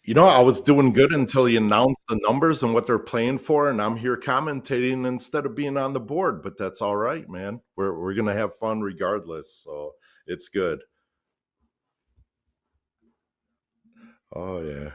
You know, I was doing good until you announced the numbers and what they're playing for, and I'm here commentating instead of being on the board. But that's all right, man. We're gonna have fun regardless, so it's good. Oh yeah.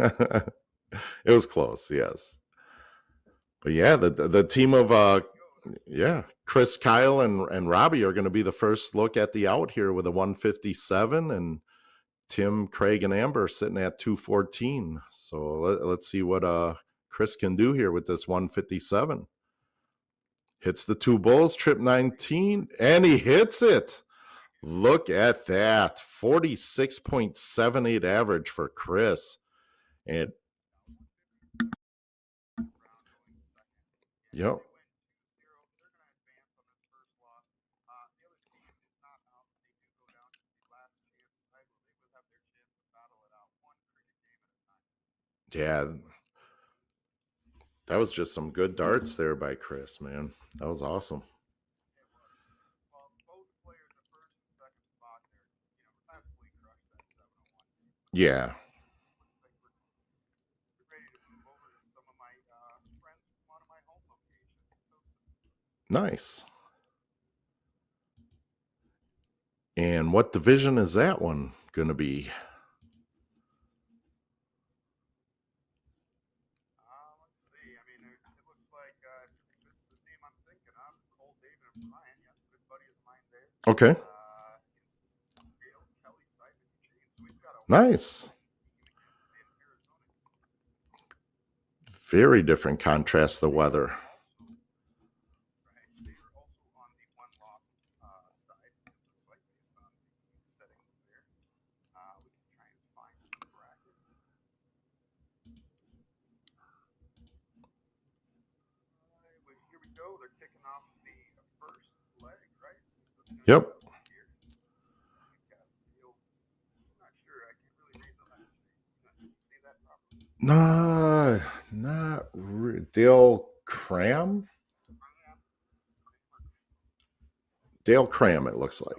It was close, yes. But yeah, the team of Chris, Kyle, and Robbie are going to be the first look at the out here with a 157, and Tim, Craig, and Amber sitting at 214. So let's see what Chris can do here with this 157. Hits the two bulls, trip 19, and he hits it. Look at that. 46.78 average for Chris. And yep. Yeah. That was just some good darts there by Chris, man. That was awesome. Yeah. Nice. And what division is that one going to be? Okay. Nice. Very different contrast the weather. Yep. Nah, not Dale Cram. Dale Cram, it looks like.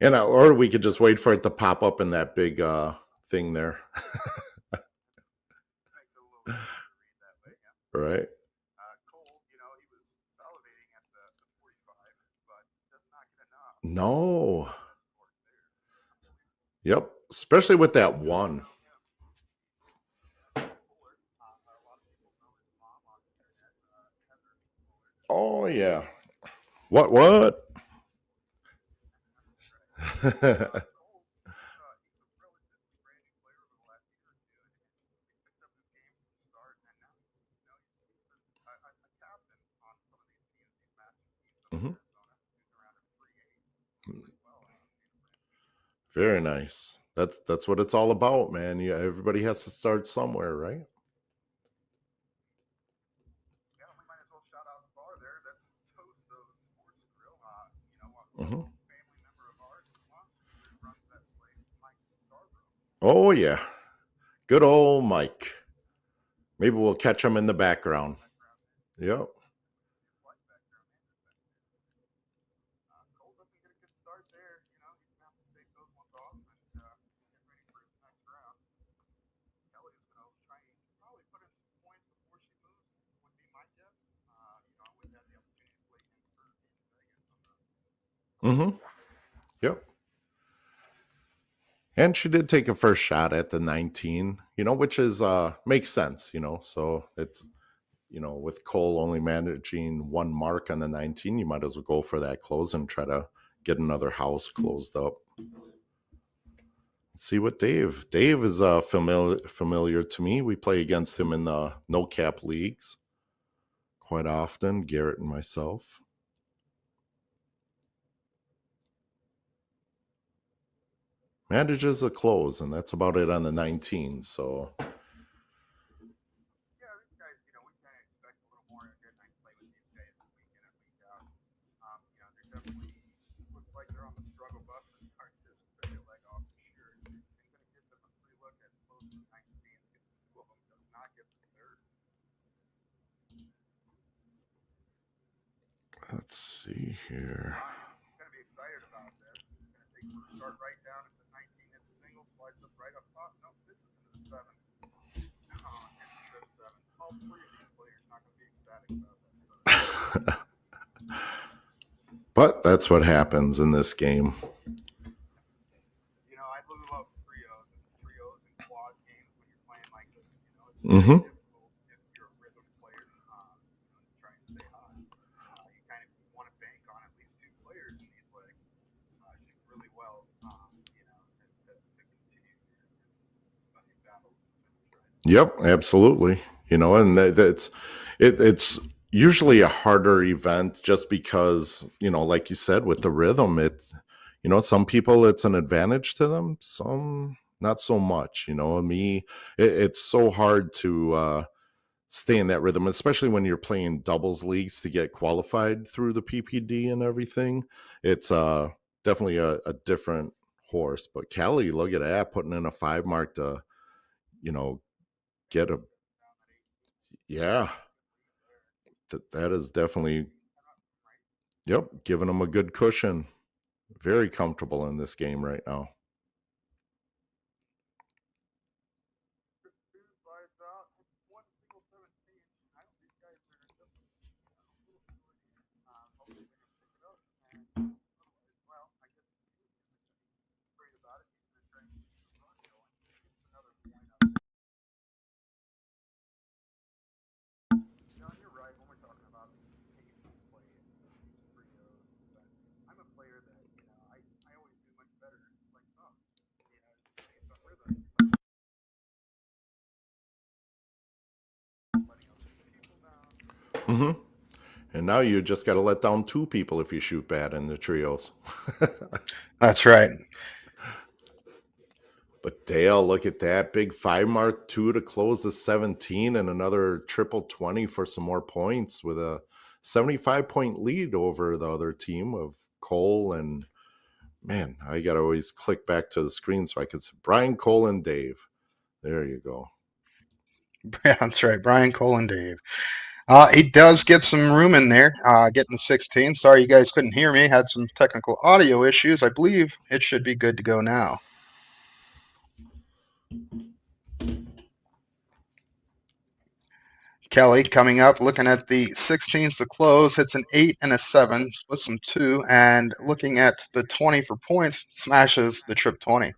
And or we could just wait for it to pop up in that big thing there. Right. No. Yep. Especially with that one. Oh yeah. What? Mm-hmm. Very nice. That's what it's all about, man. Yeah, everybody has to start somewhere, right? Mm-hmm. Oh yeah, good old Mike. Maybe we'll catch him in the background. Yep. Mm-hmm. Yep. And she did take a first shot at the 19, which is makes sense, So it's with Cole only managing one mark on the 19, you might as well go for that close and try to get another house closed up. Let's see what Dave is familiar to me. We play against him in the no cap leagues quite often, Garrett and myself. Manages a close, and that's about it on the 19. So let's see here. But that's what happens in this game. Hmm. Yep, absolutely. And it's usually a harder event just because, like you said, with the rhythm, some people it's an advantage to them, some not so much. Me, it's so hard to stay in that rhythm, especially when you're playing doubles leagues to get qualified through the PPD and everything. It's definitely a different horse. But Kelly, look at that, putting in a 5 mark to, you know, get a yeah, that is definitely, yep, giving them a good cushion. Very comfortable in this game right now. Hmm. And now you just got to let down 2 people if you shoot bad in the trios. That's right. But Dale, look at that big 5 mark, 2 to close the 17, and another triple 20 for some more points with a 75-point lead over the other team of Cole and, man, I got to always click back to the screen so I can see Brian, Cole, and Dave. There you go. Yeah, that's right. Brian, Cole, and Dave. He does get some room in there, getting 16. Sorry you guys couldn't hear me. Had some technical audio issues. I believe it should be good to go now. Kelly coming up, looking at the 16s to close, hits an 8 and a 7, splits some 2, and looking at the 20 for points, smashes the trip 20.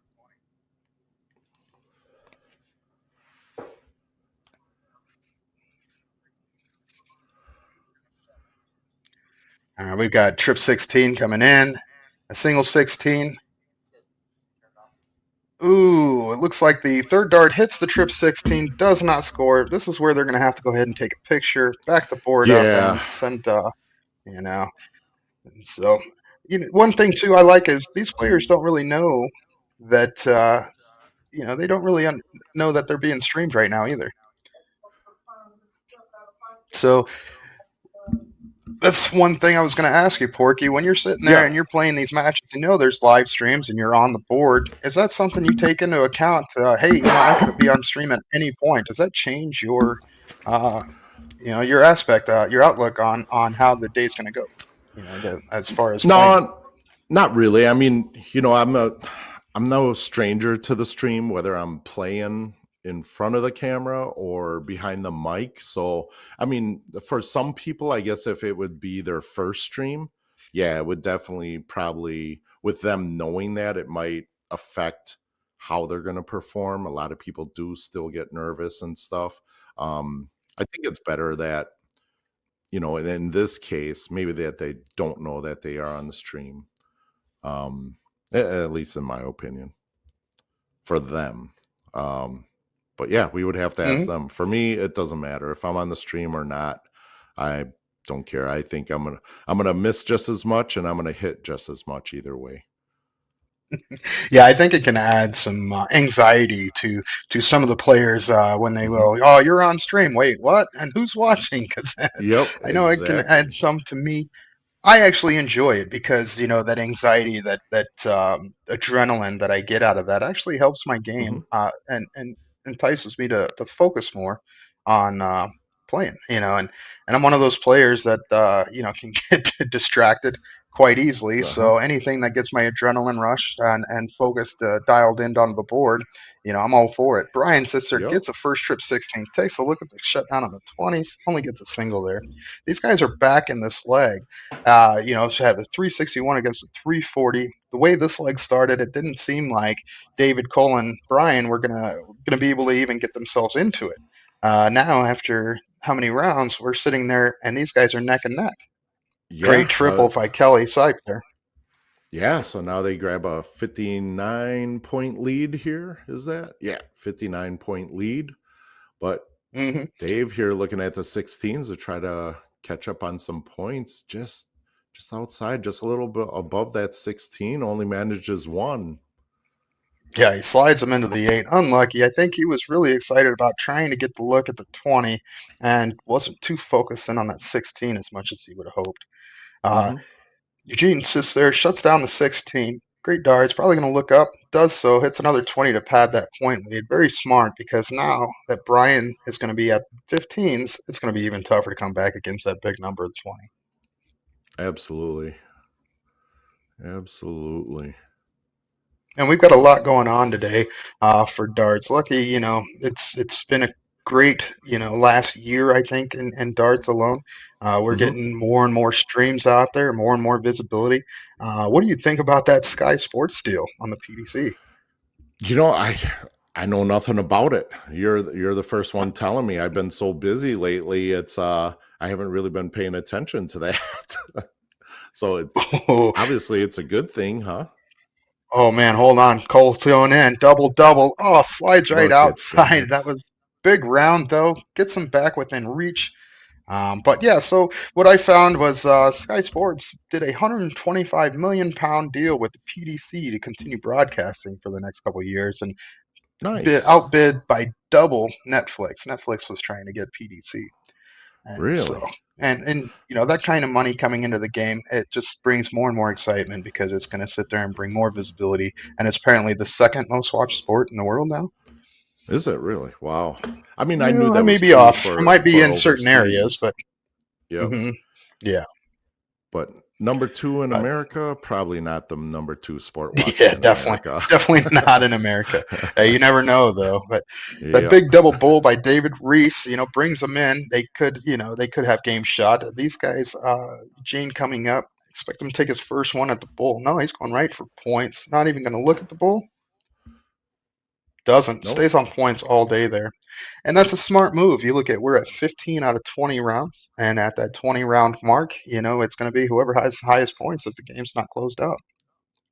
We've got trip 16 coming in, a single 16. Ooh, it looks like the third dart hits the trip 16, does not score. This is where they're going to have to go ahead and take a picture, back the board up, Yeah. and send, you know. And so, one thing too I like is these players don't really know that, they don't really know that they're being streamed right now either. So that's one thing I was going to ask you, Porky. When you're sitting there Yeah. and you're playing these matches, there's live streams and you're on the board. Is that something you take into account? Hey, I could be on stream at any point. Does that change uh, your aspect, your outlook on how the day's going to go? As far as playing. No, not really. I mean, I'm no stranger to the stream, whether I'm playing in front of the camera or behind the mic. So, I mean, for some people, I guess if it would be their first stream, yeah, it would definitely probably, with them knowing that, it might affect how they're going to perform. A lot of people do still get nervous and stuff. I think it's better that, and in this case, maybe that they don't know that they are on the stream, at least in my opinion, for them. Um, but yeah, we would have to ask Mhm. them. For me, it doesn't matter if I'm on the stream or not. I don't care. I think I'm gonna miss just as much, and I'm gonna hit just as much either way. Yeah, I think it can add some anxiety to some of the players when they Hmm. go, "Oh, you're on stream. Wait, what? And who's watching?" Because Yep, I know it can add exactly. some to me. I actually enjoy it because that anxiety, that adrenaline that I get out of that actually helps my Hmm. game, and entices me to focus more on playing. And I'm one of those players that can get distracted quite easily. Uh huh. So anything that gets my adrenaline rush and focused, dialed in onto the board, I'm all for it. Brian sits there, Yep. gets a first trip 16, takes a look at the shutdown on the 20s, only gets a single there. These guys are back in this leg. She had a 361 against a 340. The way this leg started, it didn't seem like David, Cole, and Brian were gonna be able to even get themselves into it. Now, after how many rounds, we're sitting there, and these guys are neck and neck. Yeah, Great triple by Kelly Sipes there. yeah. So now they grab a 59-point lead here. Is that? Yeah, 59-point lead. But Hmm. Dave here looking at the 16s to try to catch up on some points. Just outside, just a little bit above that 16. Only manages one. Yeah, he slides him into the 8. Unlucky. I think he was really excited about trying to get the look at the 20 and wasn't too focused in on that 16 as much as he would have hoped. Uh, Hmm. Eugene sits there, shuts down the 16. Great darts, probably going to look up, does so, hits another 20 to pad that point lead. Very smart because now that Brian is going to be at 15s, it's going to be even tougher to come back against that big number of 20. Absolutely. Absolutely. And we've got a lot going on today for darts. Lucky, it's been a great, last year, I think, in darts alone. We're Hmm. getting more and more streams out there, more and more visibility. What do you think about that Sky Sports deal on the PDC? You know, I know nothing about it. You're the first one telling me. I've been so busy lately. It's I haven't really been paying attention to that. So obviously it's a good thing, huh? Oh man, hold on. Cole's going in. Double double. Oh, slides right Look at outside. that. That was big round though. Gets him back within reach. But yeah, so what I found was Sky Sports did a 125 million pound deal with the PDC to continue broadcasting for the next couple of years and Nice. outbid by double Netflix. Netflix was trying to get PDC. And so, Really? and that kind of money coming into the game, it just brings more and more excitement because it's going to sit there and bring more visibility. And it's apparently the second most watched sport in the world now. Is it really? Wow. I mean, I knew Well, I that may was be true off. I might be for in certain areas, overseas. but Yep. mhm, yeah, But number two in but America, probably not the number two sport watching yeah, in definitely, America. definitely not in America. You never know though. But that Yep. big double bull by David Reese, brings them in. They could have game shot. These guys, Gene coming up. Expect him to take his first one at the bull. No, he's going right for points. Not even going to look at the bull. Doesn't. Nope. Stays on points all day there. And that's a smart move. You look at we're at 15 out of 20 rounds, and at that 20 round mark, it's going to be whoever has the highest points if the game's not closed out.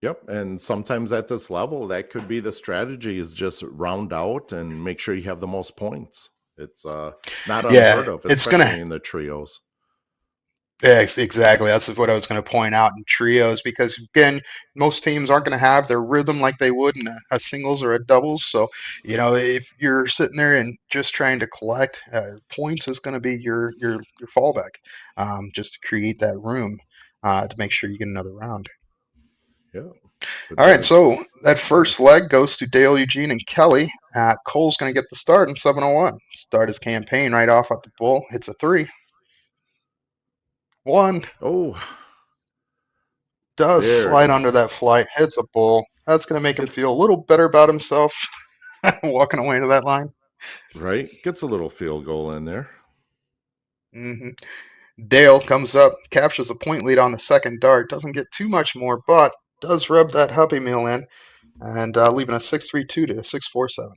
Yep. And sometimes at this level, that could be the strategy is just round out and make sure you have the most points. It's not Yeah, unheard of, it's going to especially in the trios. Yeah, exactly. That's what I was going to point out in trios because again, most teams aren't going to have their rhythm like they would in a singles or a doubles. So, if you're sitting there and just trying to collect points, is going to be your fallback, just to create that room to make sure you get another round. Yeah. But All right, so that's that first nice. leg goes to Dale, Eugene, and Kelly. Cole's going to get the start in 7:01. Start his campaign right off at the bull. Hits a 3-1. Oh, Does there it slide under is. that flight, hits a bull. That's going to make him Get feel a little better about himself walking away to that line. right. Gets a little field goal in there. Hmm. Dale comes up, captures a point lead on the second dart. Doesn't get too much more, but does rub that Happy Meal in and leaving a 6-3-2 to a 6-4-7.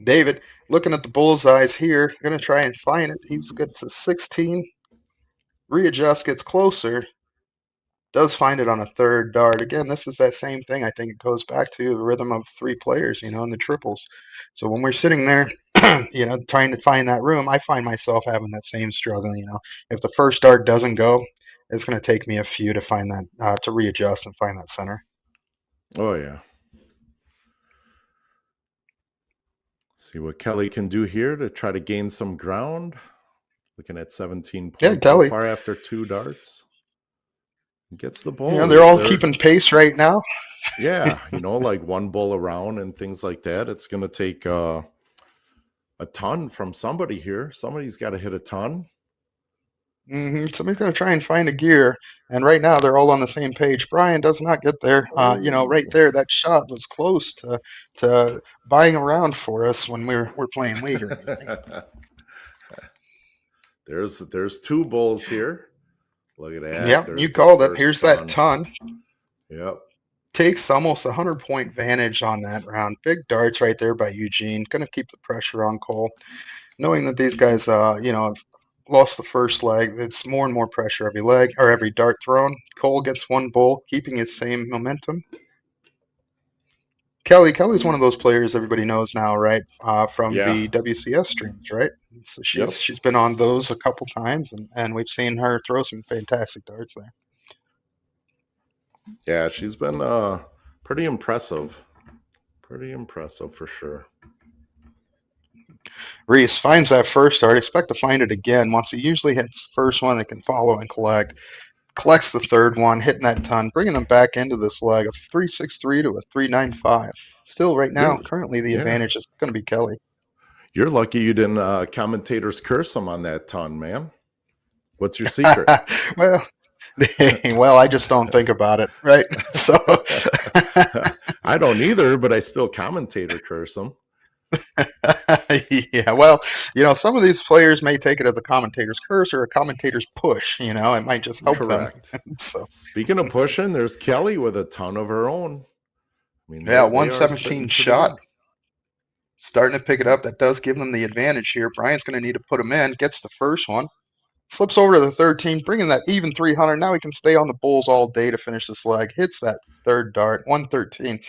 David, looking at the bullseyes here, going to try and find it. He gets a 16, readjusts, gets closer, does find it on a third dart. Again, this is that same thing. I think it goes back to the rhythm of three players, in the triples. So when we're sitting there, trying to find that room, I find myself having that same struggle. If the first dart doesn't go, it's going to take me a few to find that, to readjust and find that center. Oh, yeah. See what Kelly can do here to try to gain some ground. Looking at 17 Yeah, points so Kelly. far after two darts. Gets the Yeah, bull. they're all keeping pace right now. Yeah, like one bull around and things like that. It's going to take a ton from somebody here. Somebody's got to hit a ton. Somebody's going to try and find a gear, and right now they're all on the same page. Brian does not get there. Right Oh, there, that shot was close to buying around for us when we're playing league or anything. there's two bulls here. Look at that. Yep, you There's the called it. first Here's that ton. ton. Yep. takes almost 100-point advantage on that round. Big darts right there by Eugene. Going to keep the pressure on Cole. Knowing that these guys, have lost the first leg, it's more and more pressure every leg or every dart thrown. Cole gets one bull, keeping his same momentum. Kelly's one of those players everybody knows now, right? From Yeah. the WCS streams, right? So Yep. she's been on those a couple times, and we've seen her throw some fantastic darts there. Yeah, she's been pretty impressive. Pretty impressive for sure. Reese finds that first dart. Expect to find it again. Once he usually hits the first one, they can follow and collect. Collects the third one, hitting that ton, bringing them back into this leg of 363 to a 395. Still, right now, currently the advantage is going to be Kelly. You're lucky you didn't commentators curse him on that ton, man. What's your secret? Well, I just don't think about it, right? So I don't either, but I still commentator curse them. Yeah, well, some of these players may take it as a commentator's curse or a commentator's push. It might just help Correct. them. So, speaking of pushing, there's Kelly with a ton of her own. I mean, yeah, 117 shot. Starting to pick it up. That does give them the advantage here. Brian's going to need to put him in. Gets the first one. Slips over to the 13, bringing that even 300. Now he can stay on the bulls all day to finish this leg. Hits that third dart, 113.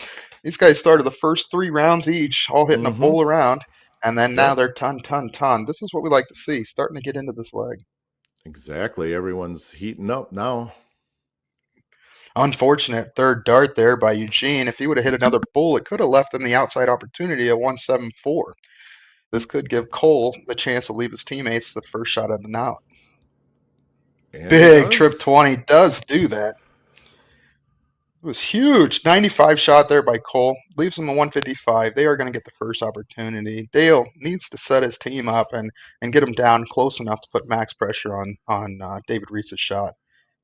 These guys started the first 3 rounds each, all hitting a bull around, and then now they're ton. This is what we like to see, starting to get into this leg. Exactly. Everyone's heating up now. Unfortunate third dart there by Eugene. If he would have hit another bull, it could have left him the outside opportunity at 174. This could give Cole the chance to leave his teammates the first shot at an out. And big trip 20 does do that. It was huge. 95 shot there by Cole. Leaves them a 155. They are going to get the first opportunity. Dale needs to set his team up and get them down close enough to put max pressure on David Reese's shot.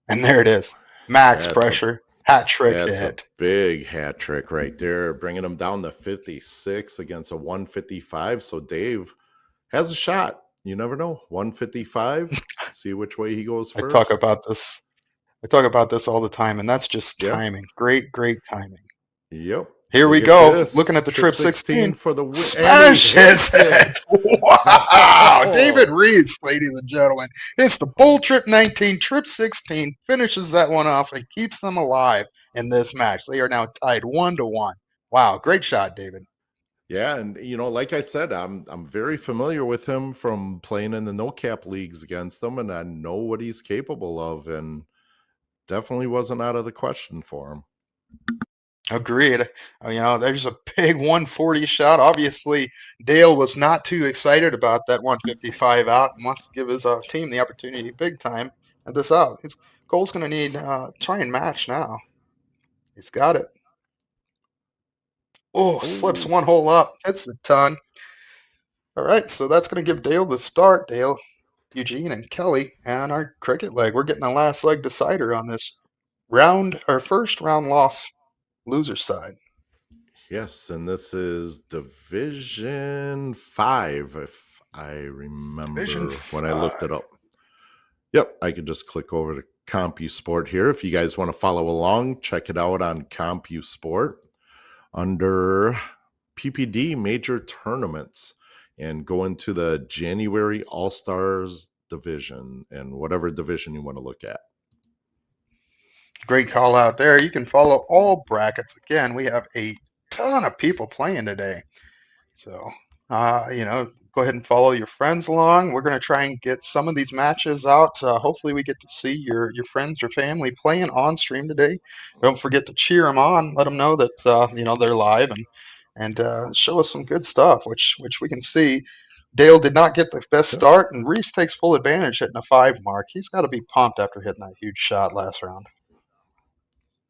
And there it is. Max pressure. Hat trick hit. That's a big hat trick right there. Bringing them down to 56 against a 155. So Dave has a shot. You never know. 155. See which way he goes first. I talk about this all the time, and that's just timing. Great timing. Yep. Here we go. Looking at the trip 16 for the win. Smash it. Wow. David Reese, ladies and gentlemen. It's the bull trip 19, trip 16, finishes that one off and keeps them alive in this match. They are now tied 1-1. Wow. Great shot, David. Yeah, and like I said, I'm very familiar with him from playing in the no cap leagues against him, and I know what he's capable of, and definitely wasn't out of the question for him. Agreed. There's a big 140 shot. Obviously, Dale was not too excited about that 155 out and wants to give his team the opportunity big time at this out. Cole's going to need try and match now. He's got it. Oh, slips one hole up. Hits the ton. All right, so that's going to give Dale the start. Dale, Eugene, and Kelly, and our cricket leg. We're getting a last leg decider on this round, our first round loss, loser side. Yes, and this is Division 5, if I remember when I looked it up. Yep, I could just click over to CompuSport here. If you guys want to follow along, check it out on CompuSport under PPD Major Tournaments and go into the January All-Stars division and whatever division you want to look at. Great call out there. You can follow all brackets. Again, we have a ton of people playing today. So, go ahead and follow your friends along. We're going to try and get some of these matches out. Hopefully we get to see your friends or family playing on stream today. Don't forget to cheer them on. Let them know that, they're live and show us some good stuff, which we can see. Dale did not get the best start, and Reese takes full advantage hitting a 5 mark. He's got to be pumped after hitting that huge shot last round.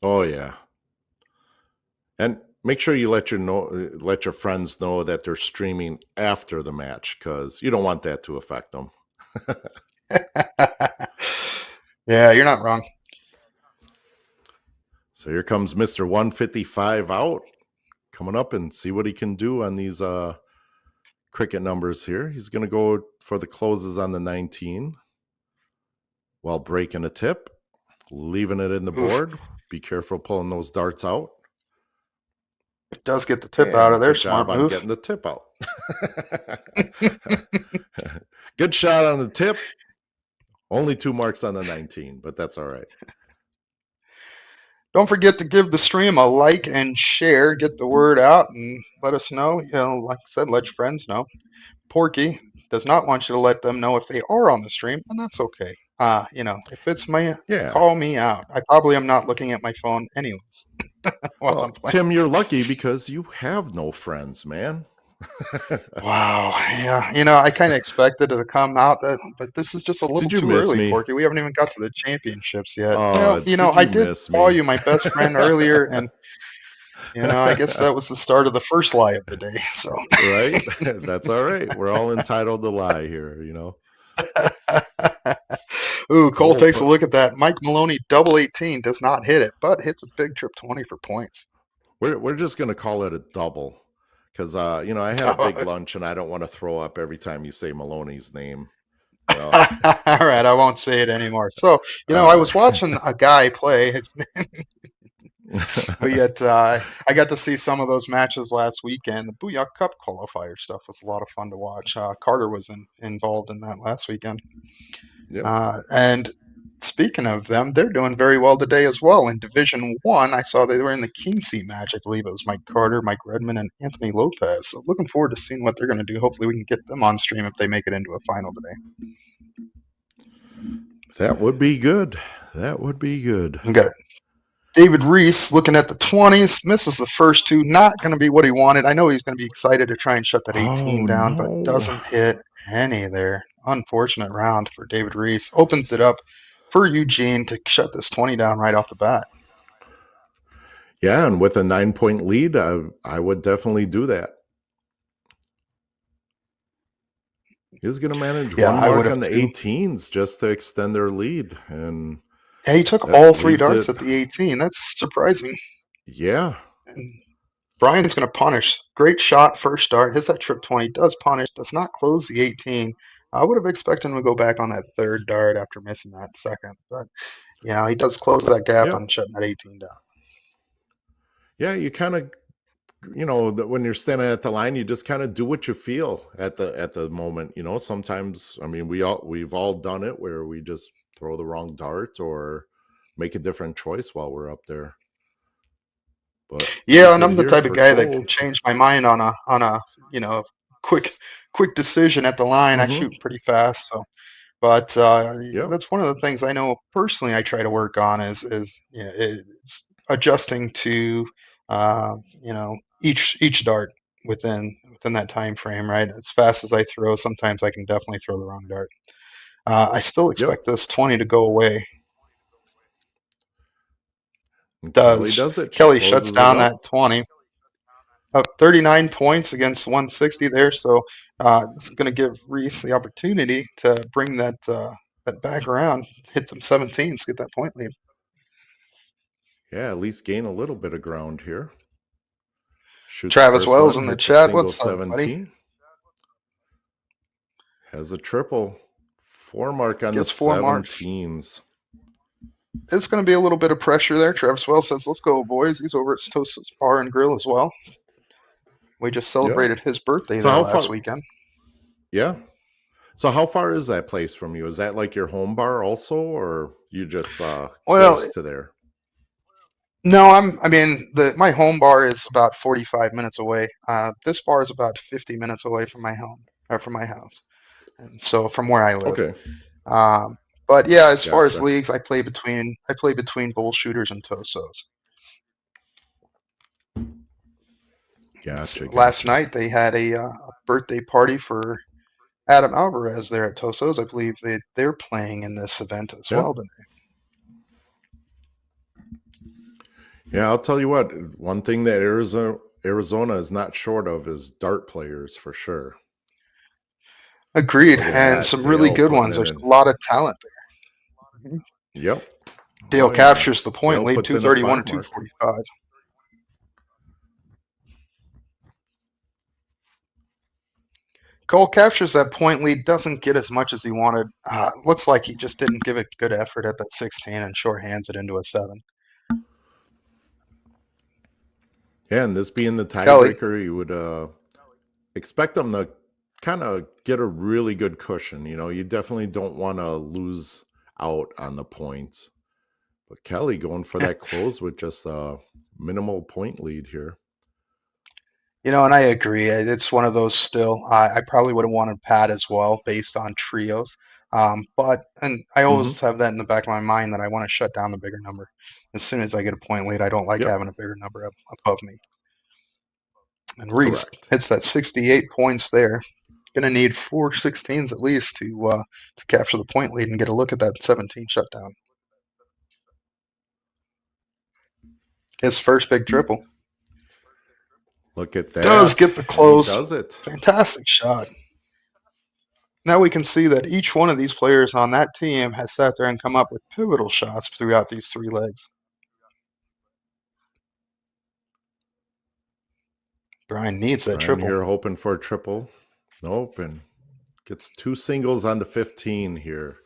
Oh, yeah. And make sure you let your friends know that they're streaming after the match, because you don't want that to affect them. Yeah, you're not wrong. So here comes Mr. 155 out, coming up and see what he can do on these cricket numbers here. He's going to go for the closes on the 19 while breaking a tip, leaving it in the board. Be careful pulling those darts out. It does get the tip out And of there. good Smart job on move. getting the tip out. Good shot on the tip. Only 2 marks on the 19, but that's all right. Don't forget to give the stream a like and share. Get the word out and let us know. Like I said, let your friends know. Porky does not want you to let them know if they are on the stream, and that's okay. If it's me, Yeah. call me out. I probably am not looking at my phone anyways while I'm playing. Tim, you're lucky because you have no friends, man. Wow. Yeah. I kind of expected it to come out, but this is just a little Did you too miss early, me? Porky. We haven't even got to the championships yet. Did I you did miss call me? you my best friend earlier, and I guess that was the start of the first lie of the day. So Right? That's all right. We're all entitled to lie here, Ooh, Cole takes a put- look at that. Mike Maloney, double 18, does not hit it, but hits a big trip 20 for points. We're just gonna call it a double. Because I had a big lunch and I don't want to throw up every time you say Maloney's name. All right, I won't say it anymore. So, I was watching a guy play. I got to see some of those matches last weekend. The Booyah Cup qualifier stuff was a lot of fun to watch. Carter was involved in that last weekend. Yep. And speaking of them, they're doing very well today as well. In Division 1, I saw they were in the King Seat match. I believe it was Mike Carter, Mike Redmond, and Anthony Lopez. So looking forward to seeing what they're going to do. Hopefully we can get them on stream if they make it into a final today. That would be good. That would be good. Okay. David Reese looking at the 20s, misses the first two. Not going to be what he wanted. I know he's going to be excited to try and shut that 18 down, but doesn't hit any there. Unfortunate round for David Reese. Opens it up for Eugene to shut this 20 down right off the bat. Yeah, and with a 9-point lead, I would definitely do that. He's going to manage one mark on the 18s just to extend their lead. And he took all 3 darts at the 18. That's surprising. Yeah. And Brian's going to punish. Great shot, first dart. Hits that trip 20. Does punish. Does not close the 18. I would have expected him to go back on that third dart after missing that second. But, he does close that gap on shutting that 18 down. Yeah, you kind of, when you're standing at the line, you just kind of do what you feel at the moment. Sometimes, we've all done it where we just throw the wrong dart or make a different choice while we're up there. But yeah, and I'm the type of guy that can change my mind on a quick decision at the line. I shoot pretty fast, so. But that's one of the things I know personally I try to work on is adjusting to each dart within that time frame, right? As fast as I throw, sometimes I can definitely throw the wrong dart. I still expect this 20 to go away. Kelly does it. Kelly shuts down that 20. Up 39 points against 160 there, so it's going to give Reese the opportunity to bring that back around, hit some 17s, get that point lead. Yeah, at least gain a little bit of ground here. Shoots Travis Wells in the chat. What's up, buddy? Has a triple. 4 mark on the 17s. It's going to be a little bit of pressure there. Travis Wells says, let's go, boys. He's over at Stosa's Bar and Grill as well. We just celebrated his birthday there last weekend. Yeah. So how far is that place from you? Is that like your home bar also, or you just close to there? No, my home bar is about 45 minutes away. This bar is about 50 minutes away from my home, or from my house, and so from where I live. Okay. But yeah, as far as leagues, I play between bull shooters and Tosos. Gotcha. Last night they had a birthday party for Adam Alvarez there at Tosos. I believe they're playing in this event as well today. Yeah, I'll tell you what. One thing that Arizona is not short of is dart players for sure. Agreed, and some really good ones. There's a lot of talent there. Mm-hmm. Yep. Dale captures the point lead, 231 to 245. Cole captures that point lead, doesn't get as much as he wanted. Looks like he just didn't give a good effort at that 16 and shorthands it into a 7. Yeah, and this being the Kelly, tiebreaker, you would expect them to kind of get a really good cushion. You definitely don't want to lose out on the points. But Kelly going for that close with just a minimal point lead here. and I agree. It's one of those still. I probably would have wanted Pat as well based on trios. And I Hmm. always have that in the back of my mind that I want to shut down the bigger number. As soon as I get a point lead, I don't like Yep, having a bigger number above me. And Reese correct. hits that 68 points there. Going to need 4 16s at least to capture the point lead and get a look at that 17 shutdown. His first big triple. Look at Does that. get the And he close. does it. Fantastic shot. Now we can see that each one of these players on that team has sat there and come up with pivotal shots throughout these 3 legs. Brian needs that Brian triple. here hoping for a triple. Nope. And gets 2 singles on the 15 here.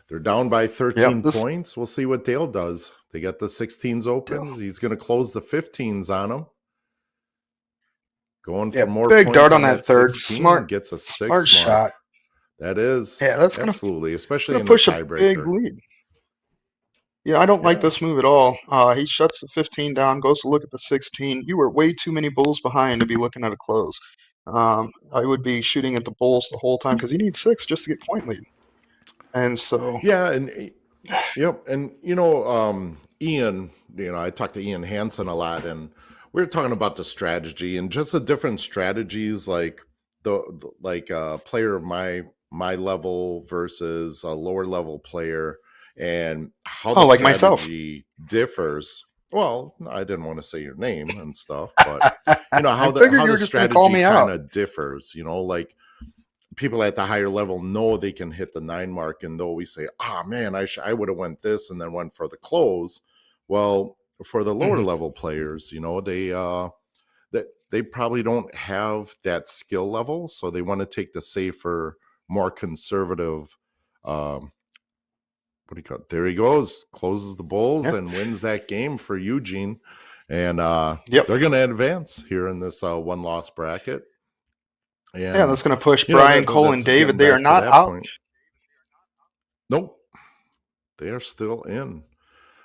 They're down by Yep, 13 this points. We'll see what Dale does. They got the 16s yeah, open. He's going to close the 15s on them. Going yeah, for more big points dart on on that that third. 16. Smart, Gets a smart 6 mark. shot. That is Yeah, that's absolutely, especially gonna in the push a big tiebreaker. lead. Yeah, I don't like Yeah. this move at all. He shuts the 15 down, goes to look at the 16. You were way too many bulls behind to be looking at a close. I would be shooting at the bulls the whole time because you need 6 just to get point lead. And so, Yeah. And yep. And, Ian, I talked to Ian Hansen a lot, and we were talking about the strategy and just the different strategies, like like a player of my level versus a lower level player, and how the oh, like myself. strategy differs. Well, I didn't want to say your name and stuff, but I how the figured how you the were just going to call strategy me kind out. of differs. Like people at the higher level know they can hit the 9 mark, and they'll always say, "Ah, man, I would have went this and then went for the close." Well, for the lower Mhm. level players, they probably don't have that skill level, so they want to take the safer, more conservative. Um, what do you call it? There he goes, closes the bulls Yeah. and wins that game for Eugene, and Yep. they're going to advance here in this one loss bracket. Yeah, And that's going to push Brian, Cole, and that's David. getting They are back to not that out. point. Nope, they are still in.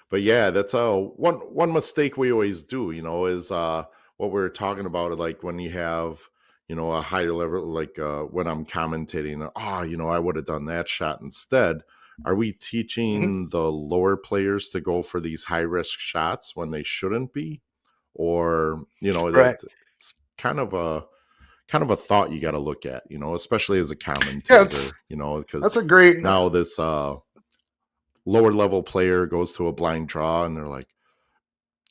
But yeah, that's one mistake we always do, is what we are talking about, like when you have, a higher level, like when I'm commentating, I would have done that shot instead. Are we Mhm. teaching the lower players to go for these high risk shots when they shouldn't be? Or, Right. that it's kind of a thought you got to look at, especially as a Yeah, it's commentator, that's because a great. now this lower level player goes to a blind draw and they're like,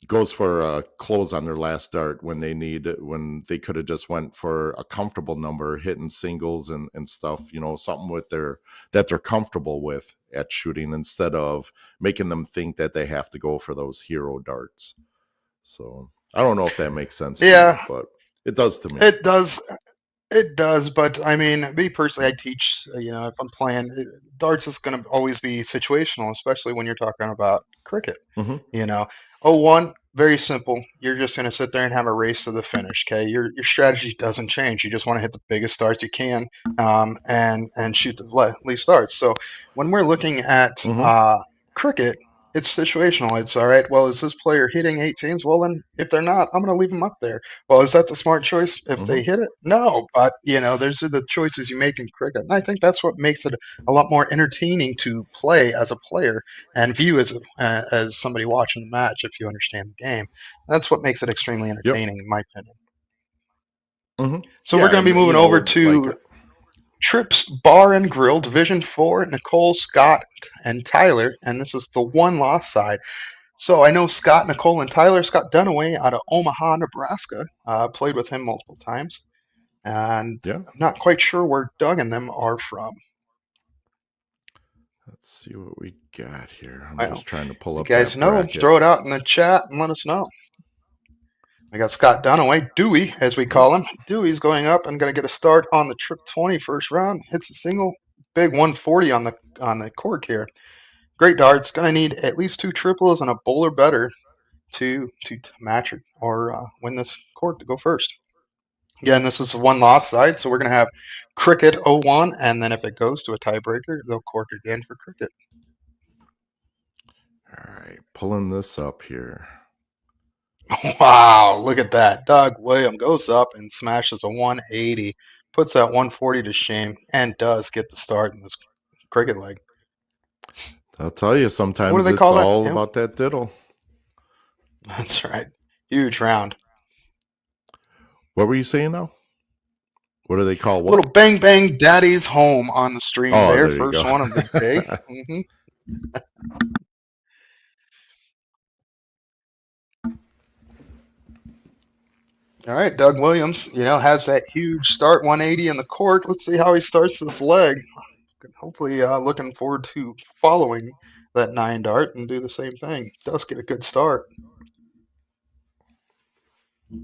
goes for a close on their last dart when they could have just went for a comfortable number, hitting singles and stuff, something that they're comfortable with at shooting, instead of making them think that they have to go for those hero darts. So I don't know if that makes sense to you, Yeah, but it does to me. it does. It does, but I mean, me personally, I teach. If I'm playing, darts is going to always be situational, especially when you're talking about cricket. Hmm. You know, oh, one very simple. You're just going to sit there and have a race to the finish. Okay, your strategy doesn't change. You just want to hit the biggest darts you can, and shoot the least darts. So when we're looking at Hmm. cricket, it's situational. It's all right. Well, is this player hitting 18s? Well, then if they're not, I'm going to leave them up there. Well, is that the smart choice if Hmm. they hit it? No, but those are the choices you make in cricket, and I think that's what makes it a lot more entertaining to play as a player and view as somebody watching the match if you understand the game. That's what makes it extremely Yep. entertaining, in my opinion. Hmm. So we're Yeah, going to and be moving over like, to Trips Bar and Grill, Division 4, Nicole, Scott, and Tyler, and this is the one loss side. So I know Scott, Nicole, and Tyler. Scott Dunaway out of Omaha, Nebraska. Played with him multiple times, and yeah. I'm not quite sure where Doug and them are from. Let's see what we got here. I'm Well, just trying to pull you up guys that know, bracket. throw it out in the chat and let us know. I got Scott Dunaway, Dewey, as we Mhm. call him. Dewey's going up and going to get a start on the Trip 20 first round. Hits a single, big 140 on the cork here. Great darts. Going to need at least 2 triples and a bowler better. to match it or win this court to go first. Again, this is a one-loss side, so we're going to have Cricket 0-1, and then if it goes to a tiebreaker, they'll cork again for Cricket. All right, pulling this up here. Wow, look at that. Doug Williams goes up and smashes a 180, puts that 140 to shame, and does get the start in this cricket leg. I'll tell you, What do sometimes they it's call that? all Yep. about that diddle. That's right. Huge round. What were you saying now? What do they call what? Little bang bang daddy's home on the stream Oh, there. there you First go. one of the day. Mm-hmm. All right, Doug Williams, has that huge start 180 in the court. Let's see how he starts this leg. Hopefully, looking forward to following that 9 dart and do the same thing. Does get a good start.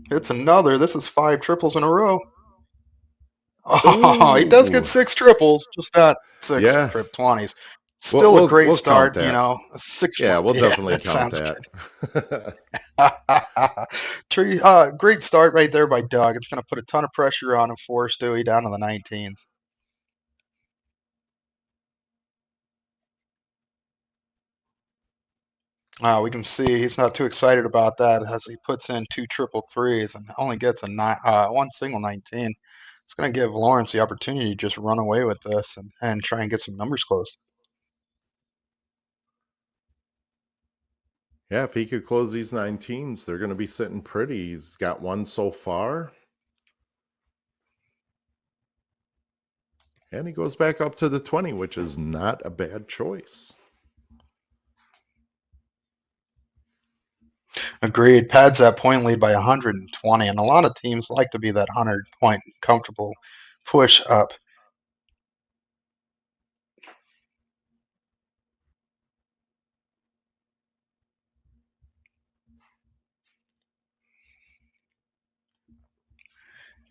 Hits another. This is 5 triples in a row. Oh, he does get Ooh. 6 triples, just not 6 Yeah. trip 20s. Still a great We'll count start, that. a 6. Yeah, we'll Yeah, definitely that count sounds that. good. Great start right there by Doug. It's going to put a ton of pressure on and force Dewey down to the 19s. We can see he's not too excited about that as he puts in 2 triple threes and only gets one single 19. It's going to give Lawrence the opportunity to just run away with this and try and get some numbers close. Yeah, if he could close these 19s, they're going to be sitting pretty. He's got one so far. And he goes back up to the 20, which is not a bad choice. Agreed. Pads that point lead by 120, and a lot of teams like to be that 100-point comfortable push up.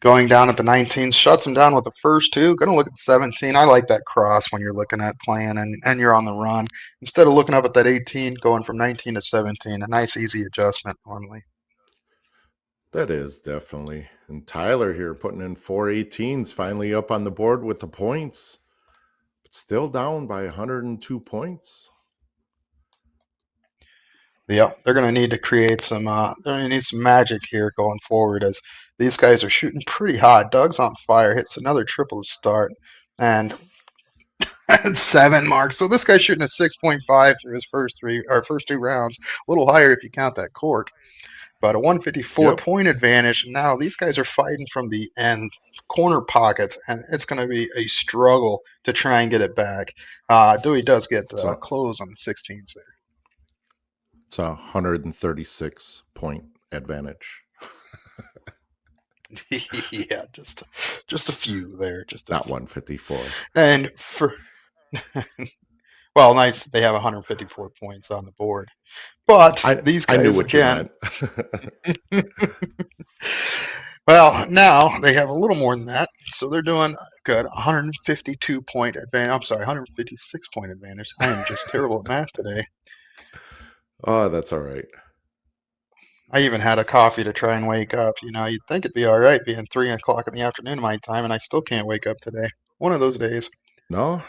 Going down at the 19, shuts him down with the first 2. Going to look at 17. I like that cross when you're looking at playing and you're on the run. Instead of looking up at that 18, going from 19 to 17, a nice, easy adjustment normally. That is definitely. And Tyler here putting in 4 18s, finally up on the board with the points, but still down by 102 points. Yeah, they're going to need to create some. They're going to need some magic here going forward as these guys are shooting pretty hot. Doug's on fire, hits another triple to start, and 7 marks. So this guy's shooting a 6.5 through his first 2 rounds. A little higher if you count that cork, but a 154 point advantage. Now these guys are fighting from the end corner pockets, and it's going to be a struggle to try and get it back. Dewey does get close on the 16s there. It's a 136 point advantage. Yeah, just a few there, not 154. And for well, nice. They have 154 points on the board, but these guys I knew what again. You meant. Well, now they have a little more than that, so they're doing good. 152 point advantage. I'm sorry, 156 point advantage. I am just terrible at math today. Oh, that's all right. I even had a coffee to try and wake up. You'd think it'd be all right being 3 o'clock in the afternoon my time, and I still can't wake up today. One of those days. No,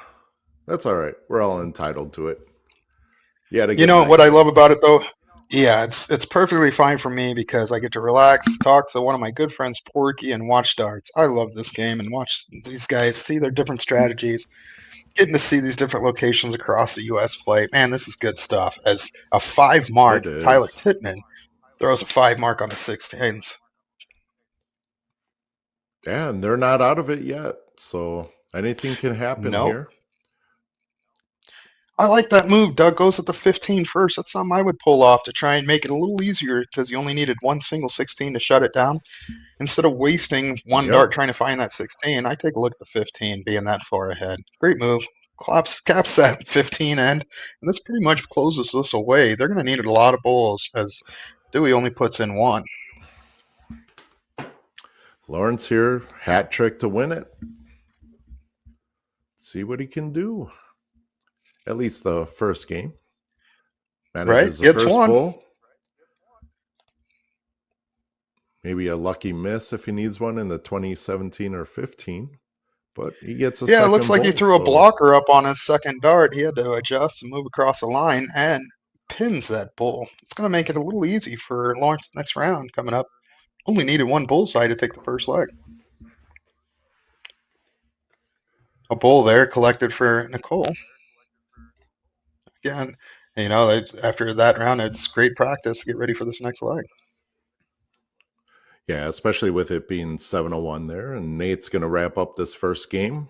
that's all right. We're all entitled to it. Yeah, what I love about it though? Yeah, it's perfectly fine for me because I get to relax, talk to one of my good friends, Porky, and watch darts. I love this game and watch these guys see their different strategies. Getting to see these different locations across the U.S. play, man, this is good stuff. As a 5 mark, Tyler Tittman throws a 5 mark on the 16s. Yeah, and they're not out of it yet, so anything can happen here. I like that move. Doug goes at the 15 first. That's something I would pull off to try and make it a little easier because you only needed one single 16 to shut it down. Instead of wasting one dart trying to find that 16, I take a look at the 15 being that far ahead. Great move. Caps that 15 end, and this pretty much closes this away. They're going to need a lot of bowls as Dewey only puts in 1. Lawrence here, hat trick to win it. See what he can do. At least the first game. Manages the Gets first 1. bowl. maybe a lucky miss if he needs one in the 2017 or 15. But he gets a Yeah, it looks second like he bull, threw a so blocker up on his second dart. He had to adjust and move across the line and pins that bull. It's going to make it a little easy for Lawrence next round coming up. Only needed one bullseye to take the first leg. A bull there collected for Nicole. Again, after that round, it's great practice to get ready for this next leg. yeah, especially with it being 7-1 there, and Nate's going to wrap up this first game.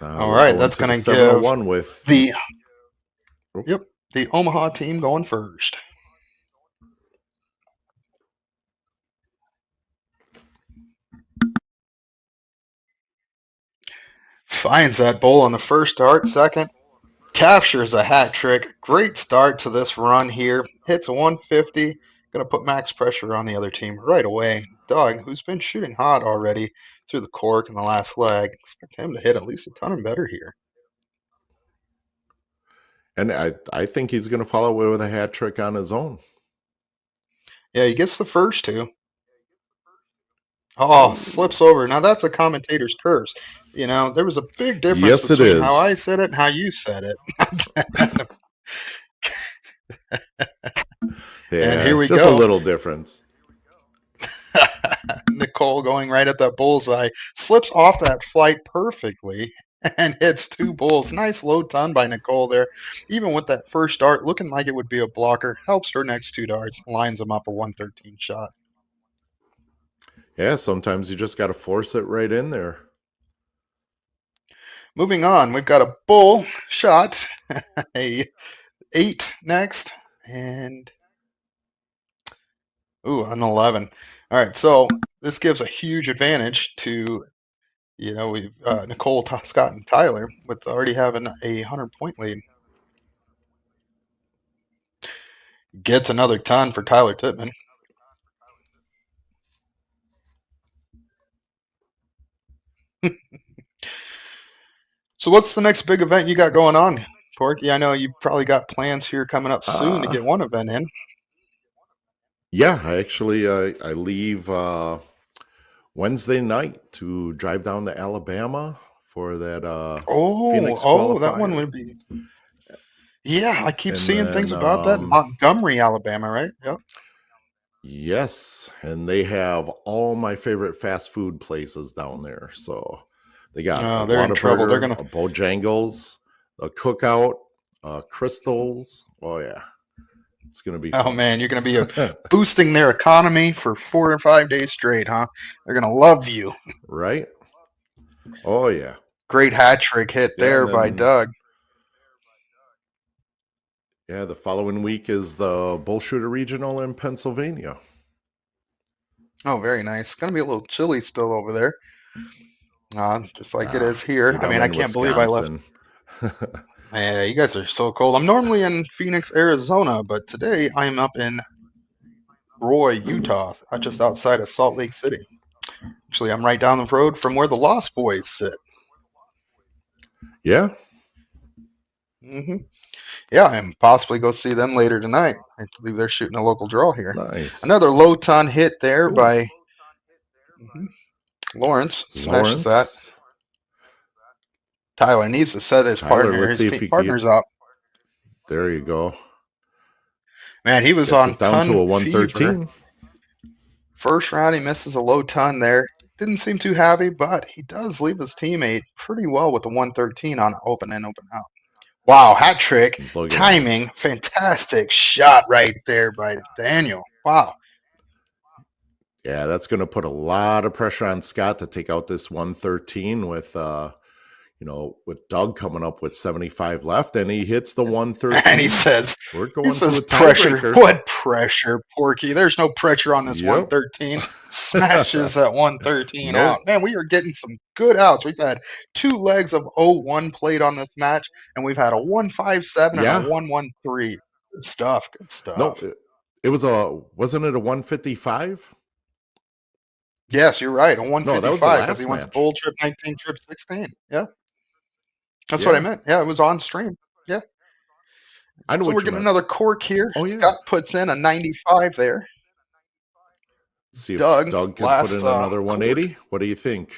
All right, that's going to give 7-1 with the Omaha team going first. Finds that bull on the first dart. Second, captures a hat trick. Great start to this run here. Hits a 150. Going to put max pressure on the other team right away. Doug, who's been shooting hot already through the cork in the last leg, expect him to hit at least a ton and better here. And I think he's going to follow with a hat trick on his own. Yeah, he gets the first two. Oh, slips over. Now that's a commentator's curse. There was a big difference between how I said it and how you said it. Yeah, and here we just go. A little difference. Nicole going right at that bullseye. Slips off that flight perfectly and hits two bulls. Nice low ton by Nicole there. Even with that first dart looking like it would be a blocker, helps her next two darts, lines them up a 113 shot. Yeah, sometimes you just got to force it right in there. Moving on, we've got a bull shot, a 8 next, and an 11. All right, so this gives a huge advantage to, we've Nicole, Scott, and Tyler with already having a 100-point lead. Gets another ton for Tyler Tippmann. So what's the next big event you got going on, Porky? I know you've probably got plans here coming up soon to get one event in. Yeah, I leave Wednesday night to drive down to Alabama for that Phoenix qualifier. That one would be. Yeah, I keep seeing things about that. Montgomery, Alabama, right? Yep. Yes, and they have all my favorite fast food places down there. So they got they're in trouble. They're gonna a Bojangles, a Cookout, Crystals. Oh yeah, it's gonna be fun. Oh man, you're gonna be boosting their economy for 4 or 5 days straight, huh? They're gonna love you, right? Oh yeah, great hat trick hit there by Doug. Yeah, the following week is the Bullshooter Regional in Pennsylvania. Oh, very nice. Gonna be a little chilly still over there, just like it is here. I mean, I can't believe I left. Yeah, you guys are so cold. I'm normally in Phoenix, Arizona, but today I'm up in Roy, Utah, just outside of Salt Lake City. Actually, I'm right down the road from where the Lost Boys sit. Yeah. Mm-hmm. Yeah, and possibly go see them later tonight. I believe they're shooting a local draw here. Nice. Another low ton hit there by Lawrence. Smashes that. Tyler needs to set his partners up. There you go. Man, he was on down to a 113. Fever. First round, he misses a low ton there. Didn't seem too happy, but he does leave his teammate pretty well with the 113 on open in, open out. Wow, hat trick, timing, fantastic shot right there by Daniel. Wow. Yeah, that's going to put a lot of pressure on Scott to take out this 113 with with Doug coming up with 75 left, and he hits the 113. And he says, "We're going to a pressure. tiebreaker." What pressure, Porky? There's no pressure on this 113. Smashes that 113 out. Man, we are getting some good outs. We've had 2 legs of 0-1 played on this match, and we've had a 157 and a 113. Good stuff. Good stuff. No, it was wasn't it a 155? Yes, you're right. A 155. No, that was the last he match. Went to bowl trip 19, trip 16. Yeah. That's what I meant. Yeah, it was on stream. Yeah. I know So we're what you getting meant. another cork here. Oh yeah. Scott puts in a 95 there. See if Doug, Doug could put last in another cork. 180. What do you think?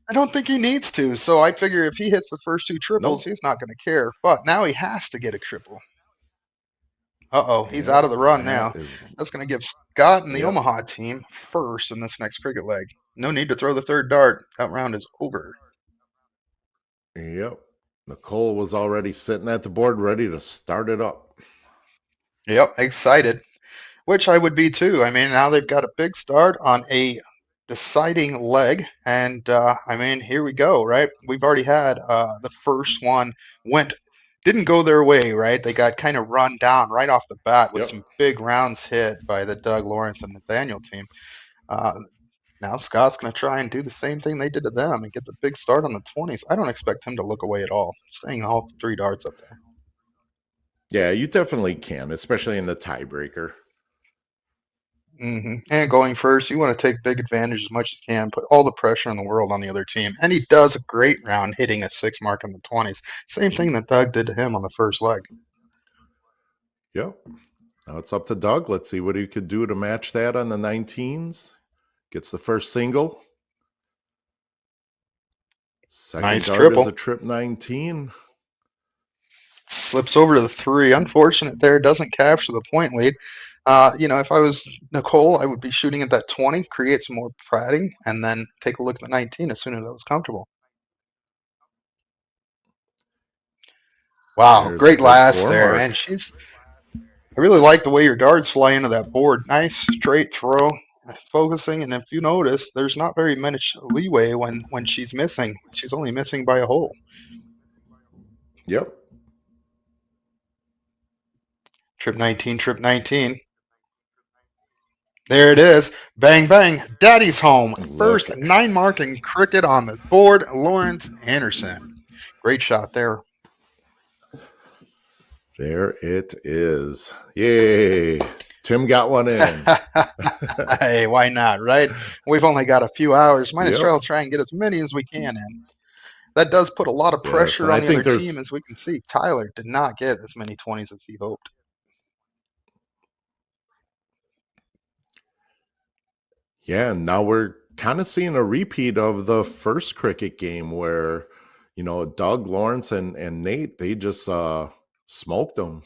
I don't think he needs to. So I figure if he hits the first two triples, Nope. he's not going to care. But now he has to get a triple. Uh-oh, he's Yep. out of the run That now. is. That's going to give Scott and the Yep. Omaha team first in this next cricket leg. No need to throw the third dart. That round is over. Yep. Nicole was already sitting at the board ready to start it up. Yep, excited. Which I would be too. I mean, now they've got a big start on a deciding leg, and I mean, here we go, right? We've already had the first one didn't go their way, right? They got kind of run down right off the bat with Yep. some big rounds hit by the Doug Lawrence and Nathaniel team. Uh, Now Scott's going to try and do the same thing they did to them and get the big start on the 20s. I don't expect him to look away at all, staying all three darts up there. Yeah, you definitely can, especially in the tiebreaker. And going first, you want to take big advantage as much as you can, put all the pressure in the world on the other team. And he does a great round hitting a 6 mark in the 20s. Same thing that Doug did to him on the first leg. Yep. Now it's up to Doug. Let's see what he could do to match that on the 19s. Gets the first single. Second Nice dart triple. is a trip 19. Slips over to the 3. Unfortunate there. Doesn't capture the point lead. If I was Nicole, I would be shooting at that 20, create some more padding, and then take a look at the 19 as soon as I was comfortable. Wow, There's a great good last 4 there. mark. And I really like the way your darts fly into that board. Nice straight throw, focusing. And if you notice, there's not very much leeway when she's missing. She's only missing by a hole. Yep. Trip 19, trip 19. There it is. Bang, bang. Daddy's home. First 9 mark in cricket on the board. Lawrence Anderson. Great shot there. There it is. Yay. Tim got one in. Hey, why not, right? We've only got a few hours. Might as Yep. well try and get as many as we can in. That does put a lot of pressure on the other team, as we can see. Tyler did not get as many 20s as he hoped. Yeah, and now we're kind of seeing a repeat of the first cricket game where, Doug, Lawrence, and Nate, they just smoked them.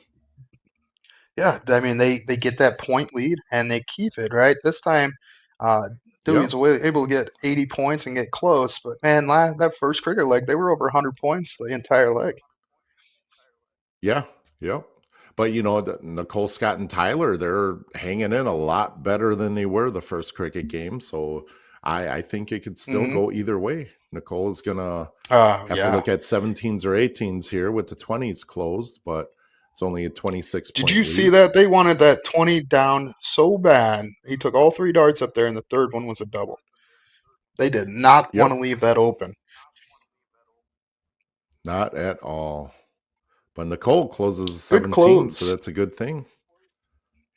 Yeah, I mean, they get that point lead, and they keep it, right? This time, Dewey's able to get 80 points and get close, but man, that first cricket leg, they were over 100 points the entire leg. Yeah, yep. But, Nicole, Scott, and Tyler, they're hanging in a lot better than they were the first cricket game. So I think it could still go either way. Nicole is going to have to look at 17s or 18s here with the 20s closed, but it's only a 26 point Did you lead. see that? They wanted that 20 down so bad. He took all 3 darts up there, and the third one was a double. They did not want to leave that open. Not at all. But Nicole closes 17, so that's a good thing.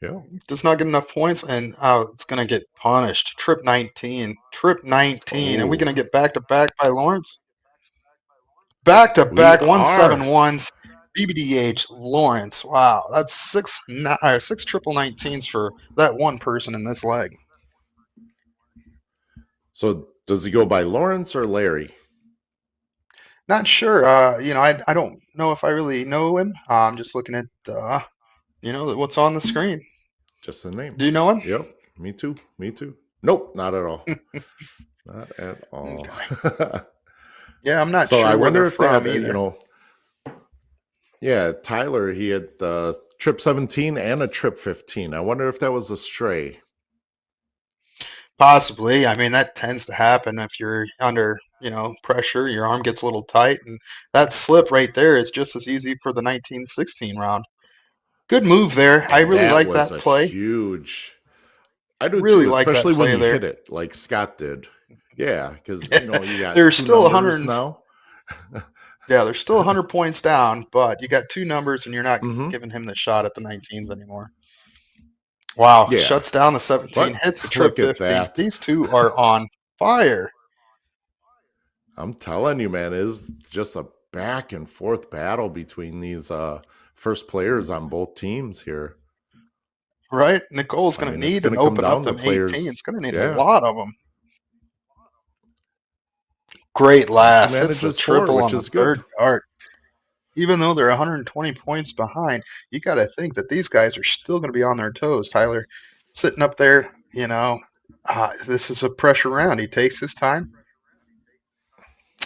Yeah. Does not get enough points, and it's going to get punished. Trip 19. Trip 19. Are we going to get back-to-back by Lawrence? Back-to-back 171s. BBDH Lawrence. Wow, that's 6 triple 19s for that one person in this leg. So does he go by Lawrence or Larry? Not sure. I don't know if I really know him. I'm just looking at what's on the screen. Just the names. Do you know him? Yep. Me too. Nope, not at all. Not at all. Yeah, I'm not so sure. I wonder if from that, either. Yeah, Tyler, he had trip 17 and a trip 15. I wonder if that was a stray. Possibly. I mean, that tends to happen if you're under, pressure. Your arm gets a little tight, and that slip right there is just as easy for the 1916 round. Good move there. And I really like that play. Huge. I do really too, like especially that play when you there. hit it like Scott did. Yeah, because you got there's two still numbers 100 now. Yeah, there's still 100 points down, but you got 2 numbers, and you're not giving him the shot at the 19s anymore. Wow, shuts down the 17, hits the trip 15. These two are on fire. I'm telling you, man, it's just a back and forth battle between these first players on both teams here. Right? Nicole's I going to mean, it's need going and to come open up down to them 18. players. It's going to need a Yeah. lot of them. Great And she last. Hits the manages 4, triple which on the is third good. card. Even though they're 120 points behind, you got to think that these guys are still going to be on their toes. Tyler sitting up there, this is a pressure round. He takes his time.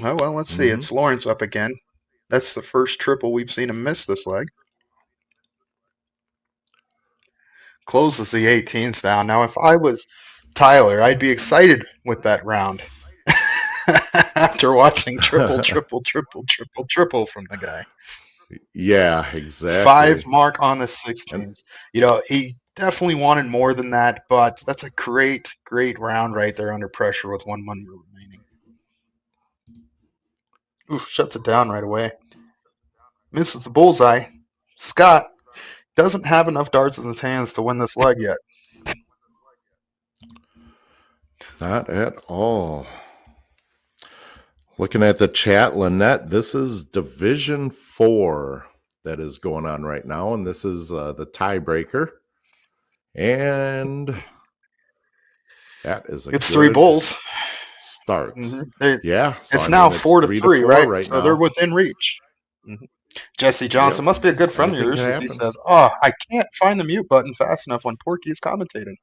Oh, well, let's see. It's Lawrence up again. That's the first triple we've seen him miss this leg. Closes the 18s down. Now, if I was Tyler, I'd be excited with that round after watching triple from the guy. Yeah, exactly. 5 mark on the 16s. He definitely wanted more than that, but that's a great round right there under pressure with 1 minute remaining. Oof, shuts it down right away. Misses the bullseye. Scott doesn't have enough darts in his hands to win this leg yet. Not at all. Looking at the chat, Lynette, this is Division 4 that is going on right now, and this is the tiebreaker. And that is It's 3 bulls. Start. Mm-hmm. Yeah. So it's now 4-3, right? So now. they're within reach. Mm-hmm. Jesse Johnson must be a good friend of yours, as he says, "Oh, I can't find the mute button fast enough when Porky is commentating."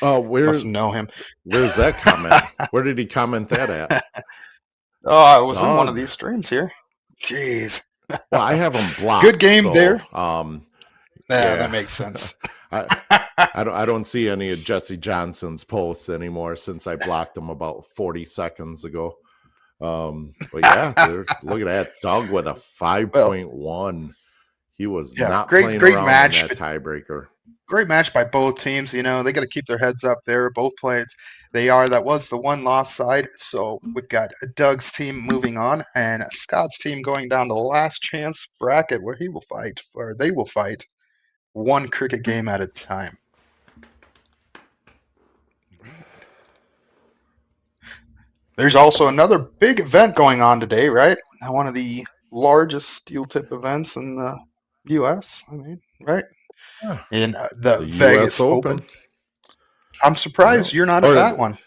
Oh, must know him. Where's that comment? Where did he comment that at? Oh, it was in one of these streams here. Jeez. Well, I have him blocked. Good game there. Yeah, that makes sense. I don't see any of Jesse Johnson's posts anymore since I blocked him about 40 seconds ago. But yeah, look at that. Doug with a 5.1. He was not playing around match in that tiebreaker. Great match by both teams. They got to keep their heads up there. Both players, that was the one loss side. So we've got Doug's team moving on and Scott's team going down to the last chance bracket where they will fight 1 cricket game at a time. There's also another big event going on today, right? One of the largest steel tip events in the U.S. Right? In the Vegas Open. I'm surprised you're not at that one.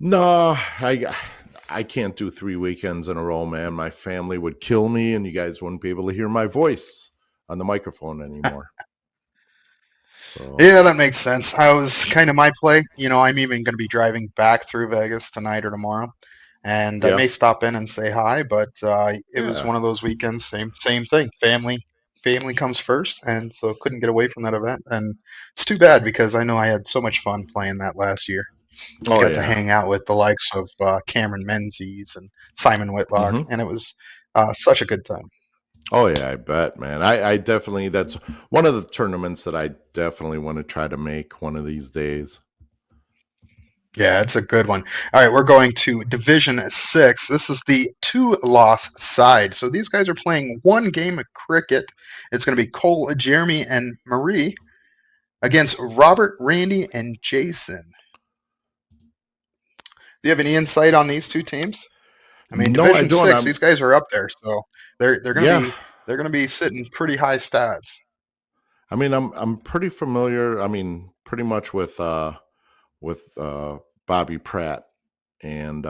No, I can't do 3 weekends in a row, man. My family would kill me, and you guys wouldn't be able to hear my voice on the microphone anymore. Yeah, that makes sense. I was kind of my play. I'm even going to be driving back through Vegas tonight or tomorrow, and I may stop in and say hi. But it was one of those weekends. Same thing. Family comes first, and so couldn't get away from that event. And it's too bad because I know I had so much fun playing that last year. I got to hang out with the likes of Cameron Menzies and Simon Whitlock, and it was such a good time. Oh, yeah, I bet, man. I definitely, that's one of the tournaments that I definitely want to try to make one of these days. Yeah, it's a good one. All right, we're going to Division 6. This is the 2-loss side. So these guys are playing 1 game of cricket. It's going to be Cole, Jeremy, and Marie against Robert, Randy, and Jason. Do you have any insight on these 2 teams? Division 6, these guys are up there, so they're going to be sitting pretty high stats. I'm pretty familiar. Pretty much with Bobby Pratt, and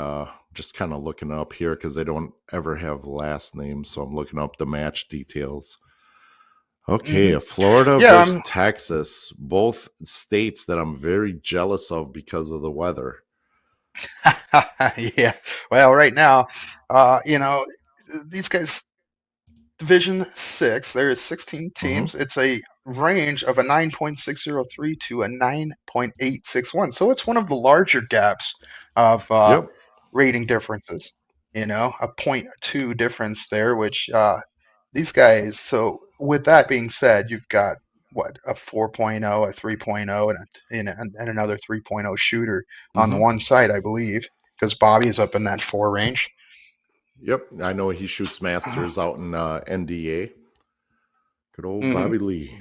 just kind of looking up here because they don't ever have last names, so I'm looking up the match details. Okay, Florida versus Texas, both states that I'm very jealous of because of the weather. Yeah, well, right now, these guys, Division 6, there is 16 teams. It's a range of a 9.603 to a 9.861. So it's one of the larger gaps of rating differences. A 0.2 difference there, which these guys. So with that being said, you've got a 4.0, a 3.0, and another 3.0 shooter on the one side, I believe, because Bobby's up in that 4 range. Yep, I know he shoots masters out in NDA. Good old Bobby Lee.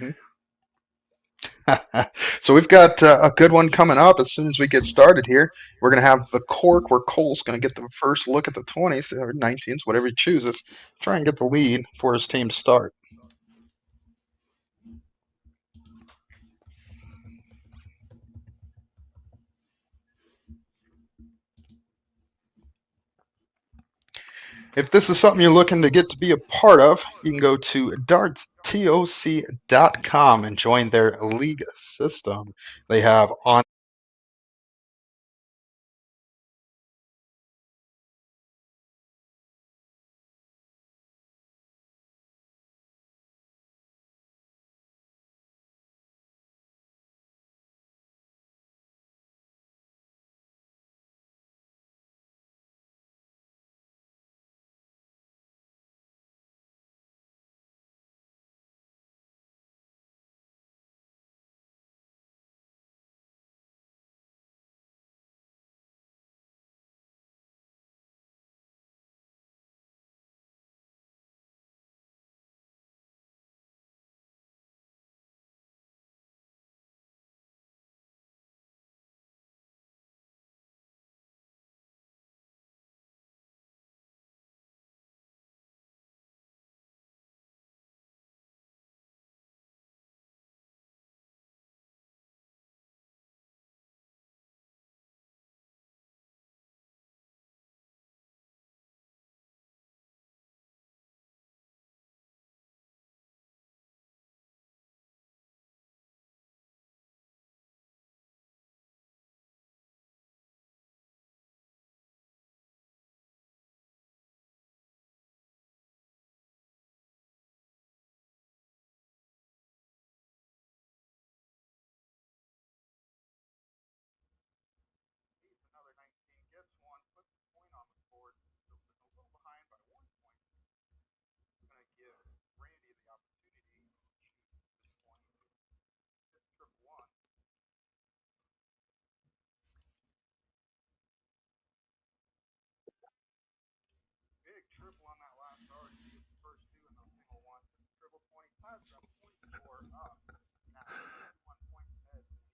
So we've got a good one coming up as soon as we get started here. We're going to have the cork where Cole's going to get the first look at the 20s or 19s, whatever he chooses, try and get the lead for his team to start. If this is something you're looking to get to be a part of, you can go to dartstoc.com and join their league system. They have on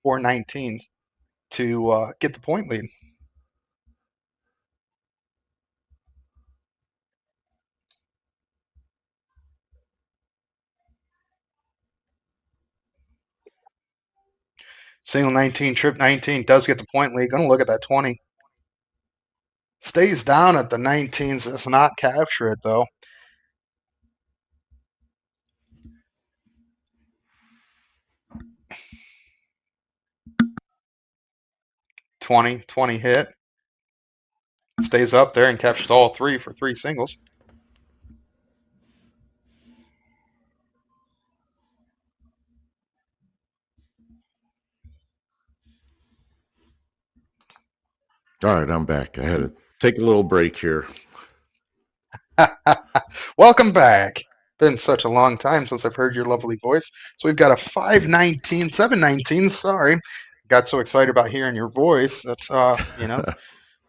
four 19s to get the point lead. Single 19, trip 19 does get the point lead. Going to look at that 20. Stays down at the 19s. Does not capture it, though. Twenty hit. Stays up there and captures all three for three singles. All right, I'm back. I had to take a little break here. Welcome back. Been such a long time since I've heard your lovely voice. So we've got a 519, 719. Sorry. Got so excited about hearing your voice that,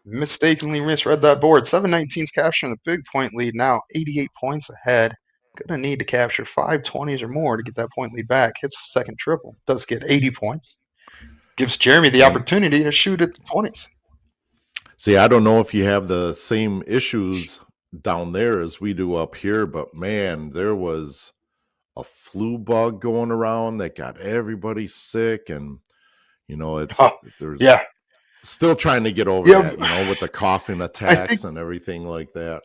mistakenly misread that board. 719's capturing the big point lead now, 88 points ahead. Gonna need to capture 520s or more to get that point lead back. Hits the second triple. Does get 80 points. Gives Jeremy the opportunity to shoot at the 20s. See, I don't know if you have the same issues down there as we do up here, but man, there was a flu bug going around that got everybody sick, and there's still trying to get over that, with the coughing attacks and everything like that.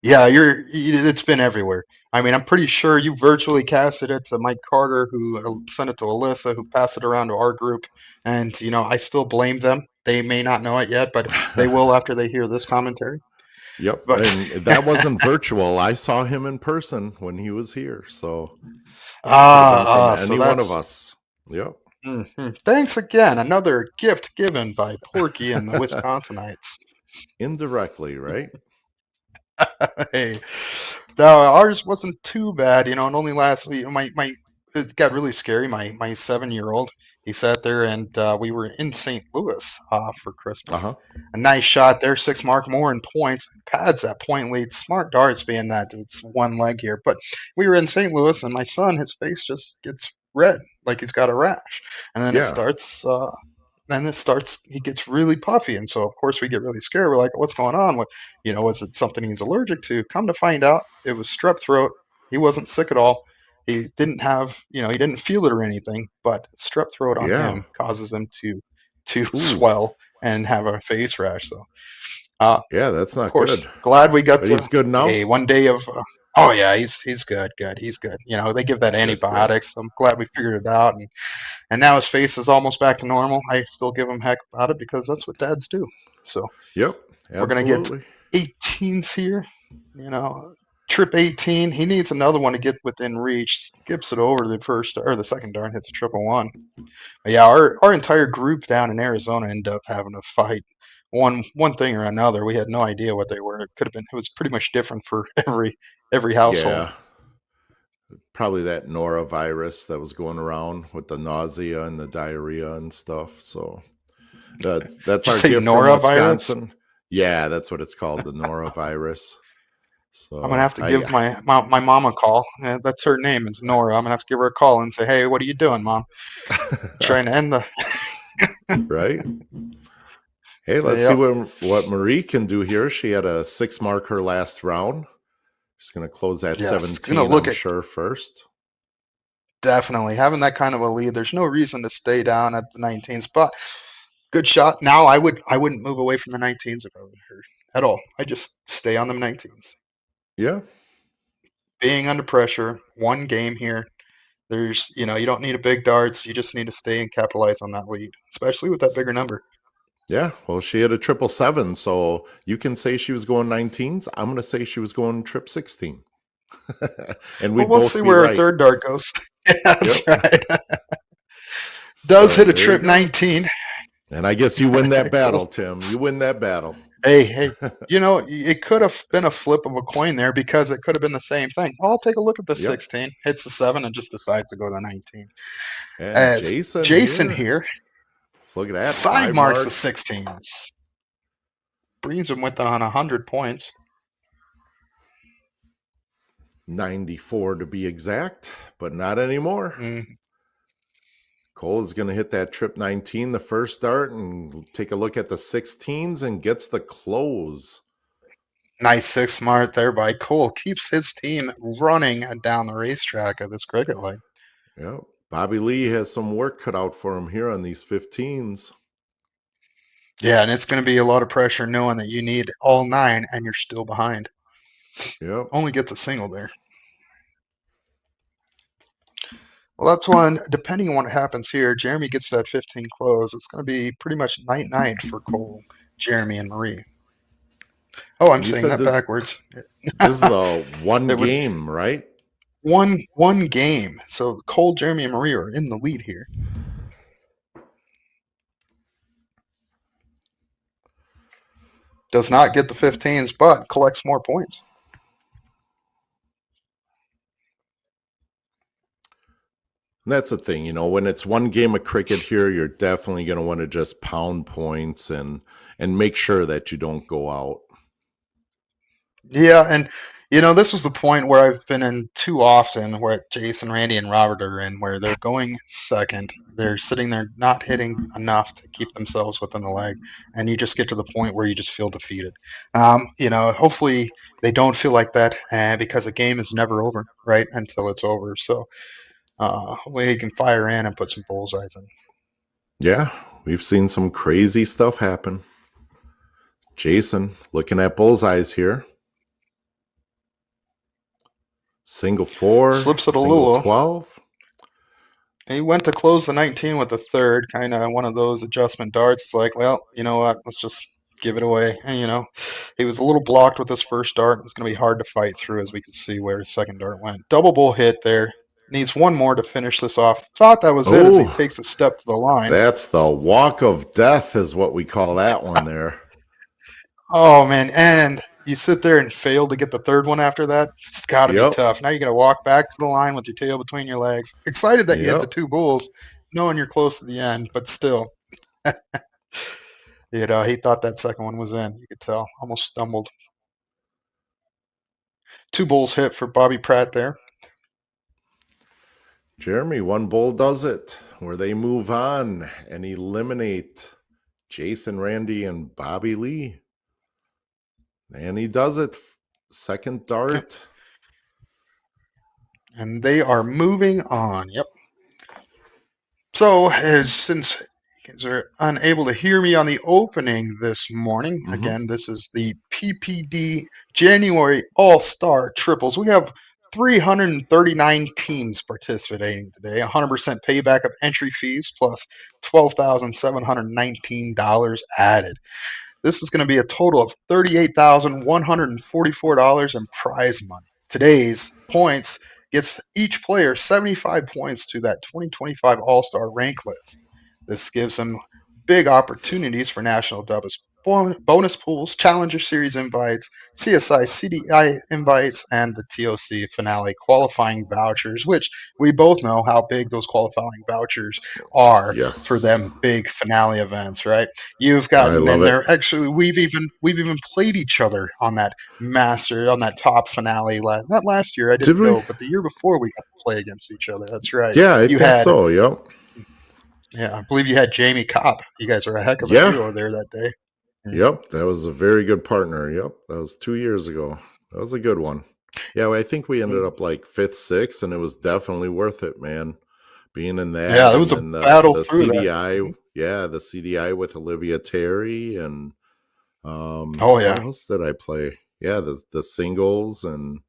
Yeah, it's been everywhere. I mean, I'm pretty sure you virtually casted it to Mike Carter, who sent it to Alyssa, who passed it around to our group. And, I still blame them. They may not know it yet, but they will after they hear this commentary. Yep. But and that wasn't virtual. I saw him in person when he was here. So any one of us. Yep. Mm-hmm. Thanks again. Another gift given by Porky and the Wisconsinites. Indirectly, right? Hey, no, ours wasn't too bad, and only last week, it got really scary. My 7-year-old, he sat there and we were in St. Louis for Christmas. A nice shot there, 6 mark more in points, pads that point lead. Smart darts being that it's one leg here, but we were in St. Louis and my son, his face just gets red, like he's got a rash, and then it Yeah. starts. He gets really puffy, and so of course we get really scared. We're like, "What's going on? What, was it something he's allergic to?" Come to find out, it was strep throat. He wasn't sick at all. He didn't have, he didn't feel it or anything, but strep throat on Yeah. him causes him to Ooh. swell and have a face rash. So, uh, Yeah, that's of not course, good. glad we got But to he's good now? a one day of. Oh yeah, he's good, good. He's good. They give that Good, good. antibiotics. I'm glad we figured it out, and now his face is almost back to normal. I still give him heck about it because that's what dads do. So Yep, we're gonna get absolutely. 18s here. You know, trip 18. He needs another one to get within reach. Skips it over the first or the second darn, hits a triple one. But yeah, our entire group down in Arizona ended up having to fight one thing or another. We had no idea what they were. It could have been. It was pretty much different for every household. Yeah, probably that norovirus that was going around with the nausea and the diarrhea and stuff. So that's Did you our say gift from norovirus? Wisconsin. Yeah, that's what it's called, the norovirus. I'm gonna So have to give my mom a call. That's her name. It's Nora. I'm gonna have to give her a call and say, "Hey, what are you doing, mom? Trying to end the." right. Hey, let's see Yep. what Marie can do here. She had a 6 mark her last round. She's going to close at Yes. Gonna 17, look I'm at sure, first. definitely having that kind of a lead. There's no reason to stay down at the 19s, but good shot. Now I wouldn't move away from the 19s if I were her at all. I just stay on the 19s. Yeah. Being under pressure, one game here. There's you don't need a big darts. You just need to stay and capitalize on that lead, especially with that bigger number. Yeah. Well, she had a 777. So you can say she was going 19s. I'm going to say she was going trip 16. And Well, we'd we'll both see be where our right. third dart goes. Yeah, that's Yep. right. Does So hit a there you trip go. 19. And I guess you win that Cool. battle, Tim. You win that battle. Hey, it could have been a flip of a coin there because it could have been the same thing. I'll take a look at the Yep. 16, hits the 7, and just decides to go to 19. And As Jason Jason here. here, Look at that. 5 5 marks the marks. 16s. Brings him with on 100 points. 94 to be exact, but not anymore. Mm, Cole is going to hit that trip 19 the first start and take a look at the 16s and gets the close. nice 6 mark there by Cole. Keeps his team running down the racetrack of this cricket league. Yep. Bobby Lee has some work cut out for him here on these 15s. Yeah, and it's going to be a lot of pressure knowing that you need all 9 and you're still behind. Yep. Only gets a single there. Well, that's one. Depending on what happens here, Jeremy gets that 15 close. It's going to be pretty much night for Cole, Jeremy, and Marie. Oh, I'm You saying said that that backwards. this is the one It would game, right? one game. So Cole, Jeremy, and Marie are in the lead here. Does not get the 15s, but collects more points. And that's the thing, when it's one game of cricket here, you're definitely going to want to just pound points and make sure that you don't go out. Yeah, and this was the point where I've been in too often where Jason, Randy, and Robert are in, where they're going second. They're sitting there not hitting enough to keep themselves within the leg, and you just get to the point where you just feel defeated. Hopefully they don't feel like that because a game is never over, right, until it's over. So hopefully he can fire in and put some bullseyes in. Yeah, we've seen some crazy stuff happen. Jason looking at bullseyes here. Single 4, Slips it a single little. 12. He went to close the 19 with the third, kind of one of those adjustment darts. It's like, well, you know what? Let's just give it away. And, he was a little blocked with his first dart. It was going to be hard to fight through, as we could see where his second dart went. Double bull hit there. Needs one more to finish this off. Thought that was it as he Oh, takes a step to the line. that's the walk of death is what we call that one there. Oh, man. And you sit there and fail to get the third one after that. It's got to be Yep. tough. Now you got to walk back to the line with your tail between your legs. Excited that you hit the Yep. 2 bulls, knowing you're close to the end, but still. He thought that second one was in. You could tell. Almost stumbled. 2 bulls hit for Bobby Pratt there. Jeremy, one bowl does it, where they move on and eliminate Jason, Randy, and Bobby Lee. And he does it. Second Yep. dart. And they are moving on. Yep. So, since you guys are unable to hear me on the opening this morning, again, this is the PPD January All-Star Triples. We have 339 teams participating today, 100% payback of entry fees plus $12,719 added. This is going to be a total of $38,144 in prize money. Today's points gets each player 75 points to that 2025 All-Star rank list. This gives them big opportunities for national doubles bonus pools, Challenger Series invites, CSI CDI invites, and the TOC Finale Qualifying Vouchers, which we both know how big those qualifying vouchers are for Yes. them big finale events, right? You've I gotten love in it. there. Actually, we've even played each other on that top finale. Not last year, I Did didn't we? go, but the year before we got to play against each other. That's right. Yeah, I You think had, so. Yep. yeah, I believe you had Jamie Kopp. You guys were a heck of a Yeah. duo there that day. Yep. That was a very good partner. Yep. That was 2 years ago. That was a good one. Yeah, I think we ended up like fifth, sixth, and it was definitely worth it, man. Being in Yeah, that, it and was a then battle the through that. CDI, yeah, the CDI with Olivia Terry, and Oh what yeah. else did I play? Yeah, the singles and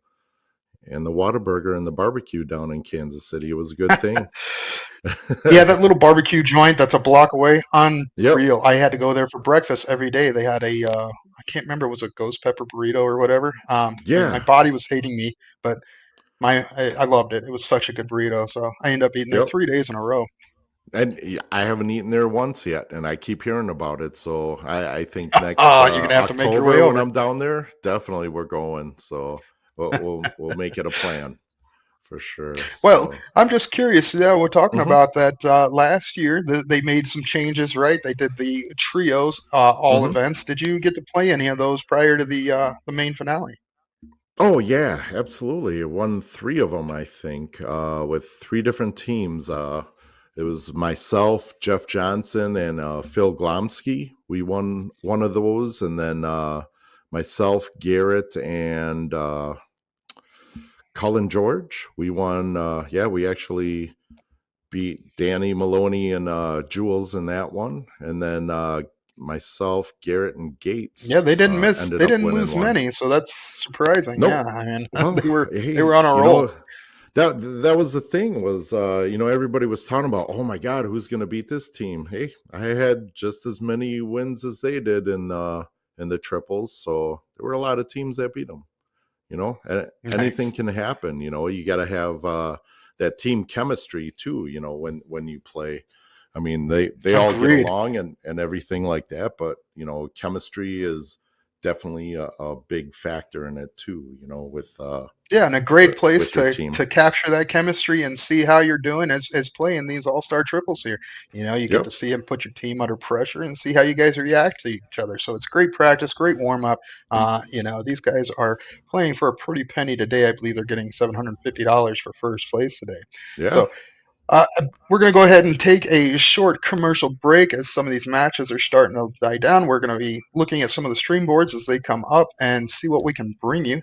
the Whataburger and the barbecue down in Kansas City. It was a good thing. Yeah, that little barbecue joint that's a block away, Yep. unreal. I had to go there for breakfast every day. They had I can't remember, it was a ghost pepper burrito or whatever. And my Yeah. body was hating me, but I loved it. It was such a good burrito. So I ended up eating there Yep. 3 days in a row. And I haven't eaten there once yet, and I keep hearing about it. So I think next Oh, you're gonna have to make your way October when over. I'm down there, definitely we're going. So we'll make it a plan for sure. Well, So I'm just curious. Yeah, we're talking hmm about that last year. They made some changes, right? They did the trios all hmm events. Did you get to play any of those prior to the main finale? Oh yeah, absolutely. I won three of them, I think, with three different teams. It was myself, Jeff Johnson, and Phil Glomsky. We won one of those, and then myself, Garrett, and Cullen George. We won. Yeah, we actually beat Danny Maloney and Jules in that one, and then myself, Garrett, and Yeah, Gates they didn't miss. ended They up didn't winning lose one. many, so that's surprising. Yeah, Nope. I mean, Well, they hey, were on a roll. that was the thing was everybody was talking about, oh my god, who's going to beat this team? Hey, I had just as many wins as they did in the triples, so there were a lot of teams that beat them. Anything Nice. can happen. You got to have that team chemistry too. When you play. I mean, they all get Agreed. along and everything like that, but chemistry is definitely a big factor in it too. Yeah, and a great place With your to team. capture that chemistry and see how you're doing as playing these all-star triples here. You get to Yep. see and put your team under pressure and see how you guys react to each other. So it's great practice, great warm up. These guys are playing for a pretty penny today. I believe they're getting $750 for first place today. Yeah. So we're going to go ahead and take a short commercial break as some of these matches are starting to die down. We're going to be looking at some of the stream boards as they come up and see what we can bring you.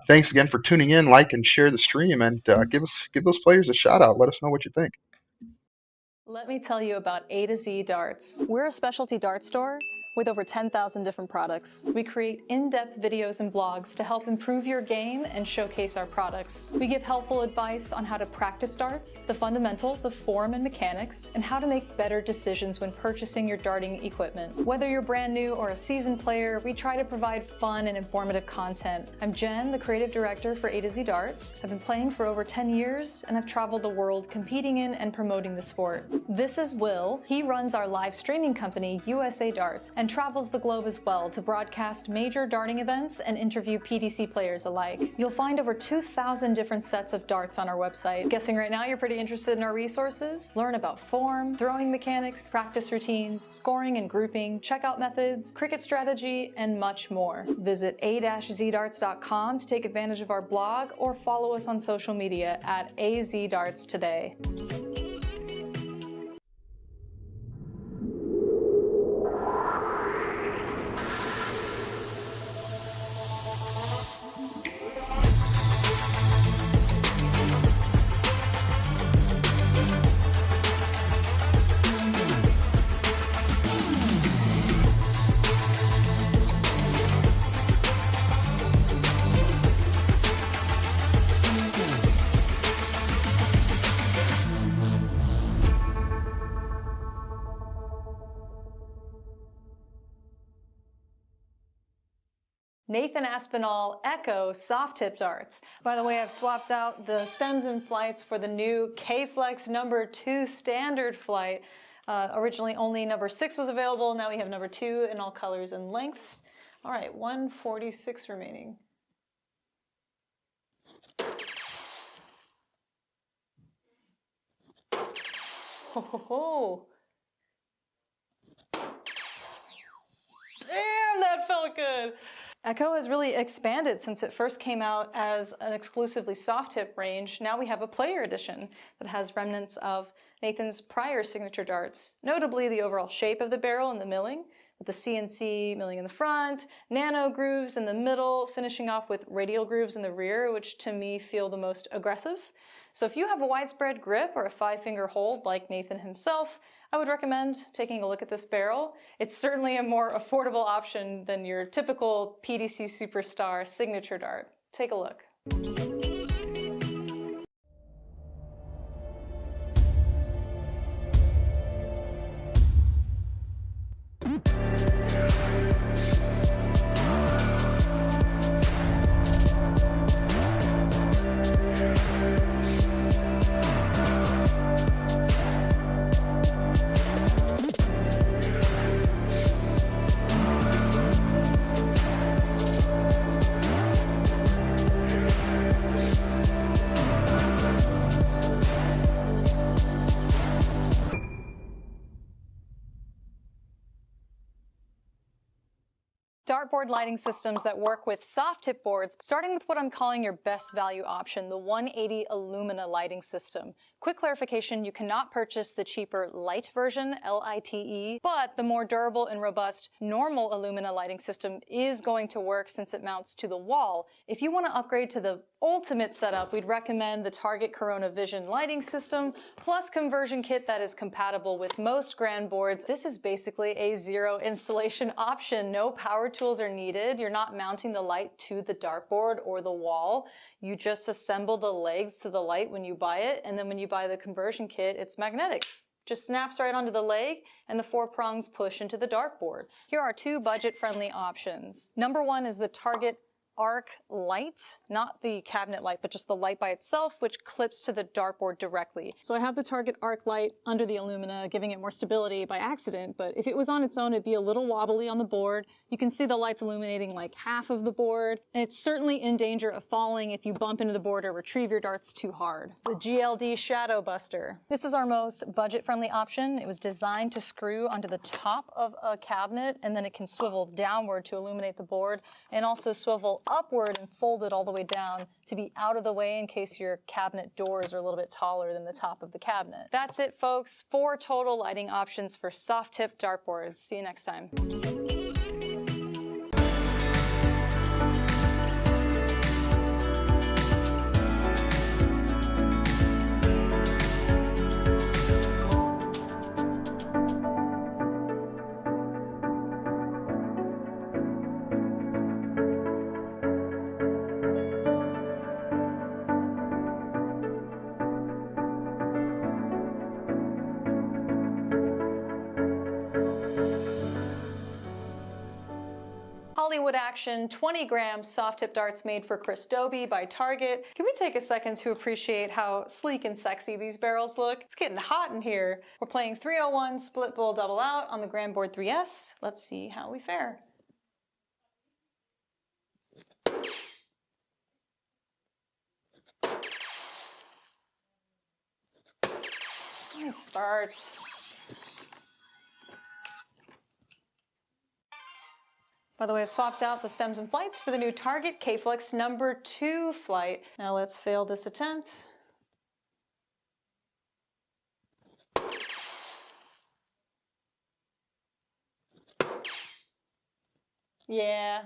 Thanks again for tuning in. Like and share the stream, and give those players a shout out. Let us know what you think. Let me tell you about A to Z Darts. We're a specialty dart store with over 10,000 different products. We create in-depth videos and blogs to help improve your game and showcase our products. We give helpful advice on how to practice darts, the fundamentals of form and mechanics, and how to make better decisions when purchasing your darting equipment. Whether you're brand new or a seasoned player, we try to provide fun and informative content. I'm Jen, the creative director for A to Z Darts. I've been playing for over 10 years, and I've traveled the world competing in and promoting the sport. This is Will. He runs our live streaming company, USA Darts, and and travels the globe as well to broadcast major darting events and interview PDC players alike. You'll find over 2,000 different sets of darts on our website. Guessing right now you're pretty interested in our resources? Learn about form, throwing mechanics, practice routines, scoring and grouping, checkout methods, cricket strategy, and much more. Visit a-zdarts.com to take advantage of our blog or follow us on social media at AZDarts today. Nathan Aspinall Echo soft tip darts. By the way, I've swapped out the stems and flights for the new K-Flex number 2 standard flight. Originally only number 6 was available. Now we have number 2 in all colors and lengths. All right, 146 remaining. Ho ho ho. Damn, that felt good. Echo has really expanded since it first came out as an exclusively soft tip range. Now we have a player edition that has remnants of Nathan's prior signature darts, notably the overall shape of the barrel and the milling, with the CNC milling in the front, nano grooves in the middle, finishing off with radial grooves in the rear, which to me feel the most aggressive. So if you have a widespread grip or a 5-finger hold like Nathan himself, I would recommend taking a look at this barrel. It's certainly a more affordable option than your typical PDC Superstar signature dart. Take a look. Dartboard lighting systems that work with soft tip boards, starting with what I'm calling your best value option, the 180 Illumina lighting system. Quick clarification, you cannot purchase the cheaper light version, L-I-T-E, but the more durable and robust normal Illumina lighting system is going to work since it mounts to the wall. If you want to upgrade to the ultimate setup, we'd recommend the Target Corona Vision lighting system, plus conversion kit that is compatible with most grand boards. This is basically a zero installation option. No power tools are needed. You're not mounting the light to the dartboard or the wall. You just assemble the legs to the light when you buy it, and then when you buy the conversion kit, it's magnetic. Just snaps right onto the leg, and the 4 prongs push into the dartboard. Here are 2 budget-friendly options. Number 1 is the Target Arc light, not the cabinet light, but just the light by itself, which clips to the dartboard directly. So I have the Target Arc light under the Illumina, giving it more stability by accident, but if it was on its own, it'd be a little wobbly on the board. You can see the lights illuminating like half of the board, and it's certainly in danger of falling if you bump into the board or retrieve your darts too hard. The GLD Shadow Buster. This is our most budget-friendly option. It was designed to screw onto the top of a cabinet, and then it can swivel downward to illuminate the board, and also swivel upward and fold it all the way down to be out of the way in case your cabinet doors are a little bit taller than the top of the cabinet. That's it, folks. 4 total lighting options for soft tip dartboards. See you next time. Hollywood action, 20-gram soft tip darts made for Chris Dobie by Target. Can we take a second to appreciate how sleek and sexy these barrels look? It's getting hot in here. We're playing 301 split bowl double out on the Grand Board 3S. Let's see how we fare. Nice starts. By the way, I've swapped out the stems and flights for the new Target K-Flex #2 flight. Now let's fail this attempt. Yeah,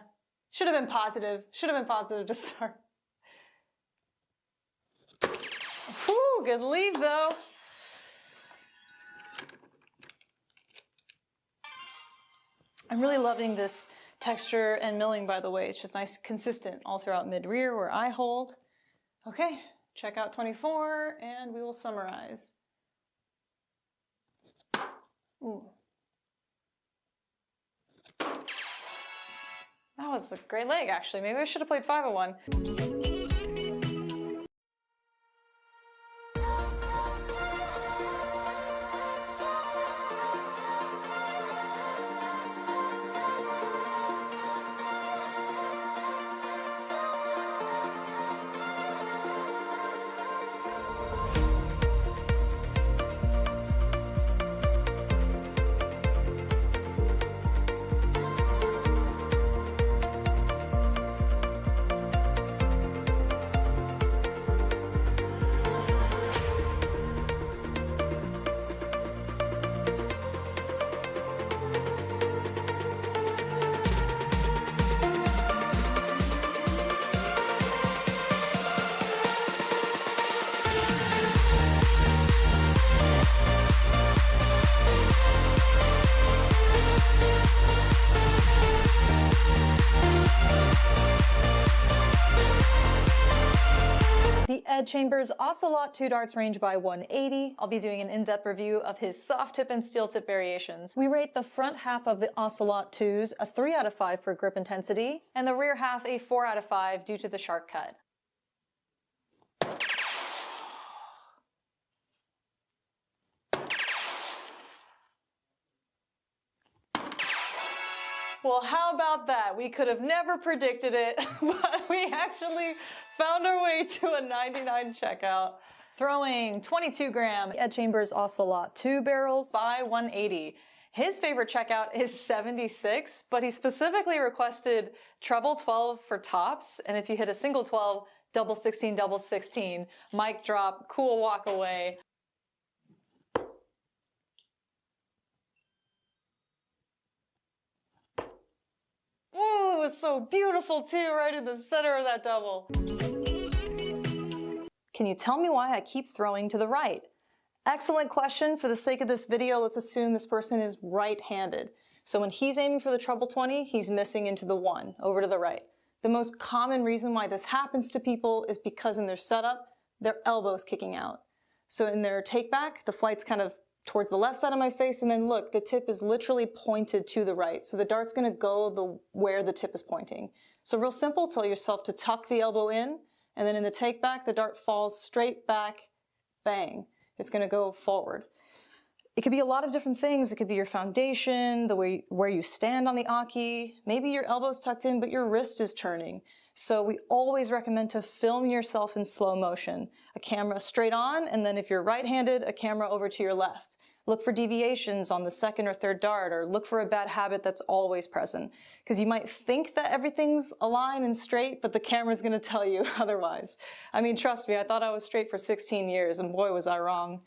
should have been positive. Should have been positive to start. Whew, good leave though. I'm really loving this texture and milling, by the way. It's just nice, consistent all throughout mid-rear where I hold. Okay, check out 24 and we will summarize. Ooh. That was a great leg, actually. Maybe I should have played 501. Ed Chambers' Ocelot 2 darts range by 180. I'll be doing an in-depth review of his soft tip and steel tip variations. We rate the front half of the Ocelot 2s a 3 out of 5 for grip intensity, and the rear half a 4 out of 5 due to the sharp cut. Well, how about that? We could have never predicted it, but we actually found our way to a 99 checkout. Throwing 22-gram Ed Chambers Ocelot 2 barrels by 180. His favorite checkout is 76, but he specifically requested treble 12 for tops, and if you hit a single 12, double 16, double 16. Mic drop, cool walk away. Ooh, it was so beautiful too, right in the center of that double. Can you tell me why I keep throwing to the right? Excellent question. For the sake of this video, let's assume this person is right-handed. So when he's aiming for the treble 20, he's missing into the 1, over to the right. The most common reason why this happens to people is because in their setup, their elbow's kicking out. So in their take back, the flight's kind of towards the left side of my face, and then look, the tip is literally pointed to the right. So the dart's gonna go where the tip is pointing. So real simple, tell yourself to tuck the elbow in, and then in the take back, the dart falls straight back, bang. It's gonna go forward. It could be a lot of different things. It could be your foundation, the way where you stand on the Aki. Maybe your elbow's tucked in, but your wrist is turning. So we always recommend to film yourself in slow motion. A camera straight on, and then if you're right-handed, a camera over to your left. Look for deviations on the second or third dart, or look for a bad habit that's always present. Because you might think that everything's aligned and straight, but the camera's gonna tell you otherwise. I mean, trust me, I thought I was straight for 16 years, and boy was I wrong.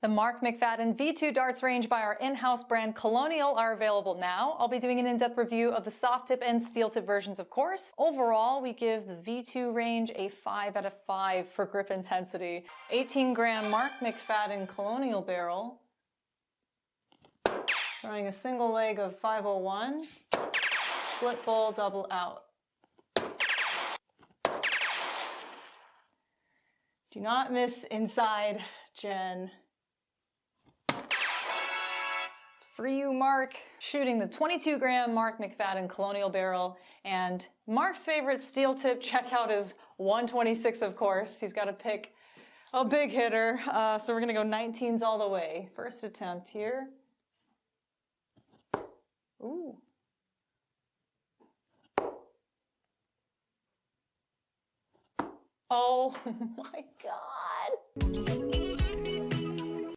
The Mark McFadden V2 darts range by our in-house brand Colonial are available now. I'll be doing an in-depth review of the soft tip and steel tip versions, of course. Overall, we give the V2 range a 5 out of 5 for grip intensity. 18-gram Mark McFadden Colonial barrel. Throwing a single leg of 501. Split bowl double out. Do not miss inside, Jen. For you, Mark, shooting the 22-gram Mark McFadden Colonial Barrel, and Mark's favorite steel tip checkout is 126, of course. He's got to pick a big hitter, so we're gonna go 19s all the way. First attempt here. Ooh. Oh my God.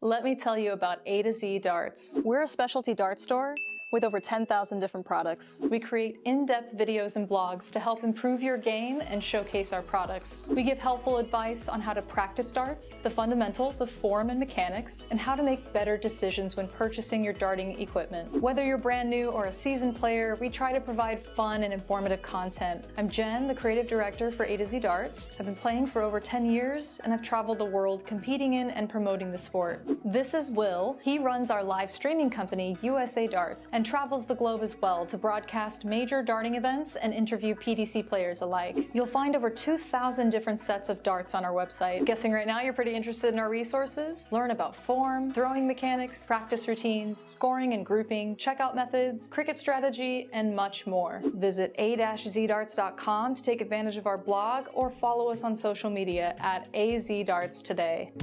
Let me tell you about A to Z Darts. We're a specialty dart store with over 10,000 different products. We create in-depth videos and blogs to help improve your game and showcase our products. We give helpful advice on how to practice darts, the fundamentals of form and mechanics, and how to make better decisions when purchasing your darting equipment. Whether you're brand new or a seasoned player, we try to provide fun and informative content. I'm Jen, the creative director for A to Z Darts. I've been playing for over 10 years, and I've traveled the world competing in and promoting the sport. This is Will. He runs our live streaming company, USA Darts, and travels the globe as well to broadcast major darting events and interview PDC players alike. You'll find over 2,000 different sets of darts on our website. Guessing right now you're pretty interested in our resources? Learn about form, throwing mechanics, practice routines, scoring and grouping, checkout methods, cricket strategy, and much more. Visit a-zdarts.com to take advantage of our blog or follow us on social media at AZDarts today.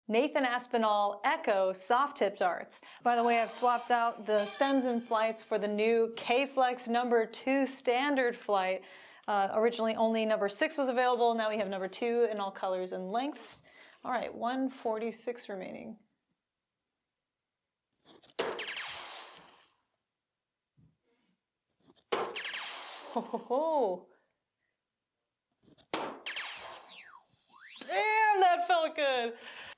Nathan Aspinall Echo soft tip darts. By the way, I've swapped out the stems and flights for the new K-Flex number 2 standard flight. Originally only number 6 was available, now we have number 2 in all colors and lengths. All right, 146 remaining. Ho ho ho. Damn, that felt good.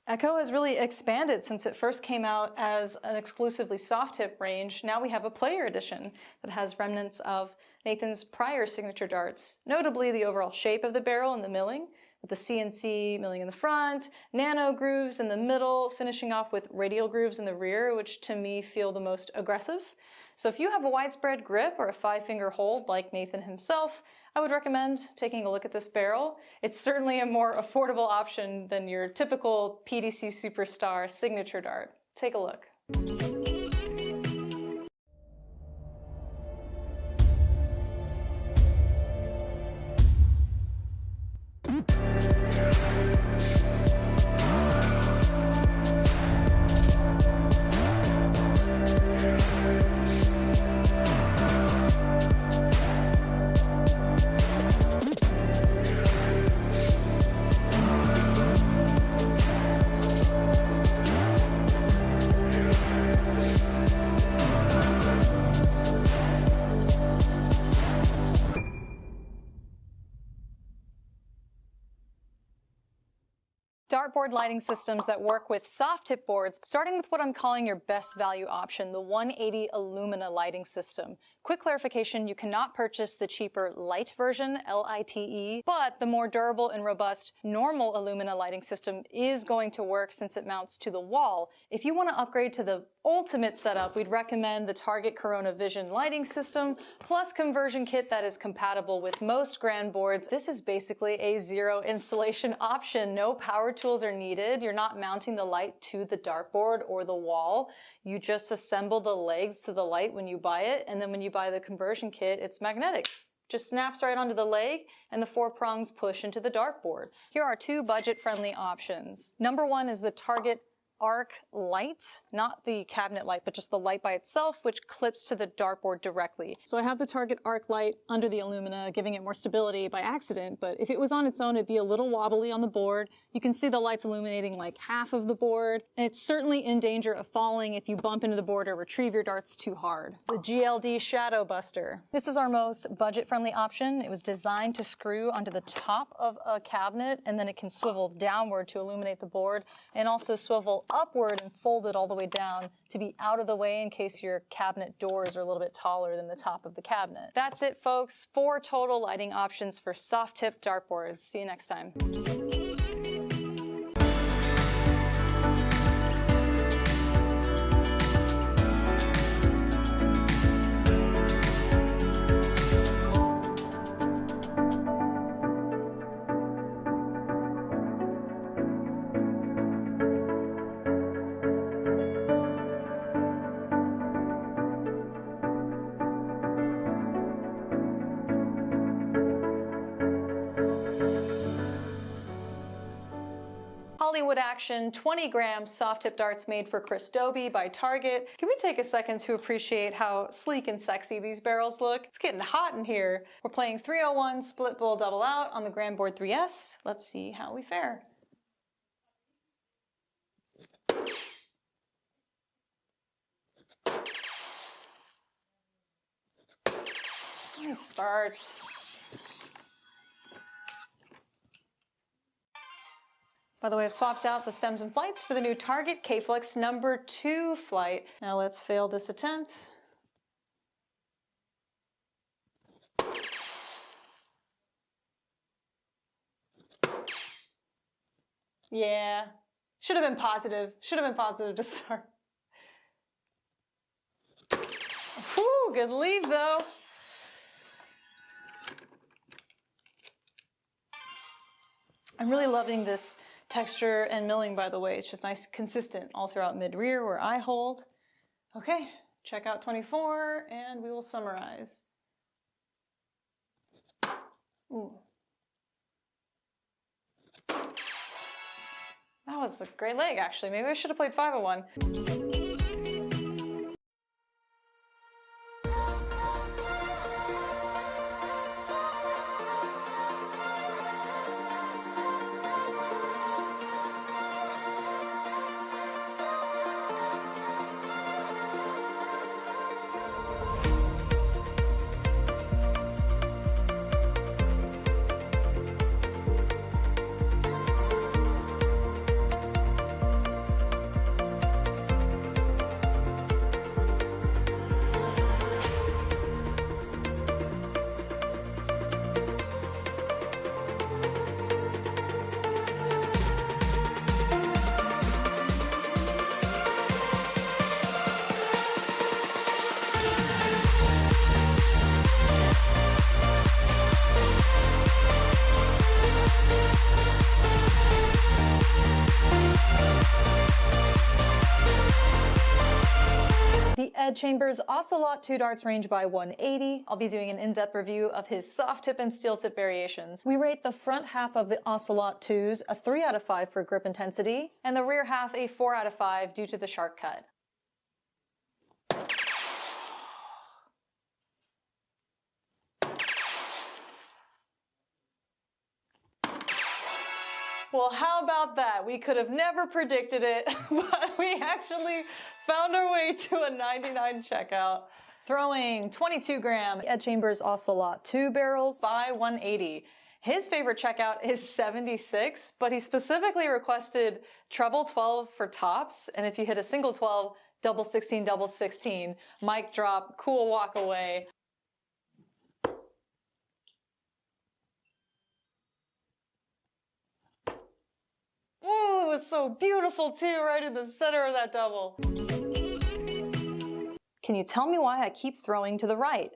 Echo has really expanded since it first came out as an exclusively soft tip range. Now we have a player edition that has remnants of Nathan's prior signature darts, notably the overall shape of the barrel and the milling, with the CNC milling in the front, nano grooves in the middle, finishing off with radial grooves in the rear, which to me feel the most aggressive. So if you have a widespread grip or a 5-finger hold like Nathan himself, I would recommend taking a look at this barrel. It's certainly a more affordable option than your typical PDC Superstar signature dart. Take a look. Dartboard lighting systems that work with soft tip boards, starting with what I'm calling your best value option, the 180 Illumina lighting system. Quick clarification, you cannot purchase the cheaper light version, L-I-T-E, but the more durable and robust normal Illumina lighting system is going to work since it mounts to the wall. If you want to upgrade to the ultimate setup, we'd recommend the Target Corona Vision lighting system, plus conversion kit that is compatible with most grand boards. This is basically a zero installation option. No power tools are needed. You're not mounting the light to the dartboard or the wall. You just assemble the legs to the light when you buy it, and then when you buy the conversion kit, it's magnetic. Just snaps right onto the leg, and the 4 prongs push into the dartboard. Here are 2 budget-friendly options. Number 1 is the Target arc light, not the cabinet light, but just the light by itself, which clips to the dartboard directly. So I have the target arc light under the Illumina, giving it more stability by accident, but if it was on its own, it'd be a little wobbly on the board. You can see the lights illuminating like half of the board, and it's certainly in danger of falling if you bump into the board or retrieve your darts too hard. The GLD Shadow Buster. This is our most budget-friendly option. It was designed to screw onto the top of a cabinet, and then it can swivel downward to illuminate the board, and also swivel upward and fold it all the way down to be out of the way in case your cabinet doors are a little bit taller than the top of the cabinet. That's it, folks. 4 total lighting options for soft tip dartboards. See you next time. Hollywood action, 20-gram soft tip darts made for Chris Dobie by Target. Can we take a second to appreciate how sleek and sexy these barrels look? It's getting hot in here. We're playing 301 split bowl double out on the Grand Board 3S. Let's see how we fare. Nice starts. By the way, I've swapped out the stems and flights for the new Target K-Flex number 2 flight. Now let's fail this attempt. Yeah, should have been positive. Should have been positive to start. Whew, good leave though. I'm really loving this texture and milling, by the way. It's just nice, consistent all throughout mid-rear where I hold. Okay, check out 24 and we will summarize. Ooh. That was a great leg, actually. Maybe I should have played 501. Ed Chambers' Ocelot 2 darts range by 180. I'll be doing an in-depth review of his soft tip and steel tip variations. We rate the front half of the Ocelot 2s a 3 out of 5 for grip intensity, and the rear half a 4 out of 5 due to the sharp cut. Well, how about that? We could have never predicted it, but we actually found our way to a 99 checkout. Throwing 22-gram Ed Chambers Ocelot 2 barrels by 180. His favorite checkout is 76, but he specifically requested treble 12 for tops, and if you hit a single 12, double 16, double 16. Mic drop, cool walk away. Ooh, it was so beautiful too, right in the center of that double. Can you tell me why I keep throwing to the right?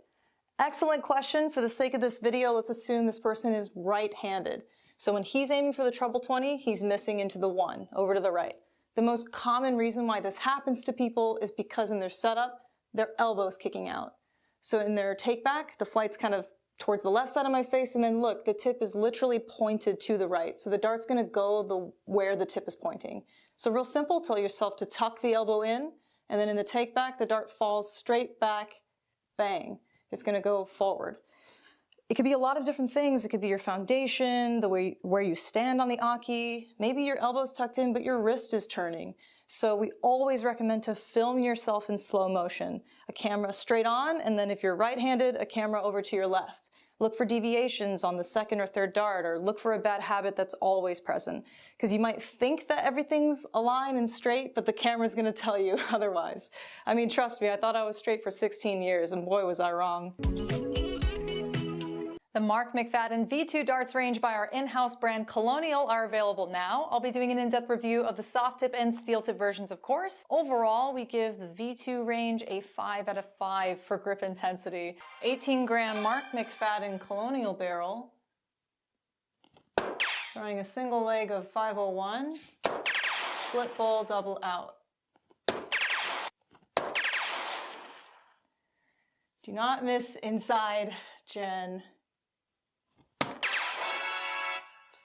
Excellent question. For the sake of this video, let's assume this person is right-handed. So when he's aiming for the treble 20, he's missing into the 1, over to the right. The most common reason why this happens to people is because in their setup, their elbow's kicking out. So in their take back, the flight's kind of towards the left side of my face, and then look, the tip is literally pointed to the right. So the dart's gonna go where the tip is pointing. So real simple, tell yourself to tuck the elbow in, and then in the take back, the dart falls straight back, bang. It's gonna go forward. It could be a lot of different things. It could be your foundation, the way where you stand on the Aki. Maybe your elbow's tucked in, but your wrist is turning. So we always recommend to film yourself in slow motion. A camera straight on, and then if you're right-handed, a camera over to your left. Look for deviations on the second or third dart, or look for a bad habit that's always present. Because you might think that everything's aligned and straight, but the camera's gonna tell you otherwise. I mean, trust me, I thought I was straight for 16 years, and boy was I wrong. The Mark McFadden V2 darts range by our in-house brand Colonial are available now. I'll be doing an in-depth review of the soft tip and steel tip versions, of course. Overall, we give the V2 range a 5 out of 5 for grip intensity. 18-gram Mark McFadden Colonial barrel. Throwing a single leg of 501. Split bowl, double out. Do not miss inside, Jen.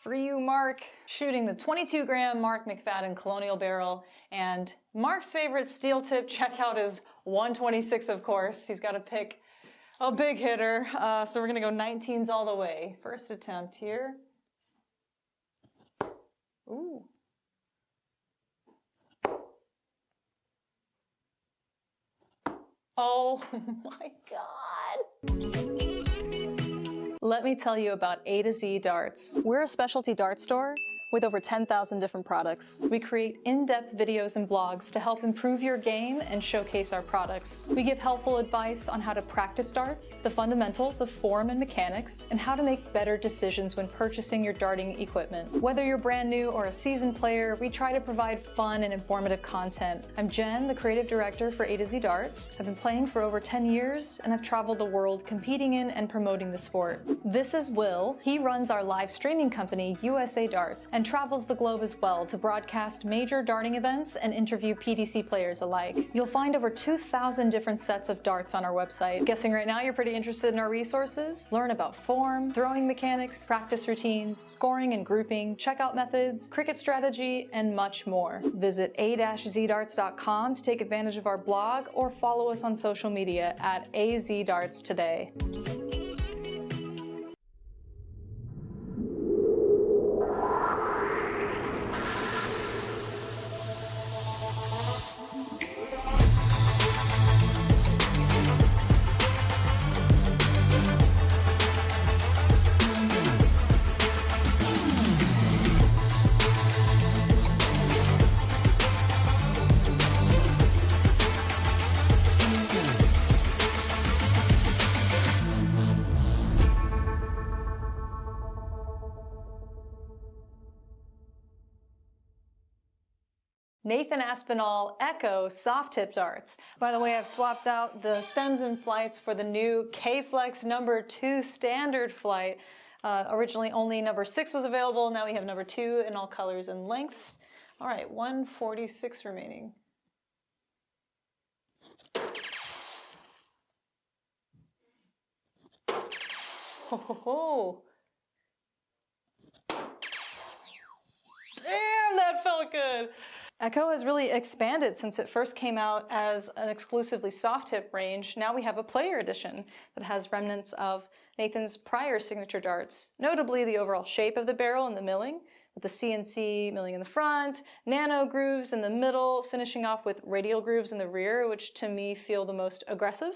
For you, Mark, shooting the 22-gram Mark McFadden Colonial barrel, and Mark's favorite steel tip checkout is 126, of course. He's got to pick a big hitter, so we're gonna go 19s all the way. First attempt here. Ooh. Oh my God. Let me tell you about A to Z Darts. We're a specialty dart store with over 10,000 different products. We create in-depth videos and blogs to help improve your game and showcase our products. We give helpful advice on how to practice darts, the fundamentals of form and mechanics, and how to make better decisions when purchasing your darting equipment. Whether you're brand new or a seasoned player, we try to provide fun and informative content. I'm Jen, the creative director for A to Z Darts. I've been playing for over 10 years, and I've traveled the world competing in and promoting the sport. This is Will. He runs our live streaming company, USA Darts, and travels the globe as well to broadcast major darting events and interview PDC players alike. You'll find over 2,000 different sets of darts on our website. Guessing right now you're pretty interested in our resources? Learn about form, throwing mechanics, practice routines, scoring and grouping, checkout methods, cricket strategy, and much more. Visit a-zdarts.com to take advantage of our blog or follow us on social media at AZDarts today. Nathan Aspinall Echo soft tip darts. By the way, I've swapped out the stems and flights for the new K-Flex number 2 standard flight. Originally only number 6 was available. Now we have number 2 in all colors and lengths. All right, 146 remaining. Ho ho ho. Damn, that felt good. Echo has really expanded since it first came out as an exclusively soft tip range. Now we have a player edition that has remnants of Nathan's prior signature darts, notably the overall shape of the barrel and the milling, with the CNC milling in the front, nano grooves in the middle, finishing off with radial grooves in the rear, which to me feel the most aggressive.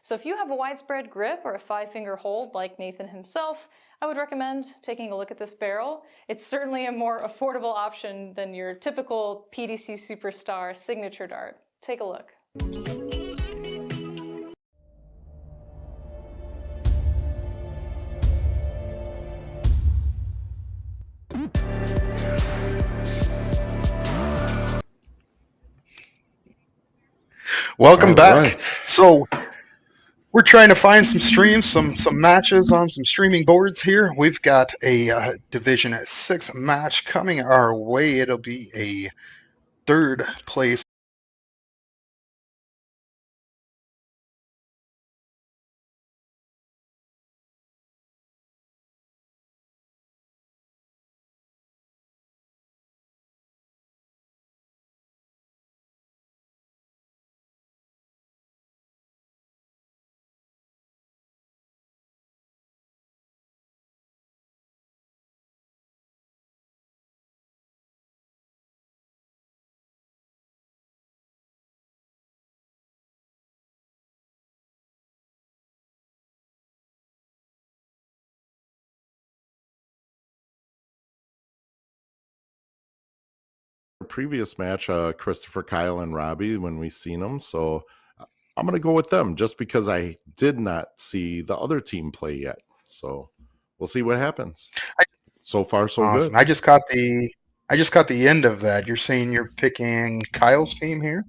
So if you have a widespread grip or a 5-finger hold like Nathan himself, I would recommend taking a look at this barrel. It's certainly a more affordable option than your typical PDC Superstar signature dart. Take a look. Welcome back. Right. So we're trying to find some streams, some matches on some streaming boards here. We've got a Division 6 match coming our way. It'll be a third place previous match, Christopher, Kyle, and Robbie, when we seen them. So I'm going to go with them just because I did not see the other team play yet. So we'll see what happens. So far, so Awesome. good. I just caught the end of that. You're saying you're picking Kyle's team here?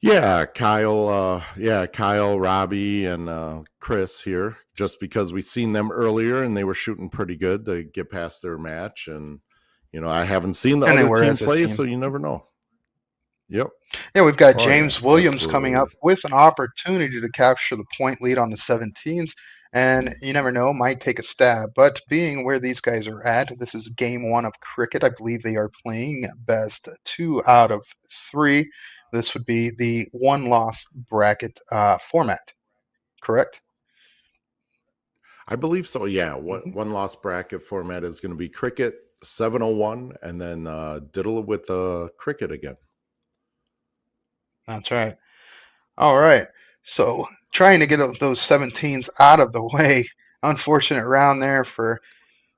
Yeah, Kyle, Robbie, and Chris here, just because we've seen them earlier and they were shooting pretty good to get past their match. And, I haven't seen the other team play, so you never know. Yep. Yeah, we've got James Williams coming up with an opportunity to capture the point lead on the 17s. And you never know, might take a stab. But being where these guys are at, this is game 1 of cricket. I believe they are playing best 2 out of 3. This would be the one-loss bracket format, correct? I believe so, yeah. One-loss bracket format is going to be cricket, 701, and then diddle with cricket again. That's right. All right. So trying to get those 17s out of the way. Unfortunate round there for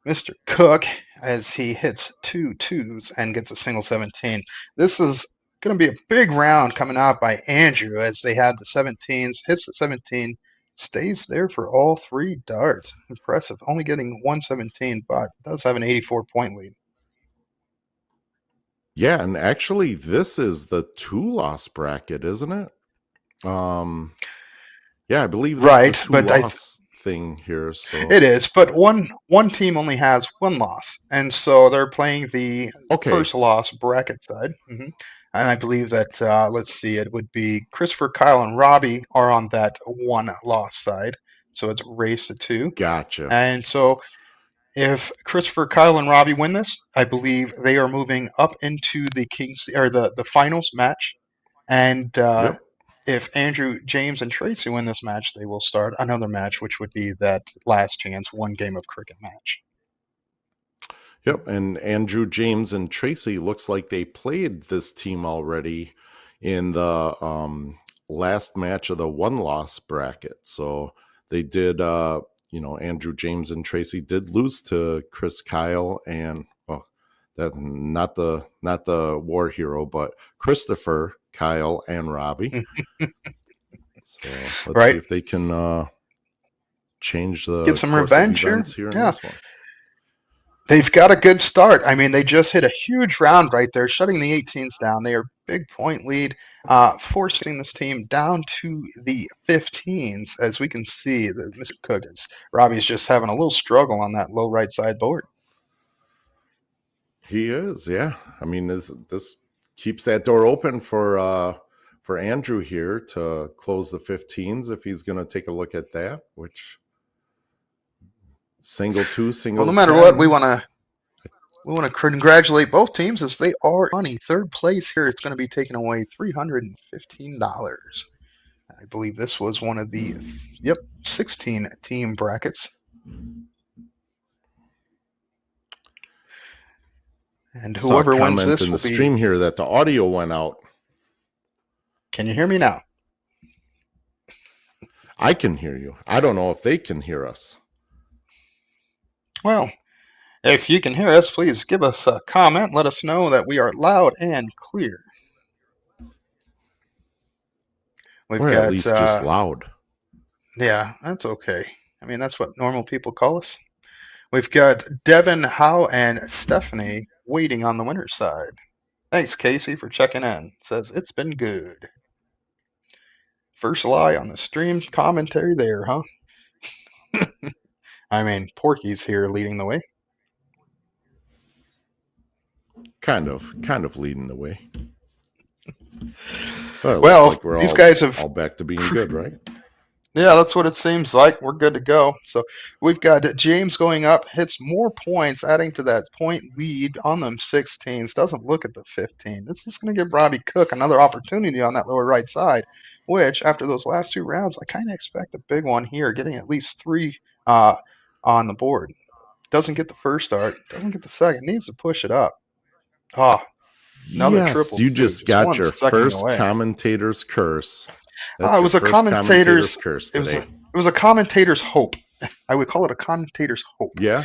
Mr. Cook as he hits 2 2s and gets a single 17. This is going to be a big round coming out by Andrew as they had the 17s, hits the 17, stays there for all 3 darts. Impressive. Only getting 117, but does have an 84-point lead. Yeah, and actually this is the 2-loss bracket, isn't it? Yeah, I believe that's the 2-loss thing here. So it is, but one team only has 1 loss, and so they're playing the first loss bracket side. And I believe that let's see, it would be Christopher, Kyle, and Robbie are on that 1 loss side. So it's race to 2. Gotcha. And so if Christopher, Kyle, and Robbie win this, I believe they are moving up into the the finals match. And if Andrew, James, and Tracy win this match, they will start another match, which would be that last chance 1 game of cricket match. Yep, and Andrew, James, and Tracy looks like they played this team already in the last match of the 1-loss bracket. So they did, Andrew, James, and Tracy did lose to Chris, Kyle, and that not the war hero, but Christopher, Kyle, and Robbie. So let's see if they can change get some revenge here. In this one. They've got a good start. I mean, they just hit a huge round right there, shutting the 18s down. They are big point lead, forcing this team down to the 15s. As we can see, Mr. Cook Robbie's just having a little struggle on that low right side board. He is, yeah. I mean, this keeps that door open for Andrew here to close the 15s if he's going to take a look at that. Which single 2, single. Well, no matter 10. what, we want to congratulate both teams as they are money. 3rd place here. It's going to be taking away $315. I believe this was one of the 16 team brackets. And whoever wins this in the stream here that the audio went out. Can you hear me now? I can hear you. I don't know if they can hear us. Well, if you can hear us, please give us a comment. Let us know that we are loud and clear. Or at least just loud. Yeah, that's okay. I mean, that's what normal people call us. We've got Devin, Howe, and Stephanie waiting on the winner's side. Thanks, Casey, for checking in. Says it's been good. First lie on the stream commentary there, huh? I mean, Porky's here leading the way. Kind of leading the way. Well, like these guys have all back to being good, right? Yeah, that's what it seems like. We're good to go. So we've got James going up, hits more points, adding to that point lead on them 16s. Doesn't look at the 15. This is going to give Robbie Cook another opportunity on that lower right side, which after those last 2 rounds, I kind of expect a big one here, getting at least 3 on the board. Doesn't get the first start, doesn't get the second, needs to push it up. Another triple. You just got your first commentator's curse. It was a commentator's curse today. It was a commentator's hope. I would call it a commentator's hope. Yeah.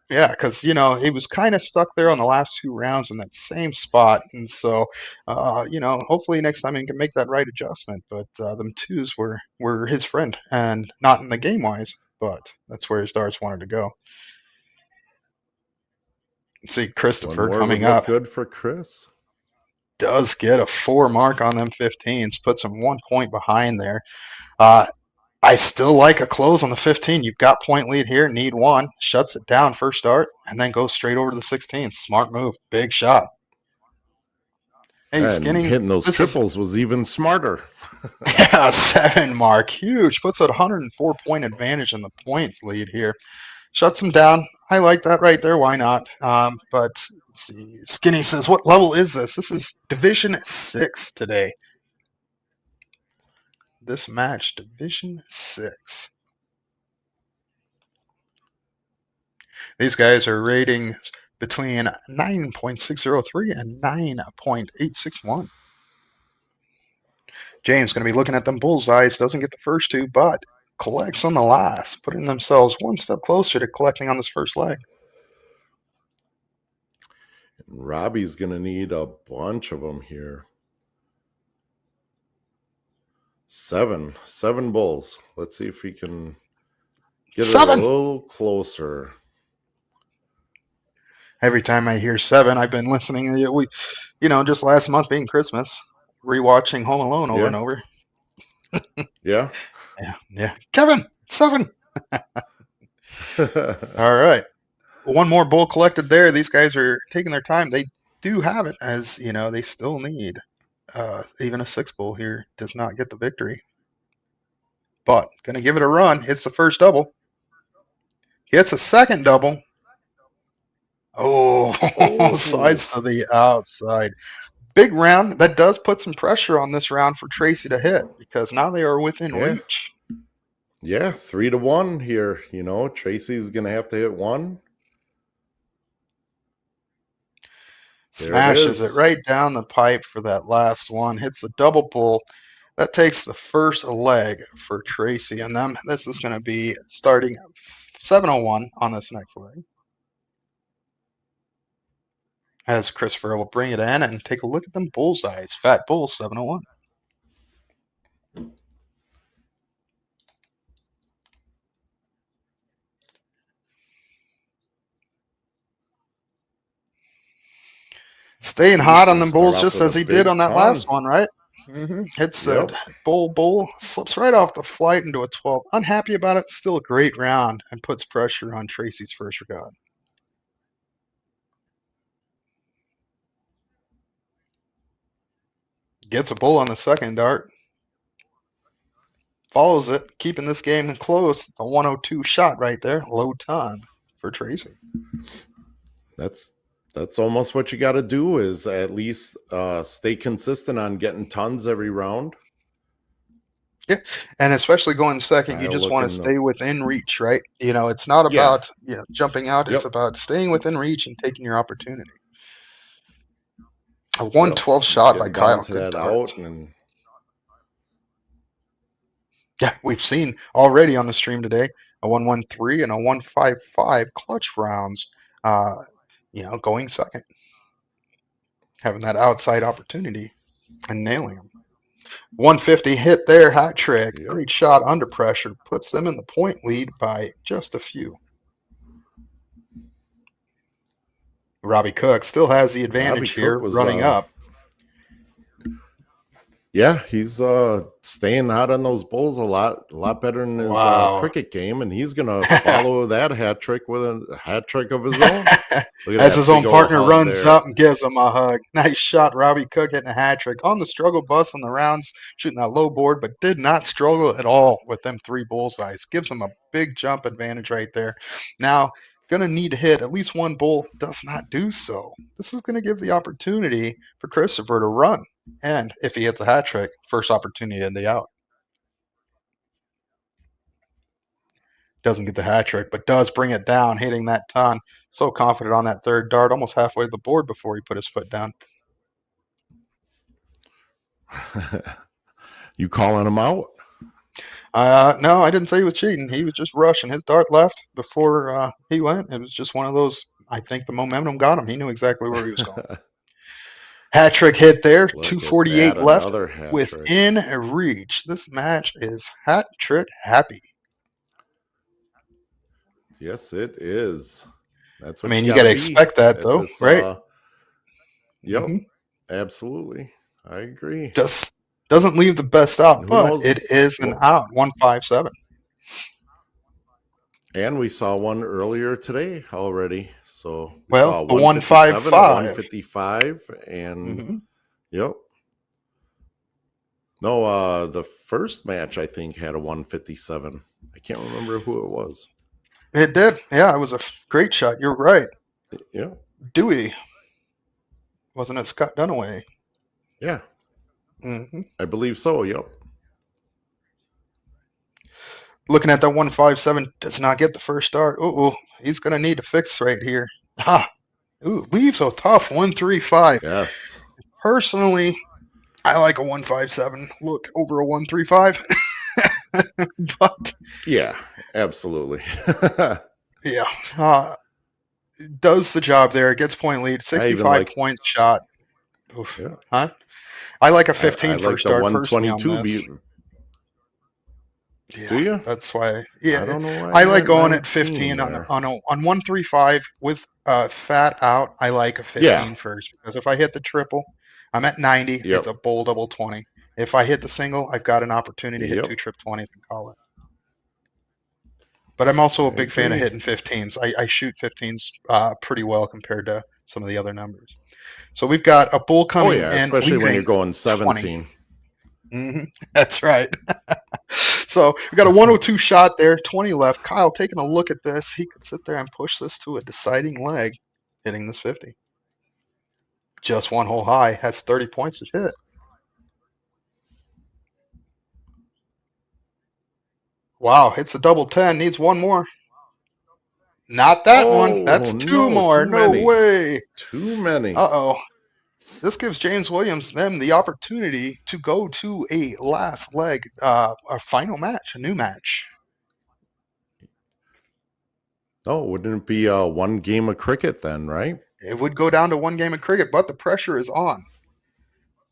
Because he was kind of stuck there on the last 2 rounds in that same spot, and so hopefully next time he can make that right adjustment. But them twos were his friend, and not in the game wise, but that's where his darts wanted to go. See, One Christopher more would coming look up good for Chris. does get a 4 mark on them 15s, puts him 1 point behind there. I still like a close on the 15. You've got point lead here, need 1, shuts it down first start, and then goes straight over to the 16. Smart move, big shot. Hey, And Skinny, hitting those this triples was even smarter. yeah, 7 mark, huge. Puts a 104-point advantage in the points lead here. Shuts him down. I like that right there. Why not? But let's see. Skinny says, what level is this? This is Division 6 today. This match, Division 6. These guys are ratings between 9.603 and 9.861. James going to be looking at them bullseyes. Doesn't get the first 2, but collects on the last, putting themselves 1 step closer to collecting on this first leg. Robbie's going to need a bunch of them here. 7 bulls. Let's see if we can get 7. it a little closer. Every time I hear 7, I've been listening. Just last month being Christmas, rewatching Home Alone over and over. Yeah. Yeah. Kevin, 7. All right. 1 more bull collected there. These guys are taking their time. They do have it, as they still need. Even a 6 bull here does not get the victory. But going to give it a run. Hits the first double. Hits a second double. Oh, slides to the outside. Big round. That does put some pressure on this round for Tracy to hit, because now they are within reach. Yeah, 3-1 here. Tracy's going to have to hit 1. Smashes it right down the pipe for that last one. Hits the double bull. That takes the first leg for Tracy and them. This is going to be starting 7:01 on this next leg. As Christopher will bring it in and take a look at them bullseyes. Fat bull, 7:01. Staying hot on them bulls just as he did on that last one, right? Hits the bull, slips right off the flight into a 12. Unhappy about it, still a great round, and puts pressure on Tracy's first regard. Gets a bull on the second dart. Follows it, keeping this game close. The 102 shot right there. Low ton for Tracy. That's almost what you got to do, is at least stay consistent on getting tons every round. Yeah, and especially going second, you just want to stay within reach, right? It's not about jumping out. It's about staying within reach and taking your opportunity. A 112 shot by Kyle. Good dart. Yeah, we've seen already on the stream today a 113 and a 155 clutch rounds. Going second, having that outside opportunity and nailing them. 150 hit there, hat trick. Great shot under pressure. Puts them in the point lead by just a few. Robbie Cook still has the advantage here, running up. Yeah, he's staying hot on those bulls a lot better than his cricket game, and he's going to follow that hat trick with a hat trick of his own. As his own partner runs up and gives him a hug. Nice shot, Robbie Cook hitting a hat trick. On the struggle bus on the rounds, shooting that low board, but did not struggle at all with them 3 bullseyes. Gives him a big jump advantage right there. Now, going to need to hit at least 1 bull, does not do so. This is going to give the opportunity for Christopher to run. And if he hits a hat trick, first opportunity in the out. Doesn't get the hat trick, but does bring it down, hitting that ton. So confident on that third dart, almost halfway to the board before he put his foot down. You calling him out? No, I didn't say he was cheating. He was just rushing. His dart left before he went. It was just one of those. I think the momentum got him. He knew exactly where he was going. Hat trick hit there. Look at 248 that, left another hat trick. within reach. This match is hat trick happy. Yes, it is. That's I what mean, you you got to gotta be expect that, at though, this. right? Yep, Mhm. absolutely. I agree. Just doesn't leave the best out, And who but knows? it is an out. 157. And we saw one earlier today already. So we Well, saw the 157, a 155. 155, and hmm yep. No, the first match I think had a 157. I can't remember who it was. It did. Yeah, it was a great shot. You're right. Yeah, Dewey. Wasn't it Scott Dunaway? yeah, hmm I believe so. Yep. Looking at that 157, does not get the first start. Ooh, he's going to need to fix right here. Ha! Ooh, leaves a tough 135. Yes. Personally, I like a 157 look over a 135. But Yeah, absolutely. yeah, does the job there. Gets point lead. I even 65 like. points shot. Oof. Yeah. Huh? I like a I 15 like first the start personally on 122 this. beat. Yeah, Do you? that's why. I Yeah, don't know why I I like went going at 19 15 there. on 135 with fat out. I like a 15 Yeah. first because if I hit the triple, I'm at 90. Yep. It's a bowl double 20. If I hit the single, I've got an opportunity to hit Yep. 2 trip 20s and call it. But I'm also I a big fan of agree. hitting 15s. I shoot 15s pretty well compared to some of the other numbers. So we've got a bull Oh coming yeah, in, especially when leaving you're going 20. 17. That's right. So we got a 102 shot there, 20 left. Kyle taking a look at this. He could sit there and push this to a deciding leg, hitting this 50. Just one hole high, has 30 points to hit. Wow, hits a double 10, needs one more. Not that one. That's Oh two no, more. too No many. way. Too many. Uh-oh. This gives James Williams them the opportunity to go to a last leg, a final match, a new match. Oh, wouldn't it be one game of cricket then, right? It would go down to one game of cricket, but the pressure is on.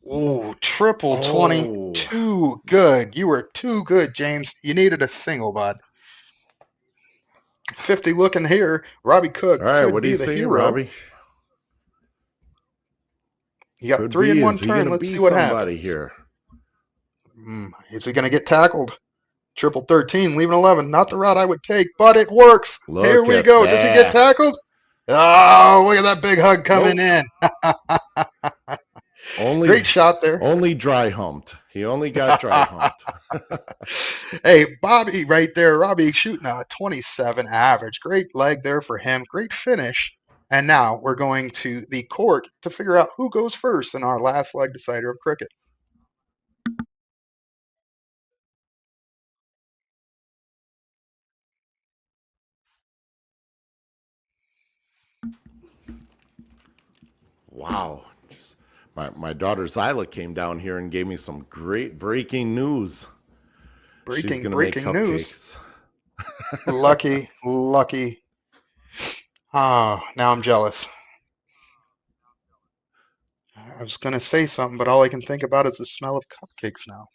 Ooh, triple 20. Oh. Too good. You were too good, James. You needed a single, bud. 50 looking here. Robbie Cook All right, could what do be you the say, hero. Robbie? You got Could 3 be. in one Is he turn. gonna Let's be see what somebody happens. here? Is he going to get tackled? Triple 13, leaving 11. Not the route I would take, but it works. Here Look we at go. Does he get that. tackled? Oh, look at that big hug coming in. Great shot there. Only dry humped. He only got dry humped. Hey, Bobby right there. Robbie shooting a 27 average. Great leg there for him. Great finish. And now we're going to the court to figure out who goes first in our last leg decider of cricket. Wow. My daughter Zyla came down here and gave me some great breaking news. She's going to make Breaking news. cupcakes. Lucky. Oh, now I'm jealous. I was going to say something, but all I can think about is the smell of cupcakes now.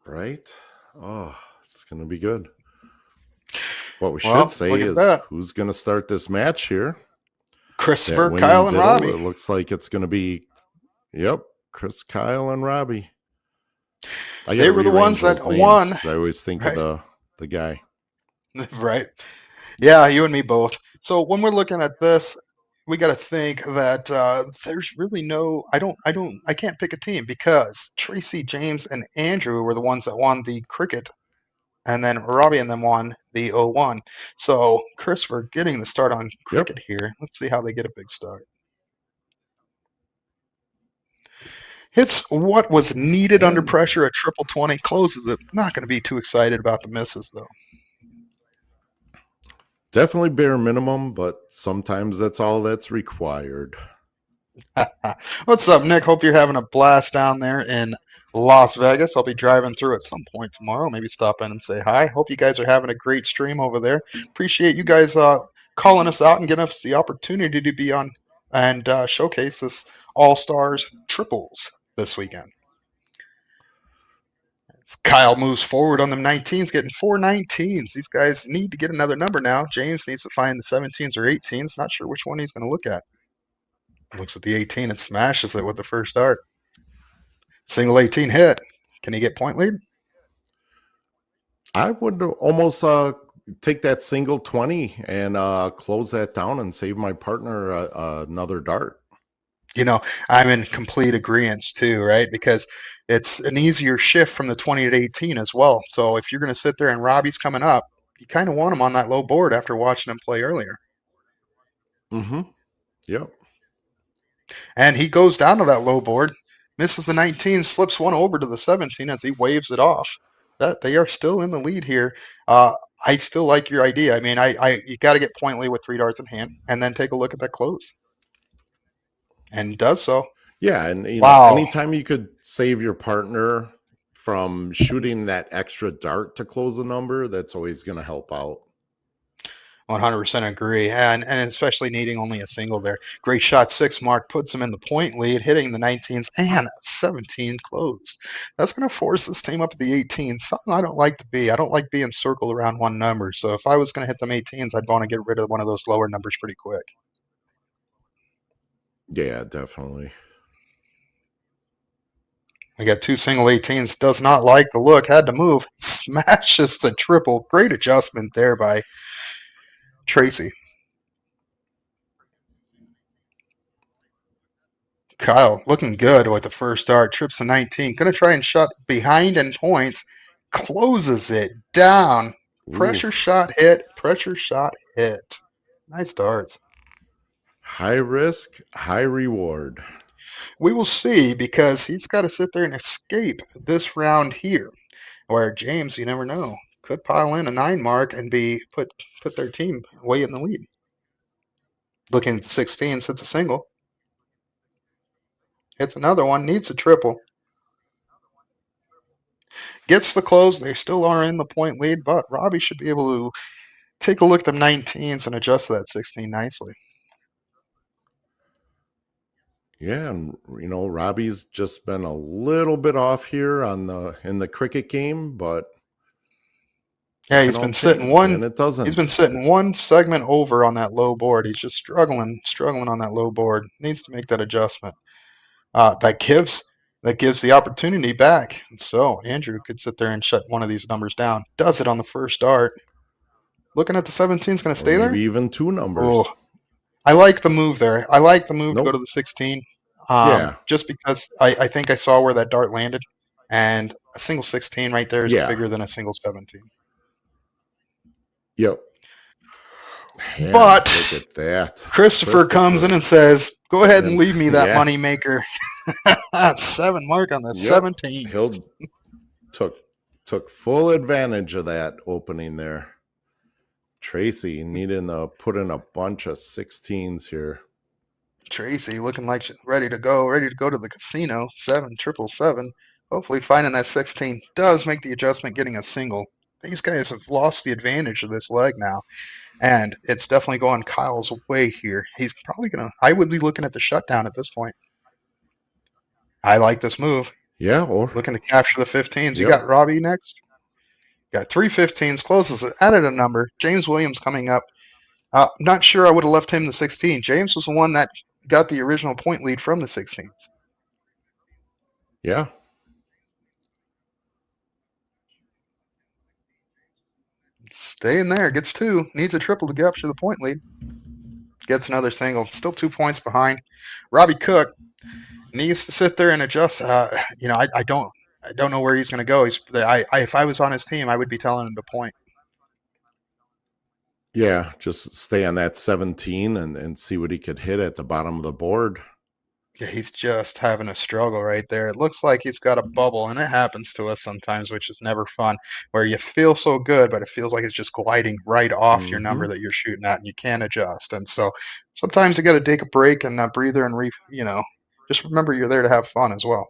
Right? Oh, it's going to be good. What we Well, should say look at is that. who's going to start this match here. Christopher, That Kyle, winning and diddle, Robbie. it looks like it's going to be, yep, Chris, Kyle, and Robbie. They were the ones that won. I always think of the guy. Right. Yeah, you and me both. So when we're looking at this, we got to think that there's really no. I can't pick a team because Tracy, James, and Andrew were the ones that won the cricket, and then Robbie and them won the 0-1. So Christopher getting the start on cricket here. Let's see how they get a big start. Hits what was needed under pressure, a triple 20, closes it. Not going to be too excited about the misses, though. Definitely bare minimum, but sometimes that's all that's required. What's up, Nick? Hope you're having a blast down there in Las Vegas. I'll be driving through at some point tomorrow. Maybe stop in and say hi. Hope you guys are having a great stream over there. Appreciate you guys calling us out and giving us the opportunity to be on and showcase this All Stars triples this weekend. As Kyle moves forward on them 19s, getting 4 19s. These guys need to get another number now. James needs to find the 17s or 18s. Not sure which one he's going to look at. Looks at the 18 and smashes it with the first dart. Single 18 hit. Can he get point lead? I would almost take that single 20 and close that down and save my partner another dart. You know, I'm in complete agreement too, right? Because it's an easier shift from the 20 to 18 as well. So if you're going to sit there and Robbie's coming up, you kind of want him on that low board after watching him play earlier. Mm-hmm. Yep. And he goes down to that low board, misses the 19, slips one over to the 17 as he waves it off. That they are still in the lead here. I still like your idea. I mean, you got to get point lead with 3 darts in hand, and then take a look at that close. And does so. Yeah, and you Wow. know, anytime you could save your partner from shooting that extra dart to close the number, that's always going to help out. 100% agree, and especially needing only a single there. Great shot, 6 Mark puts him in the point lead, hitting the 19s and 17 closed. That's going to force this team up to the 18s. Something I don't like to be. I don't like being circled around one number. So if I was going to hit them 18s, I'd want to get rid of one of those lower numbers pretty quick. Yeah, definitely. We got 2 single 18s. Does not like the look. Had to move. Smashes the triple. Great adjustment there by Tracy. Kyle looking good with the first dart. Trips the 19. Going to try and shut behind and points. Closes it down. Pressure shot hit. Pressure shot hit. Nice darts. High risk, high reward. We will see, because he's got to sit there and escape this round here. Where James, you never know, could pile in a 9 mark and be put their team way in the lead. Looking at 16, sits a single. Hits another one, needs a triple. Gets the close. They still are in the point lead, but Robbie should be able to take a look at them 19s and adjust to that 16 nicely. Yeah, and you know, Robbie's just been a little bit off here in the cricket game, but yeah, he's been sitting and it doesn't. He's been sitting one segment over on that low board. He's just struggling on that low board. Needs to make that adjustment. That gives the opportunity back. And so Andrew could sit there and shut one of these numbers down. Does it on the first dart. Looking at the 17 is going to stay there. Maybe even 2 numbers. Oh, I like the move there. I like the move to go to the 16. Yeah. Just because I think I saw where that dart landed, and a single 16 right there is bigger than a single 17. Yep. Man, but look at that. Christopher comes in and says, "Go ahead and leave me that money maker." 7 mark on the 17. He'll took full advantage of that opening there. Tracy needing to put in a bunch of 16s here. Tracy looking like ready to go to the casino. 7-7-7. Hopefully finding that 16. Does make the adjustment, getting a single. These guys have lost the advantage of this leg now, and it's definitely going Kyle's way here. He's probably going to – I would be looking at the shutdown at this point. I like this move. Yeah. Or looking to capture the 15s. You got Robbie next. Got 3 15s, closes it, added a number. James Williams coming up. Not sure I would have left him the 16. James was the one that got the original point lead from the 16s. Yeah. Staying there. Gets 2. Needs a triple to capture the point lead. Gets another single. Still 2 points behind. Robbie Cook needs to sit there and adjust. I don't know where he's going to go. If I was on his team, I would be telling him to point. Yeah, just stay on that 17 and see what he could hit at the bottom of the board. Yeah, he's just having a struggle right there. It looks like he's got a bubble, and it happens to us sometimes, which is never fun, where you feel so good, but it feels like it's just gliding right off your number Hmm. that you're shooting at, and you can't adjust. And so sometimes you got to take a break and a breather and just remember you're there to have fun as well.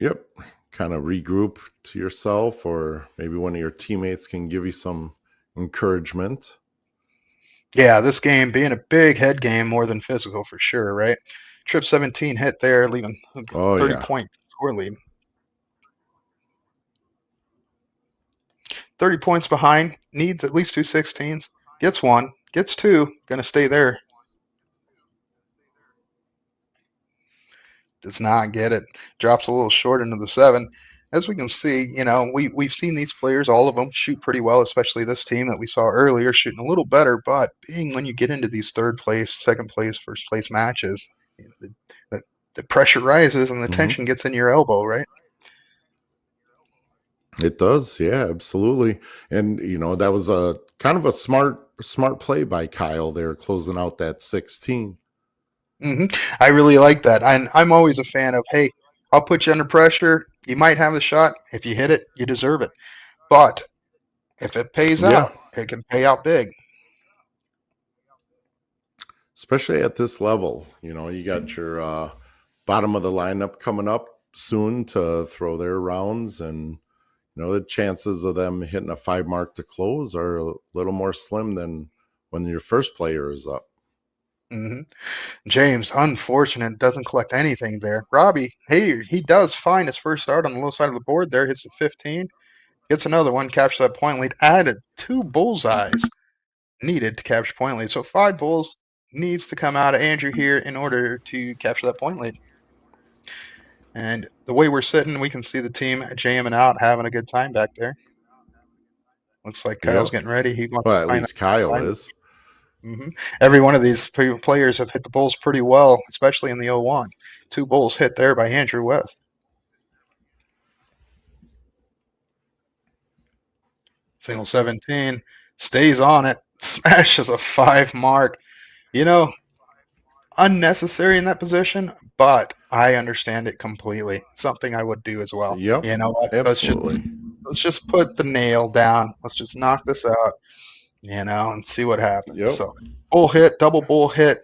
Yep. Kind of regroup to yourself, or maybe one of your teammates can give you some encouragement. Yeah, this game being a big head game more than physical for sure, right? Trip 17 hit there, leaving a Oh, 30 yeah. point score lead. 30 points behind, needs at least 2 16s, gets one, gets two, gonna stay there. Does not get it. Drops a little short into the 7. As we can see, we've seen these players, all of them, shoot pretty well, especially this team that we saw earlier, shooting a little better. But being when you get into these third place, second place, first place matches, the pressure rises and the Hmm. tension gets in your elbow, right? It does. Yeah, absolutely. And, that was a kind of a smart play by Kyle there, closing out that 16. I really like that. I'm always a fan of, hey, I'll put you under pressure. You might have the shot. If you hit it, you deserve it. But if it pays Yeah. out, it can pay out big. Especially at this level. You got your bottom of the lineup coming up soon to throw their rounds, and the chances of them hitting a 5 mark to close are a little more slim than when your first player is up. hmm James, unfortunate, doesn't collect anything there. Robbie, hey, he does find his first start on the low side of the board there, hits the 15, gets another one, captures that point lead, added 2 bullseyes needed to capture point lead. So 5 bulls needs to come out of Andrew here in order to capture that point lead. And the way we're sitting, we can see the team jamming out, having a good time back there. Looks like Kyle's Yep. getting ready. He wants Well, to at find least Kyle that. is. Every one of these players have hit the bulls pretty well, especially in the 0-1. 2 bulls hit there by Andrew West. Single 17, stays on it, smashes a 5 mark. Unnecessary in that position, but I understand it completely. Something I would do as well. Yep. You know what? Absolutely. Let's just put the nail down. Let's just knock this out, and see what happens. Yep. So bull hit, double bull hit.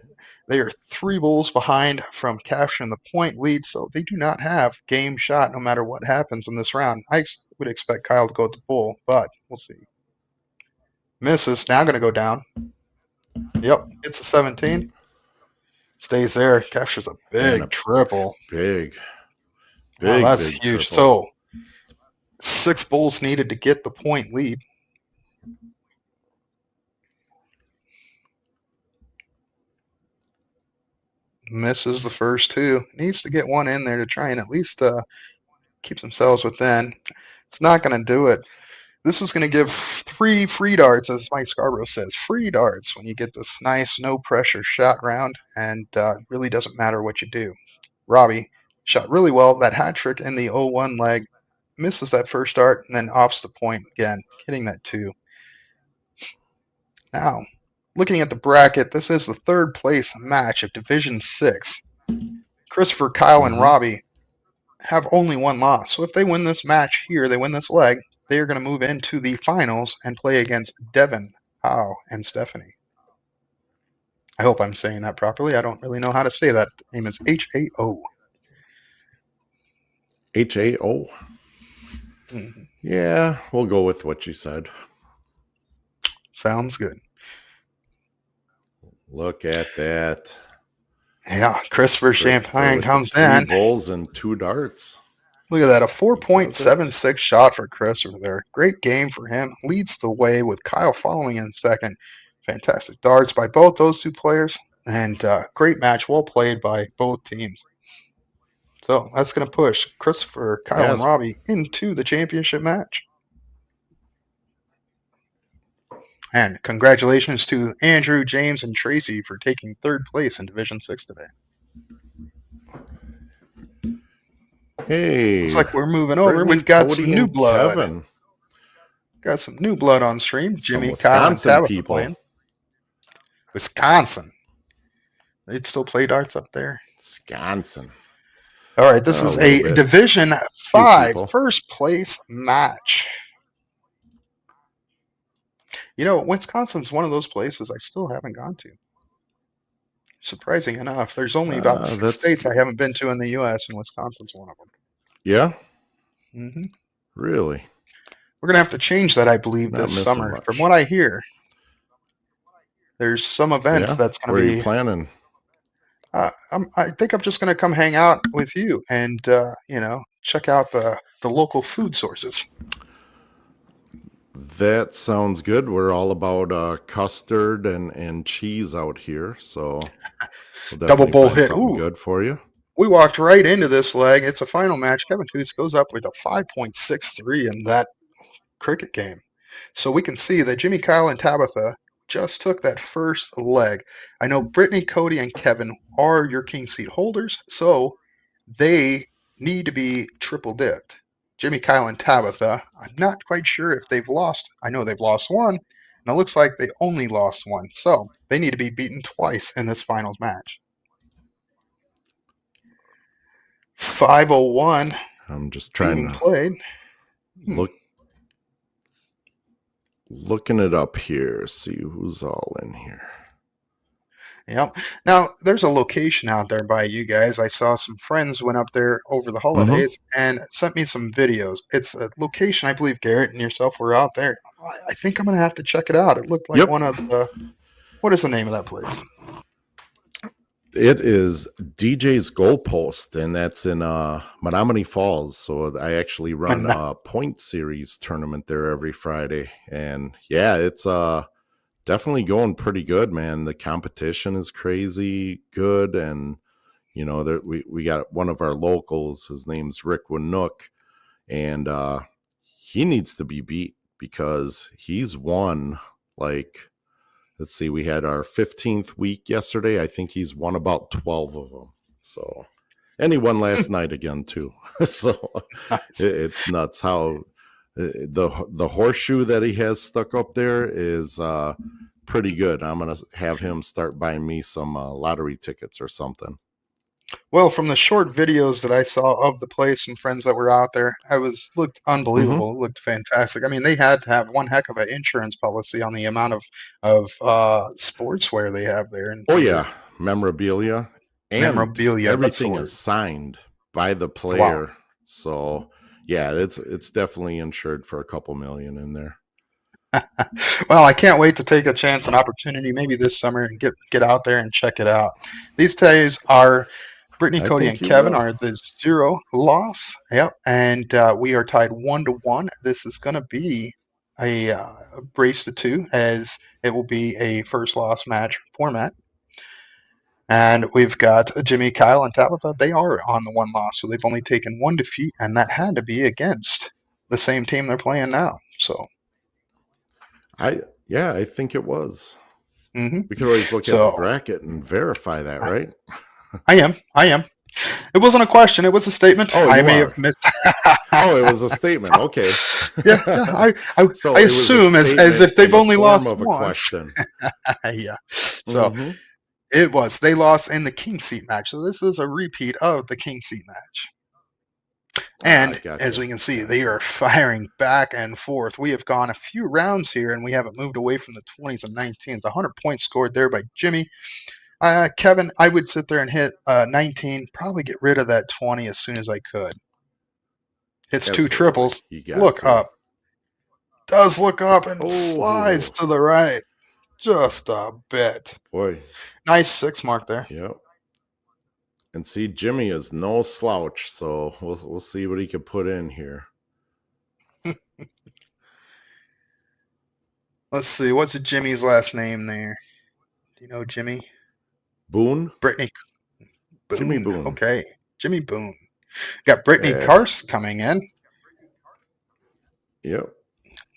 They are 3 bulls behind from capturing the point lead, so they do not have game shot no matter what happens in this round. I would expect Kyle to go with the bull, but we'll see. Misses, now going to go down. Yep, it's a 17. Stays there, captures a big triple. Big. Wow, that's big huge. triple. So 6 bulls needed to get the point lead. Misses the first 2. Needs to get one in there to try and at least keep themselves within. It's not going to do it. This is going to give 3 free darts, as Mike Scarborough says. Free darts when you get this nice, no-pressure shot round, and really doesn't matter what you do. Robbie shot really well. That hat trick in the 0-1 leg. Misses that first dart, and then offs the point again, hitting that 2. Now, looking at the bracket, this is the 3rd place match of Division 6. Christopher, Kyle, and Robbie have only 1 loss. So if they win this match here, they win this leg, they are going to move into the finals and play against Devin, Howe, and Stephanie. I hope I'm saying that properly. I don't really know how to say that. The name is H-A-O. H-A-O? Yeah, we'll go with what you said. Sounds good. Look at that. Yeah, Christopher Champagne comes 3 in. bulls and 2 darts. Look at that, a 4.76 shot for Christopher there. Great game for him. Leads the way with Kyle following in second. Fantastic darts by both those 2 players. And great match, well played by both teams. So that's going to push Christopher, Kyle, and Robbie into the championship match. And congratulations to Andrew, James, and Tracy for taking 3rd place in Division 6 today. Hey. Looks like we're moving over. We've got some new blood. Kevin. Got some new blood on stream. Some Jimmy, Kyle, and Wisconsin Tabitha people. playing. Wisconsin. They'd still play darts up there. Wisconsin. All right, this A is little a bit. Division Few 5 people. first place match. Wisconsin's one of those places I still haven't gone to. Surprising enough, there's only about 6 That's states I haven't been to in the U.S., and Wisconsin's one of them. yeah. hmm Really We're going to have to change that, I believe, not this missing summer. much. From what I hear, there's some event Yeah. that's going Where to are you be. planning? I think I'm just going to come hang out with you and check out the local food sources. That sounds good. We're all about custard and cheese out here, so we'll Double definitely bowl find hit. something Ooh, good for you. we walked right into this leg. It's a final match. Kevin Toots goes up with a 5.63 in that cricket game. So we can see that Jimmy, Kyle, and Tabitha just took that first leg. I know Brittany, Cody, and Kevin are your king seat holders, so they need to be triple dipped. Jimmy, Kyle, and Tabitha, I'm not quite sure if they've lost. I know they've lost one, and it looks like they only lost one. So they need to be beaten twice in this finals match. 501 I'm just trying being to played. looking it up here. See who's all in here. Yep. Now, there's a location out there by you guys. I saw some friends went up there over the holidays and sent me some videos. It's a location, I believe Garrett and yourself were out there. I think I'm going to have to check it out. It looked like Yep. one of the, what is the name of that place? It is DJ's Goalpost, and that's in Menominee Falls. So I actually run a point series tournament there every Friday. And yeah, it's definitely going pretty good, man. The competition is crazy good, and we got one of our locals. His name's Rick Winook, and he needs to be beat because he's won like. Let's see, we had our 15th week yesterday. I think he's won about 12 of them. So, and he won last night again too. So Nice. it's nuts how the horseshoe that he has stuck up there is pretty good. I'm going to have him start buying me some lottery tickets or something. Well, from the short videos that I saw of the place and friends that were out there, looked unbelievable. It looked fantastic. I mean, they had to have one heck of an insurance policy on the amount of sportswear they have there. And oh yeah, memorabilia and memorabilia. everything is signed by the player. Wow. So yeah, it's definitely insured for a couple million in there. Well, I can't wait to take a chance and opportunity maybe this summer and get out there and check it out. These days are Brittany, Cody, and Kevin are the 0 loss. Yep, and we are tied 1-1. This is going to be a brace to 2, as it will be a first loss match format. And we've got Jimmy, Kyle, and Tabitha. They are on the 1 loss, so they've only taken 1 defeat, and that had to be against the same team they're playing now. So. I think it was. Mm-hmm. We could always look at the bracket and verify that, right? I am. It wasn't a question. It was a statement. Oh, I may have missed. Oh, it was a statement. Okay. Yeah. I assume as if they've only lost of a once. Question. Yeah. So it was. They lost in the king seat match. So this is a repeat of the king seat match. And as we can see, they are firing back and forth. We have gone a few rounds here, and we haven't moved away from the 20s and 19s. 100 points scored there by Jimmy. Kevin, I would sit there and hit 19, probably get rid of that 20 as soon as I could. Hits Absolutely. 2 triples. Look up. Does look up and slides to the right. Just a bit. Boy. Nice 6 mark there. Yep. And see, Jimmy is no slouch, so we'll see what he can put in here. Let's see. What's Jimmy's last name there? Do you know Jimmy? Boone? Brittany. Boone. Jimmy Boone. Okay. Jimmy Boone. Got Brittany Karst coming in. Yep.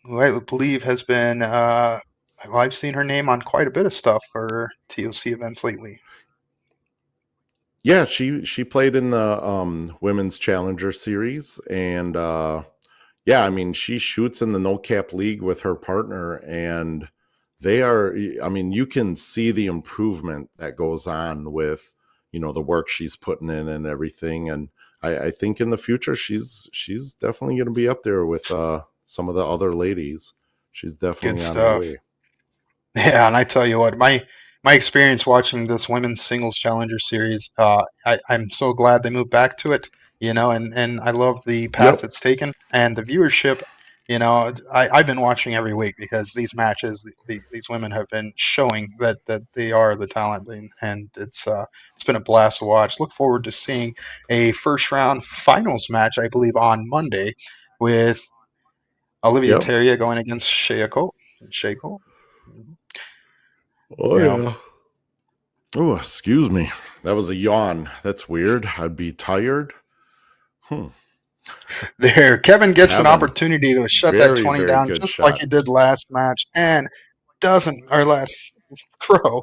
Who I believe has been, I've seen her name on quite a bit of stuff for TOC events lately. Yeah, she played in the Women's Challenger Series. And, I mean, she shoots in the no-cap league with her partner. And they are, I mean, you can see the improvement that goes on with, the work she's putting in and everything. And I think in the future, she's definitely going to be up there with some of the other ladies. She's Good definitely on her stuff. way. Yeah, and I tell you what, my experience watching this women's singles challenger series, I'm so glad they moved back to it, and I love the path Yep. it's taken and the viewership. I've been watching every week because these matches, these women have been showing that they are the talent, and it's been a blast to watch. Look forward to seeing a first round finals match, I believe, on Monday with Olivia Yep. Terrier going against Shayako. Shayako. Oh, You know, yeah. Oh, excuse me. That was a yawn. That's weird. I'd be tired. there, Kevin gets an Kevin, opportunity to shut that very, 20 very down good just like he shot. did last match, and last throw,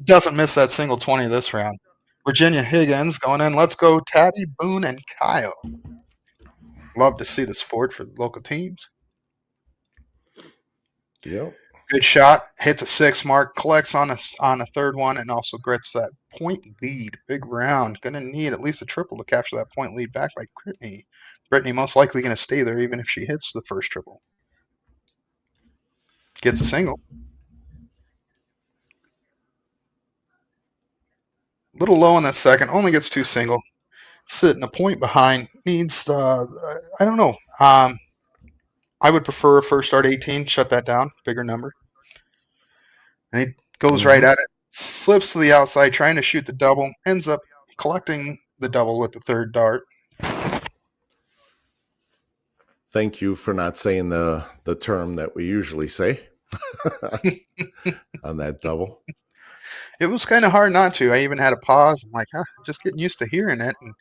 doesn't miss that single 20 this round. Virginia Higgins going in. Let's go, Tabby, Boone, and Kyle. Love to see the support for the local teams. Yep. Good shot, hits a 6 mark, collects on a third one, and also gets that point lead. Big round. Going to need at least a triple to capture that point lead back by Brittany. Brittany most likely going to stay there even if she hits the first triple. Gets a single. A little low in that second. Only gets 2 single. Sitting a point behind. Needs, I don't know. I would prefer a first start 18. Shut that down. Bigger number. And he goes right at it. Slips to the outside, trying to shoot the double. Ends up collecting the double with the third dart. Thank you for not saying the term that we usually say on that double. It was kind of hard not to. I even had a pause. I'm like, just getting used to hearing it. And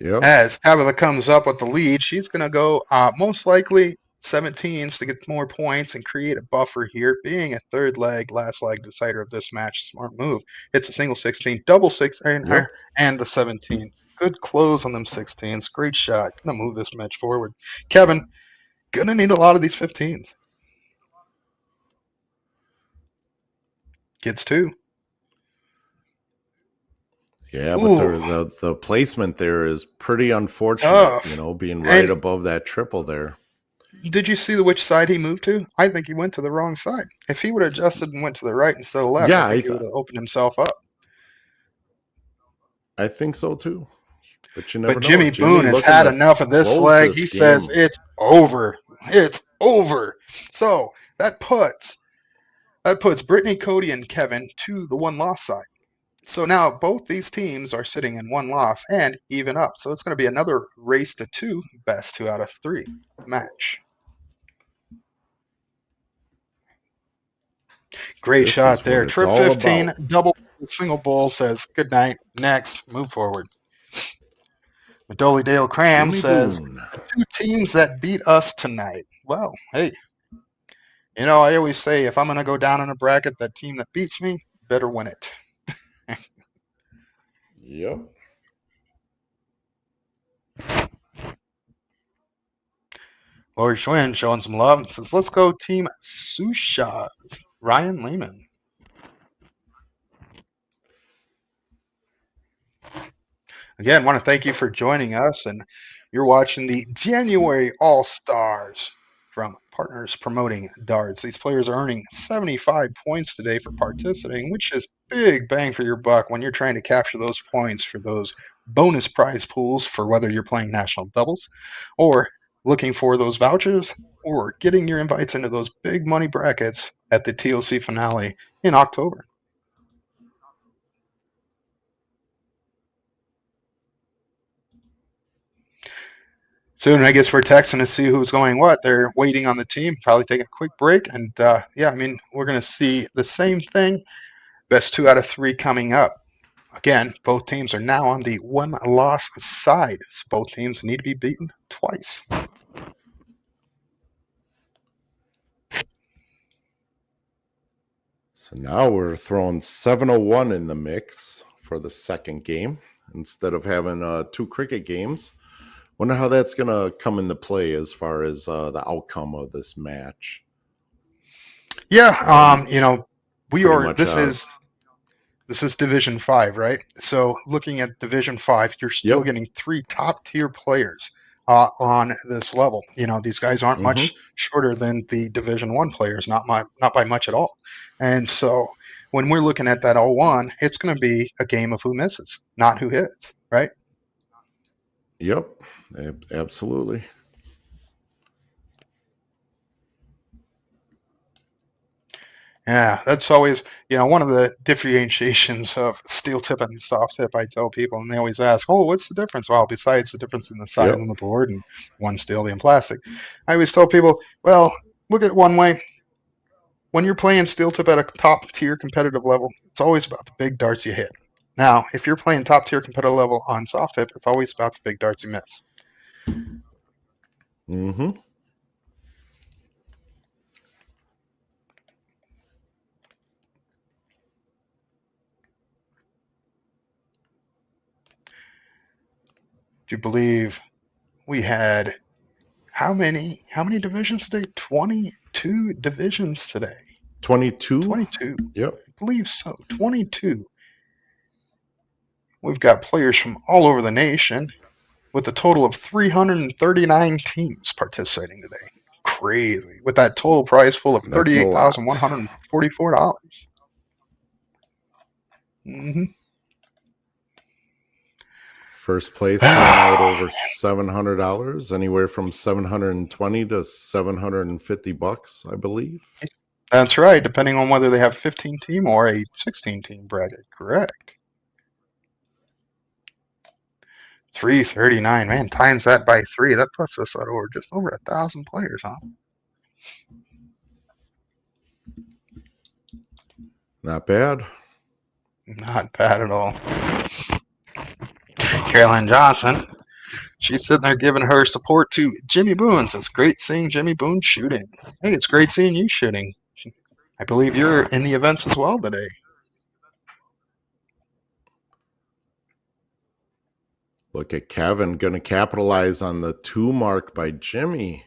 Yep. as Tabitha comes up with the lead, she's going to go most likely 17s to get more points and create a buffer here. Being a third leg, last leg decider of this match, smart move. It's a single 16, double 6, Yep. and the 17. Good close on them 16s. Great shot. Going to move this match forward. Kevin, going to need a lot of these 15s. Gets 2. Yeah, but the placement there is pretty unfortunate, Tough. being right And above that triple there. did you see which side he moved to? I think he went to the wrong side. If he would have adjusted and went to the right instead of left, Yeah, I think he would have opened himself up. I think so too. But you never But know. Jimmy Boone has looking had to enough of this close leg. this He says game. it's over. It's over. So that puts Brittany, Cody, and Kevin to the one loss side. So now both these teams are sitting in one loss and even up. So it's going to be another race to 2, best 2 out of 3 match. Great This shot is there. what it's Trip all 15, about. double single bull says good night. Next, move forward. Madoli Dale Cram Jimmy says Boone. the 2 teams that beat us tonight. Well, hey, I always say if I'm going to go down in a bracket, that team that beats me better win it. Yep. Lori Schwinn showing some love and says, let's go Team Sushas. Ryan Lehman. Again, want to thank you for joining us, and you're watching the January All-Stars from Partners Promoting Darts. These players are earning 75 points today for participating, which is big bang for your buck when you're trying to capture those points for those bonus prize pools for whether you're playing national doubles or looking for those vouchers or getting your invites into those big money brackets at the TOC finale in October. Soon, I guess we're texting to see who's going what. They're waiting on the team, probably take a quick break. And we're going to see the same thing. Best 2 out of 3 coming up. Again, both teams are now on the one loss side. So both teams need to be beaten twice. So now we're throwing 701 in the mix for the second game instead of having 2 cricket games. Wonder how that's going to come into play as far as the outcome of this match. Yeah, you know, we Pretty are. much. This is Division 5, right? So looking at Division 5, you're still Yep. getting 3 top-tier players on this level. You know, these guys aren't Mm-hmm. much shorter than the Division 1 players, not by much at all. And so when we're looking at that 0-1, it's going to be a game of who misses, not who hits, right? Yep. Absolutely. Yeah, that's always, you know, one of the differentiations of steel tip and soft tip. I tell people, and they always ask, "Oh, what's the difference?" Well, besides the difference in the size Yep. on the board and one steel being plastic, I always tell people, well, look at it one way. When you're playing steel tip at a top tier competitive level, it's always about the big darts you hit. Now, if you're playing top tier competitive level on soft tip, it's always about the big darts you miss. Mm-hmm. Do you believe we had how many divisions today? 22 divisions today. 22. 22. Yep. I believe so. 22. We've got players from all over the nation with a total of 339 teams participating today. Crazy. With that total prize pool of That's a lot. $38,144. Mm-hmm. First place paying out over $700, anywhere from $720 to $750, I believe. That's right, depending on whether they have 15 team or a 16 team bracket. Correct. 339, man, times that by 3, that puts us at over just over 1,000 players, huh? Not bad. Not bad at all. Caroline Johnson, she's sitting there giving her support to Jimmy Boone. It's great seeing Jimmy Boone shooting. Hey, it's great seeing you shooting. I believe you're in the events as well today. Look at Kevin going to capitalize on the 2 mark by Jimmy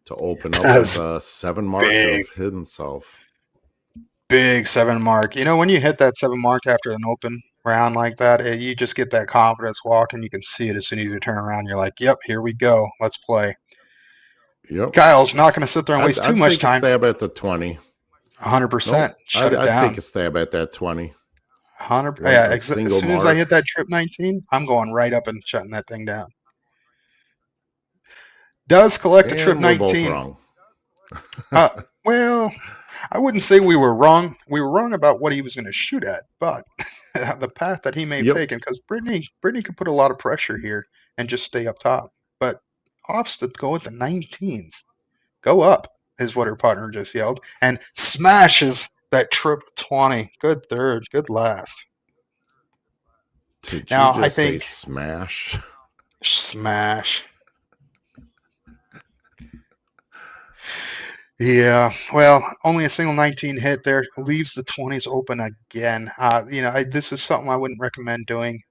to open up That's with a 7 mark big. of himself. Big 7 mark. You know, when you hit that 7 mark after an open round like that, you just get that confidence walk, and you can see it as soon as you turn around. You're like, yep, here we go. Let's play. Yep. Kyle's not going to sit there and waste too I'd much take a time. stab at the 20. 100%. Nope. Shut it I'd down. take a stab at that 20. 100. One- Yeah, a as single soon as I mark. hit that trip 19, I'm going right up and shutting that thing down. Does collect the trip And we're both 19. wrong. Well, I wouldn't say we were wrong. We were wrong about what he was going to shoot at, but the path that he may have Yep. taken, because Brittany could put a lot of pressure here and just stay up top. But opts to go with the 19s. Go up, is what her partner just yelled, and smashes that trip 20. Good third, good last. Did Now, you I just say think smash? smash. Yeah, well, only a single 19 hit there leaves the 20s open again. You know, this is something I wouldn't recommend doing,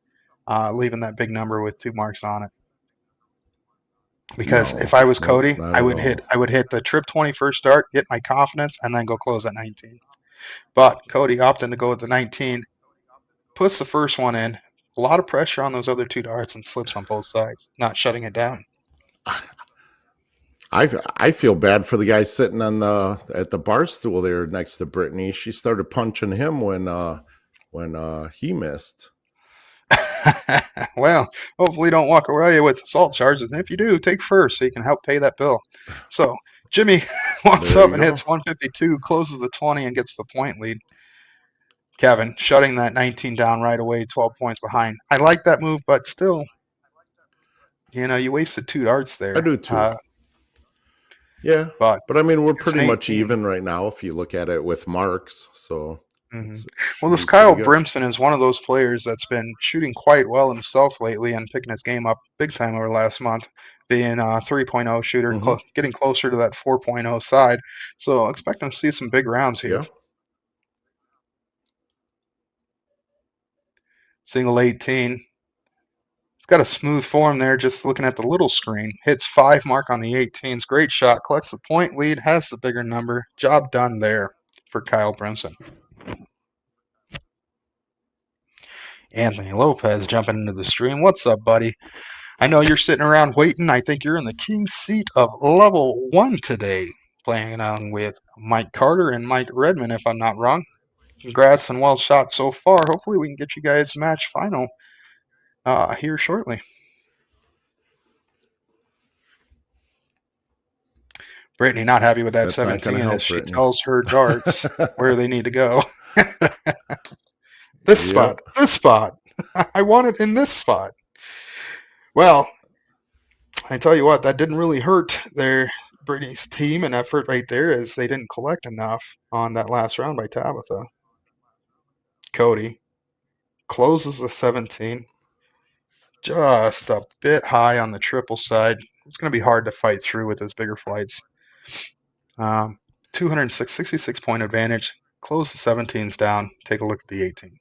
leaving that big number with 2 marks on it. Because No. if I was Nope, Cody, not I at would hit the trip 20 first start, get my confidence, and then go close at 19. But Cody opting to go with the 19, puts the first one in, a lot of pressure on those other 2 darts, and slips on both sides, not shutting it down. I feel bad for the guy sitting on at the bar stool there next to Brittany. She started punching him when he missed. Well, hopefully don't walk away with assault charges. And if you do, take first so you can help pay that bill. So Jimmy walks There up you and go. hits 152, closes the 20, and gets the point lead. Kevin shutting that 19 down right away, 12 points behind. I like that move, but still, you know, you wasted 2 darts there. I do too. Yeah, But I mean, we're it's pretty an much 18. even right now if you look at it with marks. So Well, this should be Kyle pretty good. Brimson is one of those players that's been shooting quite well himself lately and picking his game up big time over last month, being a 3.0 shooter, Mhm. getting closer to that 4.0 side. So expect him to see some big rounds here. Yeah. Single 18. It's got a smooth form there, just looking at the little screen. Hits 5 mark on the 18s. Great shot. Collects the point lead. Has the bigger number. Job done there for Kyle Brimson. Anthony Lopez jumping into the stream. What's up, buddy? I know you're sitting around waiting. I think you're in the king seat of level 1 today, playing along with Mike Carter and Mike Redmond, if I'm not wrong. Congrats and well shot so far. Hopefully we can get you guys match final here shortly. Brittany not happy with that That's not 17 gonna help, as she Brittany. tells her darts where they need to go. This spot, this spot. I want it in this spot. Well, I tell you what, that didn't really hurt Brittany's team and effort right there, as they didn't collect enough on that last round by Tabitha. Cody closes the 17. Just a bit high on the triple side. It's going to be hard to fight through with those bigger flights. 266 point advantage. Close the 17s down. Take a look at the 18.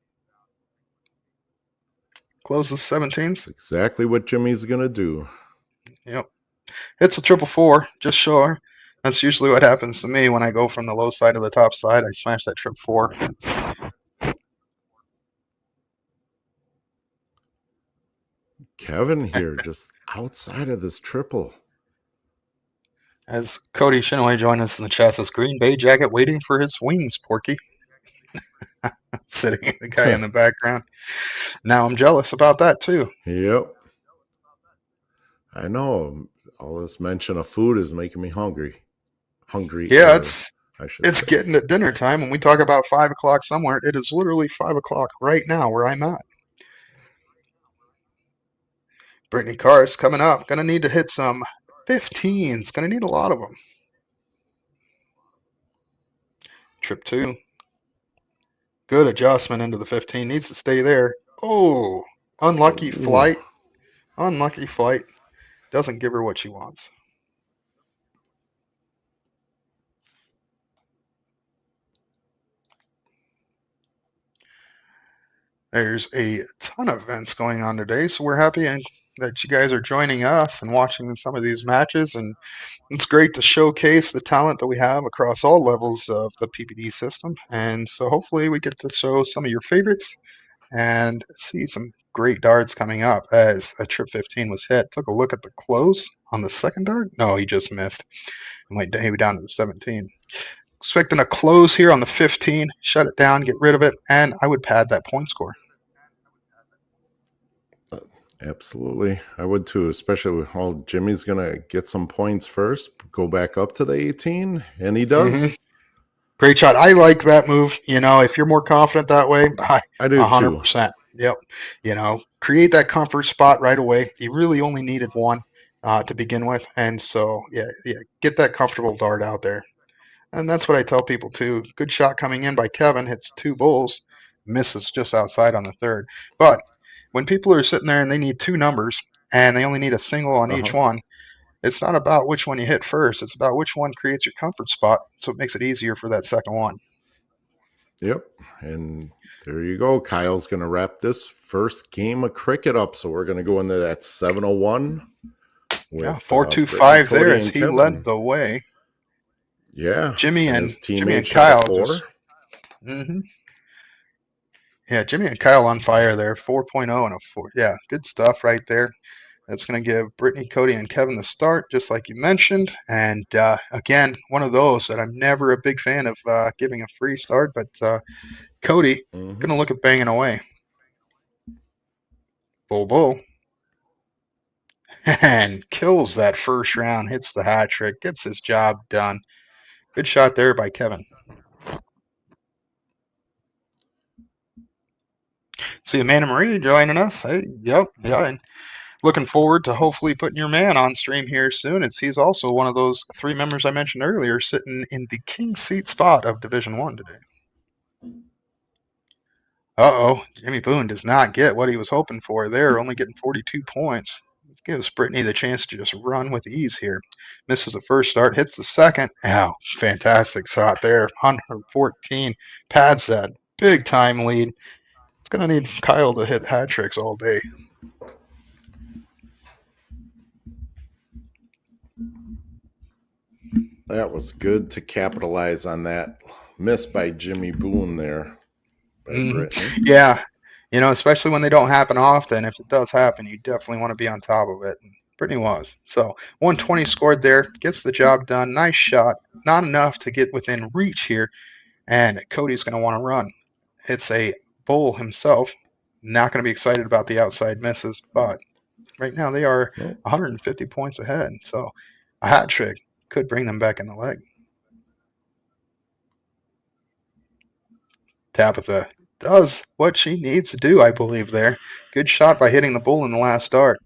Close the 17s. That's exactly what Jimmy's going to do. Yep. Hits a 444, just sure. That's usually what happens to me when I go from the low side to the top side. I smash that 444. Kevin here, just outside of this triple. As Cody Shinaway joined us in the chat, says Green Bay Jacket waiting for his wings, Porky. Sitting the guy in the background. Now I'm jealous about that too. Yep. I know. All this mention of food is making me hungry. Yeah, it's getting at dinner time. When we talk about 5 o'clock somewhere, it is literally 5 o'clock right now where I'm at. Brittany Carr's coming up. Going to need to hit some 15s. Going to need a lot of them. Trip 2. Good adjustment into the 15. Needs to stay there. Oh, unlucky flight. Unlucky flight. Doesn't give her what she wants. There's a ton of events going on today, so we're happy that you guys are joining us and watching some of these matches. And it's great to showcase the talent that we have across all levels of the PPD system. And so hopefully we get to show some of your favorites and see some great darts coming up as a trip 15 was hit. Took a look at the close on the second dart. No, he just missed. He went down to the 17. Expecting a close here on the 15. Shut it down, get rid of it, and I would pad that point score. Absolutely. I would too, especially with all Jimmy's going to get some points first, go back up to the 18, and he does. Mm-hmm. Great shot. I like that move. You know, if you're more confident that way, I do 100%. Yep. You know, create that comfort spot right away. You really only needed one to begin with. And so, yeah, get that comfortable dart out there. And that's what I tell people too. Good shot coming in by Kevin. Hits 2 bulls. Misses just outside on the third. But when people are sitting there and they need 2 numbers and they only need a single on each one, it's not about which one you hit first. It's about which one creates your comfort spot, so it makes it easier for that second one. Yep. And there you go. Kyle's going to wrap this first game of cricket up. So we're going to go into that 701. Yeah, 4-2-5 there as he led the way. Yeah. Jimmy and Kyle just, yeah, Jimmy and Kyle on fire there. 4.0 and a 4. Yeah, good stuff right there. That's going to give Brittany, Cody, and Kevin the start, just like you mentioned. And again, one of those that I'm never a big fan of giving a free start, but Cody going to look at banging away. Bull. And kills that first round, hits the hat trick, gets his job done. Good shot there by Kevin. See Amanda Marie joining us. Hey, yep, yeah. And looking forward to hopefully putting your man on stream here soon, as he's also one of those 3 members I mentioned earlier sitting in the king seat spot of Division 1 today. Jimmy Boone does not get what he was hoping for there, only getting 42 points. This gives Brittany the chance to just run with ease here. Misses the first start, hits the second. Ow, fantastic shot there. 114, pads that big time lead. It's going to need Kyle to hit hat tricks all day. that was good to capitalize on that miss by Jimmy Boone there by Brittany. Yeah, especially when they don't happen often. If it does happen, you definitely want to be on top of it. And Brittany was. So 120 scored there, gets the job done. Nice shot. Not enough to get within reach here. And Cody's going to want to run. It's a bull himself. Not going to be excited about the outside misses, but right now they are 150 points ahead. So a hat trick could bring them back in the leg. Tabitha does what she needs to do, I believe, there. Good shot by hitting the bull in the last start.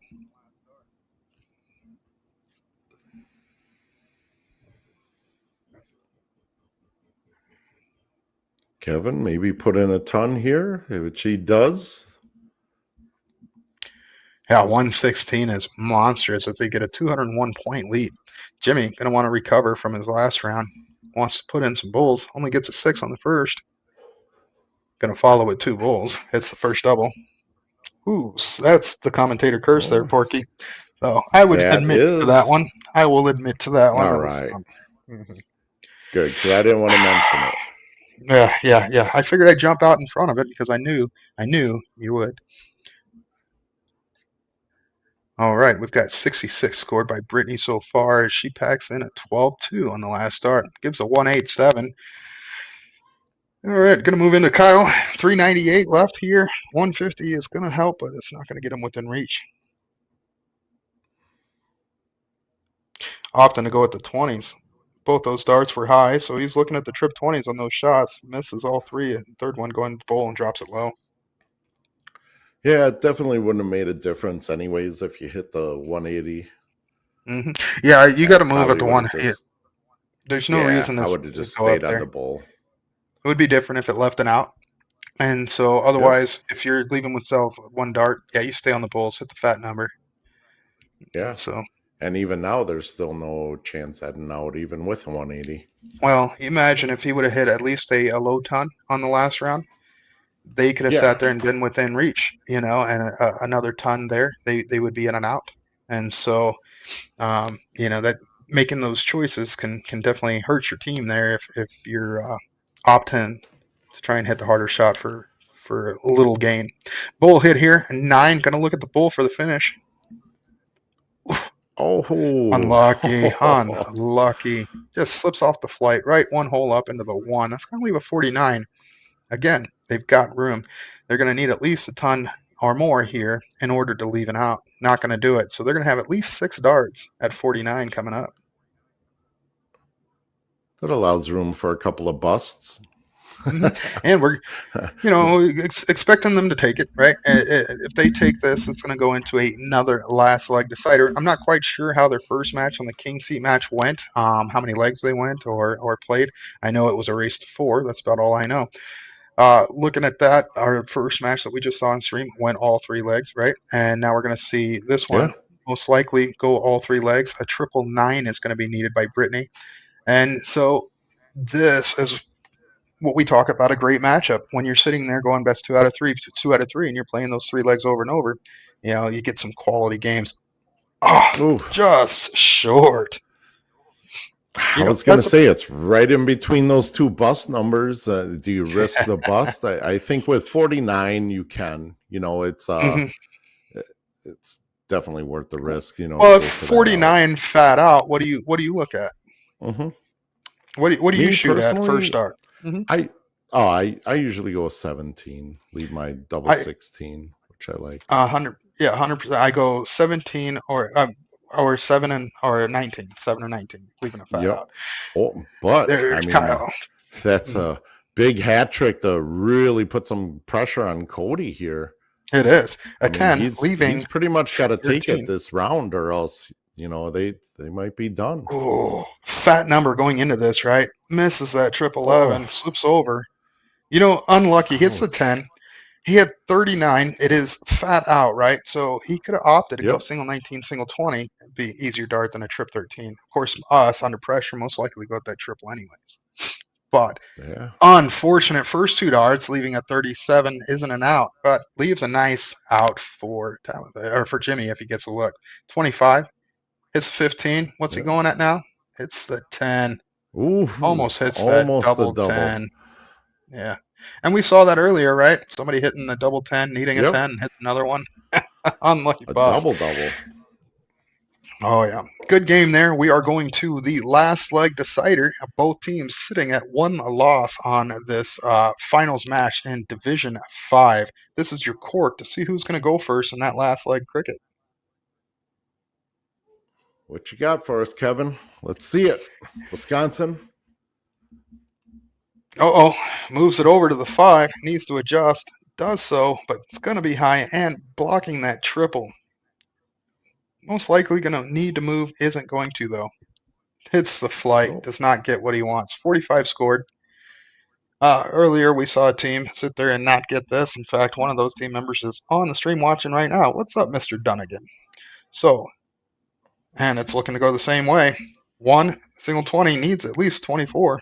Kevin, maybe put in a ton here, which he does. Yeah, 116 is monstrous as they get a 201-point lead. Jimmy going to want to recover from his last round. Wants to put in some bulls. Only gets a 6 on the first. Going to follow with 2 bulls. Hits the first double. Ooh, that's the commentator curse there, Porky. So I would admit to that one. I will admit to that one. All right. Good, because I didn't want to mention it. Yeah. I figured I'd jump out in front of it because I knew you would. All right, we've got 66 scored by Brittany so far as she packs in a 12-2 on the last start. Gives a 187. All right, going to move into Kyle. 398 left here. 150 is going to help, but it's not going to get him within reach. Opting to go at the 20s. Both those darts were high, so he's looking at the trip 20s on those shots. Misses all 3. Third one going to bowl and drops it low. Yeah, it definitely wouldn't have made a difference anyways if you hit the 180. Yeah, you got to move at the 1. There's no reason I would have just stayed on the bowl. It would be different if it left and out. And so otherwise, if you're leaving with self 1 dart, you stay on the bulls, hit the fat number. Yeah. So. And even now, there's still no chance heading out, even with a 180. Well, imagine if he would have hit at least a low ton on the last round. They could have sat there and been within reach, and another ton there, they would be in and out. And so, that making those choices can definitely hurt your team there if you're opting to try and hit the harder shot for a little gain. Bull hit here, 9. Going to look at the bull for the finish. Oh, unlucky. Just slips off the flight, right 1 hole up into the 1. That's going to leave a 49. Again, they've got room. They're going to need at least a ton or more here in order to leave and out. Not going to do it. So they're going to have at least 6 darts at 49 coming up. That allows room for a couple of busts. And we're, expecting them to take it, right? If they take this, it's going to go into another last leg decider. I'm not quite sure how their first match on the king seat match went, how many legs they went or played. I know it was a race to 4. That's about all I know. Looking at that, our first match that we just saw on stream went all 3 legs, right? And now we're going to see this one most likely go all 3 legs. A 999 is going to be needed by Brittany. And so this is what we talk about, a great matchup. When you're sitting there going best 2 out of 3, and you're playing those 3 legs over and over, you get some quality games. Just short. I was going to say it's right in between those 2 bust numbers. Do you risk the bust? I think with 49 you can. It's it's definitely worth the risk. Well, if 49 fat out, what do you look at? What do you shoot at first start? I usually go 17. Leave my double 16, which I like. 100%. I go 17 or 7 or 19, leaving a fat out. But that's a big hat trick to really put some pressure on Cody here. It is a 10 leaving. He's pretty much got to take it this round, or else they might be done. Oh, fat number going into this, right? Misses that 11, slips over. Unlucky. Hits the 10. He had 39. It is fat out, right? So he could have opted to go single 19, single 20. It'd be easier dart than a trip 13. Of course, us under pressure most likely go at that triple anyways. But unfortunate first 2 darts, leaving a 37 isn't an out, but leaves a nice out for Jimmy if he gets a look. 25. Hits 15. What's he going at now? hits the 10. Ooh, Almost hits that almost the double double. 10. Yeah. And we saw that earlier, right? Somebody hitting the double 10, needing a Yep. 10, hits another one. Unlucky A bust. double. Oh, yeah. Good game there. We are going to the last leg decider. Both teams sitting at one loss on this finals match in Division 5. This is your court to see who's going to go first in that last leg cricket. What you got for us, Kevin? Let's see it. Wisconsin. Uh-oh. Moves it over to the 5. Needs to adjust. Does so, but it's going to be high and blocking that triple. Most likely going to need to move. Isn't going to, though. Hits the flight. Nope. Does not get what he wants. 45 scored. Earlier, we saw a team sit there and not get this. In fact, one of those team members is on the stream watching right now. What's up, Mr. Dunnigan? So, and it's looking to go the same way. One single 20 needs at least 24.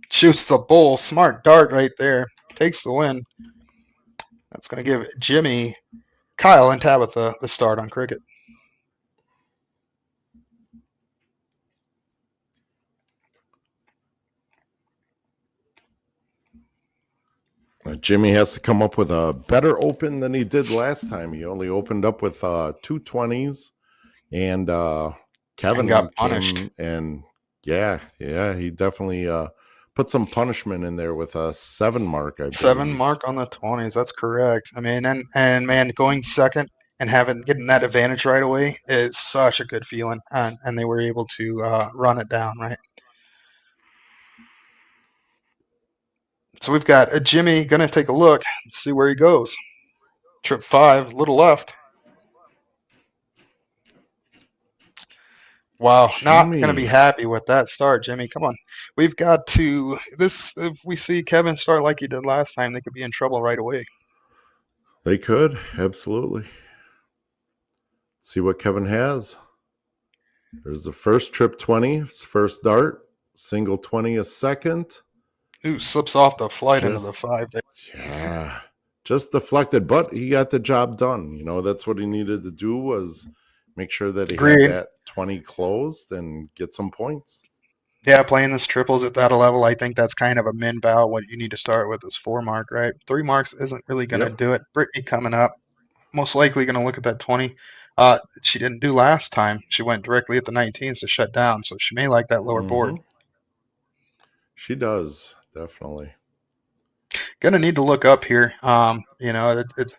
Shoots the bull. Smart dart right there. Takes the win. That's going to give Jimmy, Kyle, and Tabitha the start on cricket. Jimmy has to come up with a better open than he did last time. He only opened up with 2 20s, and Kevin And got punished. and yeah, he definitely put some punishment in there with a 7 mark. I believe. 7 mark on the 20s. That's correct. I mean, and man, going second and getting that advantage right away is such a good feeling. And they were able to run it down, right? So we've got Jimmy going to take a look and see where he goes. Trip 5, little left. Wow, not going to be happy with that start, Jimmy. Come on. We've got to this. If we see Kevin start like he did last time, they could be in trouble right away. They could, absolutely. Let's see what Kevin has. There's the first trip 20, first dart, single 20 a second. Ooh, slips off the flight into the 5 there. Yeah, just deflected, but he got the job done. You know, that's what he needed to do, was make sure that he had that 20 closed and get some points. Yeah, playing this triples at that level, I think that's kind of a min val. What you need to start with is 4 mark, right? 3 marks isn't really going to do it. Brittany coming up, most likely going to look at that 20. She didn't do last time. She went directly at the 19s to shut down, so she may like that lower board. She does, definitely. Going to need to look up here. You know, it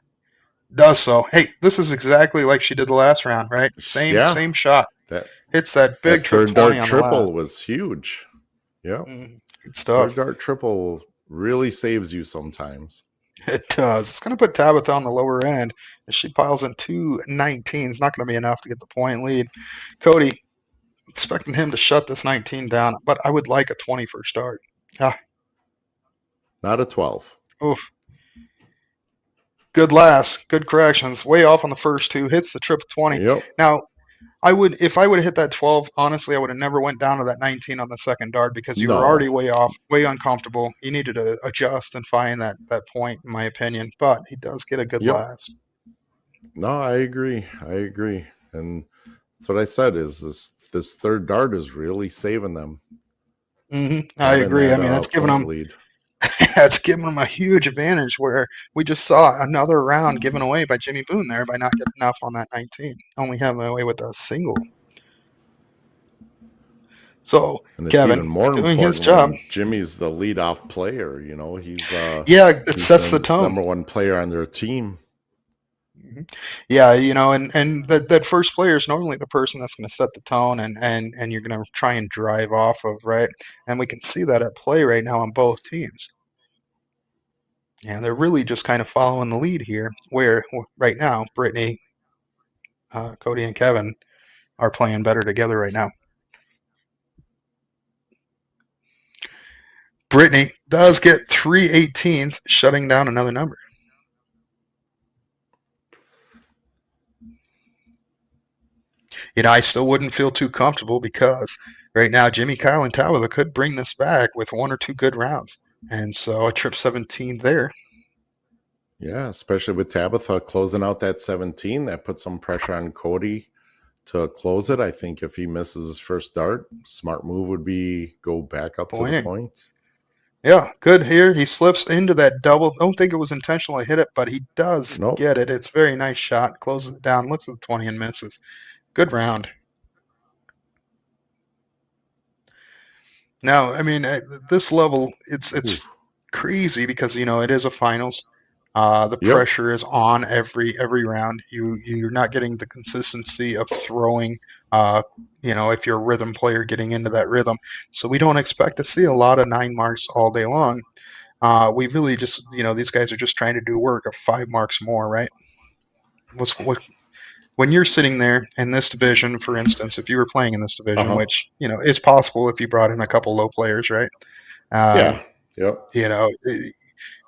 does so. Hey, this is exactly like she did the last round, right? Same shot. That hits that big third dart triple was huge. Yeah, good stuff. Third dart triple really saves you sometimes. It does. It's going to put Tabitha on the lower end. As she piles in 2 19s, not going to be enough to get the point lead. Cody, expecting him to shut this 19 down, but I would like a 20 for start. Not a 12. Oof. Good last, good corrections. Way off on the first 2. Hits the triple 20. Yep. Now, if I would have hit that 12, honestly, I would have never went down to that 19 on the second dart because you were already way off, way uncomfortable. You needed to adjust and find that point, in my opinion. But he does get a good last. No, I agree. And that's what I said, is this third dart is really saving them. I agree. I mean, that's giving them lead. That's giving them a huge advantage, where we just saw another round given away by Jimmy Boone there by not getting enough on that 19. Only having away with a single. So Kevin even more doing his job. Jimmy's the leadoff player, you know. He's it sets the tone. Number 1 player on their team. Yeah, you know, and that first player is normally the person that's going to set the tone and you're going to try and drive off of, right? And we can see that at play right now on both teams. And they're really just kind of following the lead here, where right now Brittany, Cody, and Kevin are playing better together right now. Brittany does get 3 18s, shutting down another number. You know, I still wouldn't feel too comfortable because right now Jimmy, Kyle, and Tabitha could bring this back with 1 or 2 good rounds. And so a trip 17 there. Yeah, especially with Tabitha closing out that 17, that puts some pressure on Cody to close it. I think if he misses his first dart, smart move would be go back up to the Pointing. points. Yeah, good here. He slips into that double. Don't think it was intentional to hit it, but he does Nope. get it. It's a very nice shot. Closes it down, looks at the 20 and misses. Good round. Now, I mean, at this level, it's Oof. crazy because it is a finals. The Yep. pressure is on every round. You're not getting the consistency of throwing. If you're a rhythm player, getting into that rhythm. So we don't expect to see a lot of 9 marks all day long. We really just these guys are just trying to do work of 5 marks more, right? When you're sitting there in this division, for instance, if you were playing in this division, which is possible if you brought in a couple low players, right? Yeah. Yep.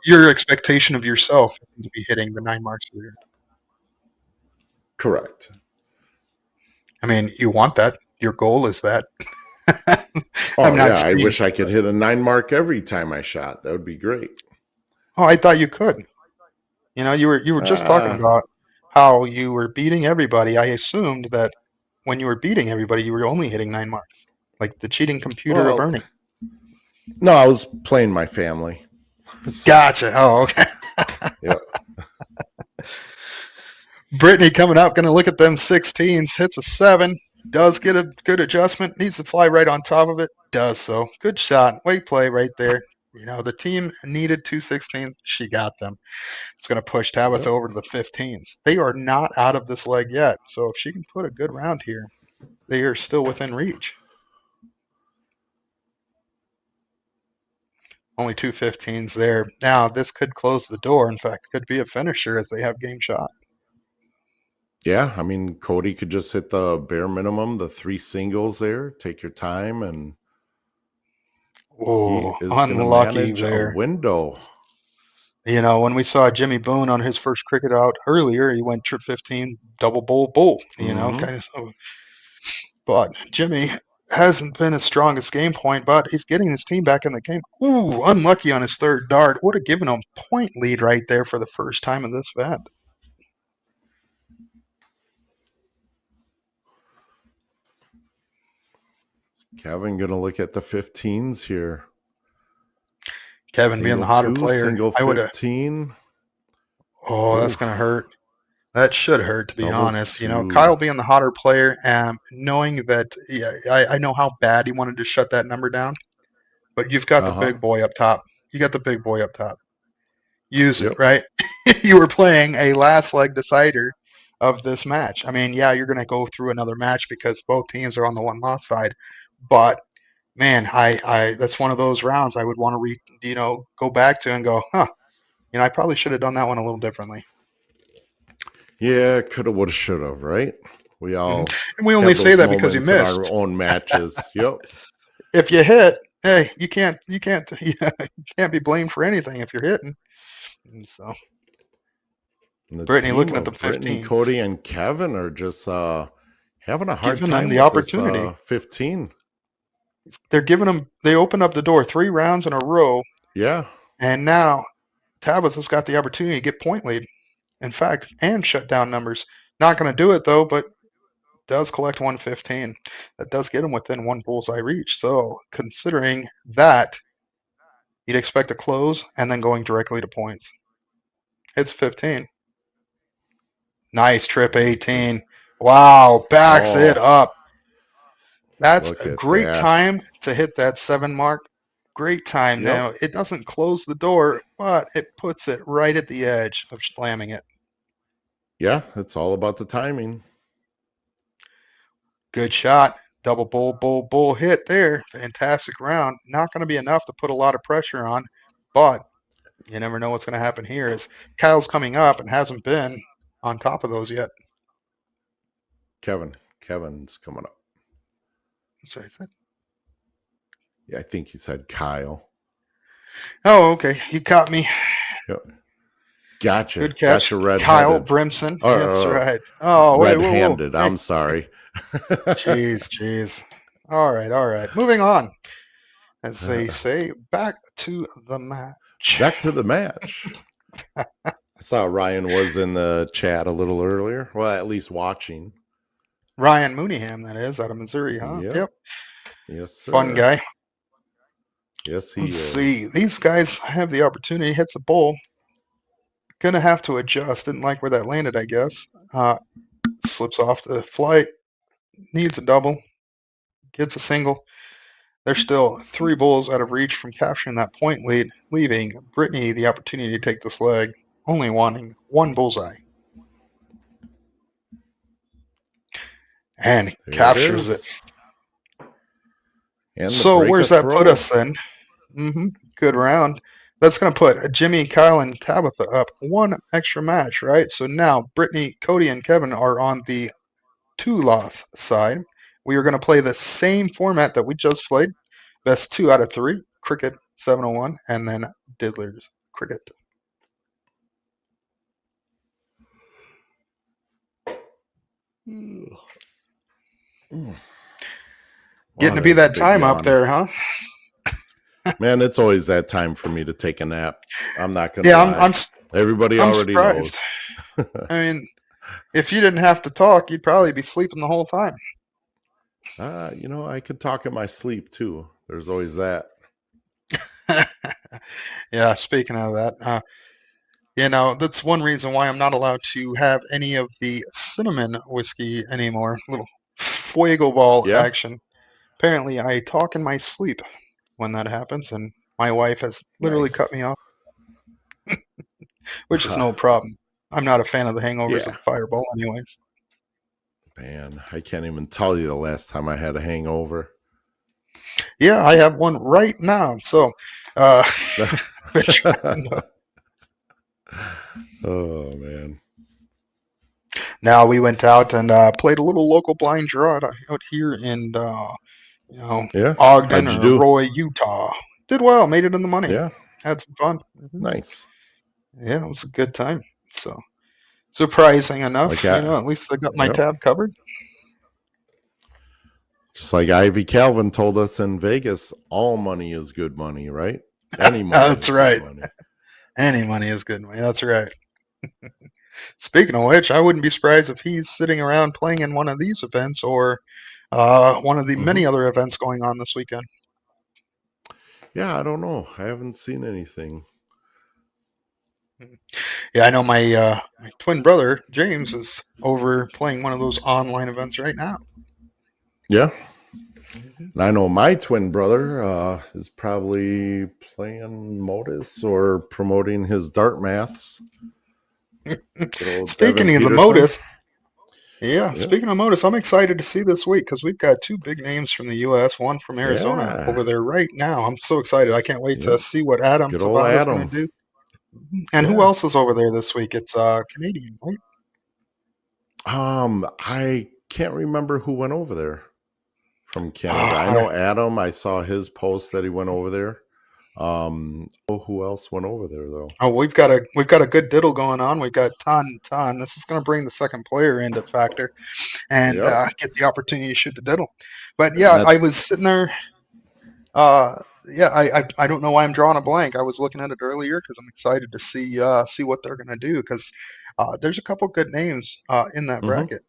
Your expectation of yourself is to be hitting the 9 marks a year. Correct. I mean, you want that. Your goal is that. Oh, yeah. I wish I could hit a 9 mark every time I shot. That would be great. Oh, I thought you could. You were just talking about how you were beating everybody. I assumed that when you were beating everybody, you were only hitting 9 marks, like the cheating computer of Ernie. No, I was playing my family. Gotcha. Oh, okay. Yeah. Brittany coming up, going to look at them 16s, hits a 7, does get a good adjustment, needs to fly right on top of it, does so. Good shot. Weight play right there. The team needed 2 16s. She got them. It's going to push Tabitha over to the 15s. They are not out of this leg yet. So if she can put a good round here, they are still within reach. Only 2 15s there. Now, this could close the door. In fact, could be a finisher as they have game shot. Yeah, I mean, Cody could just hit the bare minimum, the 3 singles there. Take your time, and he is going to manage a window. When we saw Jimmy Boone on his first cricket out earlier, he went trip 15, double bull, kind of. But Jimmy hasn't been his strongest game point, but he's getting his team back in the game. Ooh, unlucky on his third dart. Would have given him point lead right there for the first time in this event. Kevin going to look at the 15s here. Kevin single being the hotter 2, player. Single 15. Oh, that's going to hurt. That should hurt, to be Double honest. 2. Kyle being the hotter player, knowing that, I know how bad he wanted to shut that number down, but you've got the big boy up top. You got the big boy up top. Use it, right? You were playing a last leg decider of this match. I mean, yeah, you're going to go through another match because both teams are on the one loss side, but man, I that's one of those rounds I would want to go back to and go, I probably should have done that one a little differently. Yeah, coulda, woulda, shoulda, right? We all and we only say that because you missed our own matches. Yep. If you hit, hey, you can't be blamed for anything if you're hitting. And so Brittany looking at the 15. Cody and Kevin are just having a hard giving time them the with opportunity. This, 15. They're giving them. They opened up the door 3 rounds in a row. Yeah. And now Tabitha's got the opportunity to get point lead. In fact, and shut down numbers. Not going to do it though, but does collect 115. That does get him within 1 bullseye reach. So considering that, you'd expect a close and then going directly to points. Hits 15. Nice trip 18. Wow, backs it up. That's a great time to hit that 7 mark. Great time. Yep. Now, it doesn't close the door, but it puts it right at the edge of slamming it. Yeah, it's all about the timing. Good shot. Double bull hit there. Fantastic round. Not going to be enough to put a lot of pressure on, but you never know what's going to happen here as Kyle's coming up and hasn't been on top of those yet. Kevin's coming up. Sorry, yeah, I think you said Kyle. Oh, okay. You caught me. Yep. Gotcha. Good catch. Gotcha, red-handed. Kyle Brimson. That's right. Oh, wait. Red-handed. I'm sorry. Jeez. All right. Moving on. As they say, back to the match. Back to the match. I saw Ryan was in the chat a little earlier. Well, at least watching. Ryan Mooneyham, that is, out of Missouri, huh? Yep. Yes, sir. Fun guy. Yes, he Let's is. see. These guys have the opportunity. Hits a bull. Gonna have to adjust. Didn't like where that landed, I guess. Slips off the flight. Needs a double. Gets a single. They're still 3 bulls out of reach from capturing that point lead, leaving Brittany the opportunity to take this leg, only wanting 1 bullseye. And There captures it. And So where's that put us then? Good round. That's going to put Jimmy, Kyle, and Tabitha up 1 extra match, right? So now Brittany, Cody, and Kevin are on the 2-loss side. We are going to play the same format that we just played. Best 2 out of 3, cricket 701, and then diddlers cricket. Getting to be that time up there, huh? Man, it's always that time for me to take a nap. I'm not going to lie. Everybody already surprised. Knows. I mean, if you didn't have to talk, you'd probably be sleeping the whole time. I could talk in my sleep, too. There's always that. Yeah, speaking of that, that's one reason why I'm not allowed to have any of the cinnamon whiskey anymore. Little fuego ball action. Apparently, I talk in my sleep when that happens, and my wife has literally cut me off, which is no problem. I'm not a fan of the hangovers of Fireball anyways. Man, I can't even tell you the last time I had a hangover. Yeah, I have one right now. So, oh, man. Now we went out and played a little local blind draw out here in Ogden or Roy, Utah. Did well, made it in the money. Yeah. Had some fun. Nice. Yeah, it was a good time. So, surprising enough, at least I got my tab covered. Just like Ivy Calvin told us in Vegas, all money is good money, right? Any money. That's right. Money. Any money is good money. That's right. Speaking of which, I wouldn't be surprised if he's sitting around playing in one of these events or one of the many other events going on this weekend. Yeah, I don't know. I haven't seen anything. Yeah, I know my twin brother, James, is over playing one of those online events right now. Yeah. And I know my twin brother is probably playing Modus or promoting his Dart Maths. Speaking of the Modus, speaking of Modus, I'm excited to see this week because we've got 2 big names from the U.S., one from Arizona over there right now. I'm so excited. I can't wait to see what Adam Sabat is going to do. And who else is over there this week? It's Canadian, right? I can't remember who went over there from Canada. I know Adam. I saw his post that he went over there. Who else went over there though? Oh, we've got a good diddle going on. We've got ton. This is going to bring the second player into factor and get the opportunity to shoot the diddle. But yeah, I was sitting there. I don't know why I'm drawing a blank. I was looking at it earlier because I'm excited to see what they're going to do because there's a couple good names in that bracket.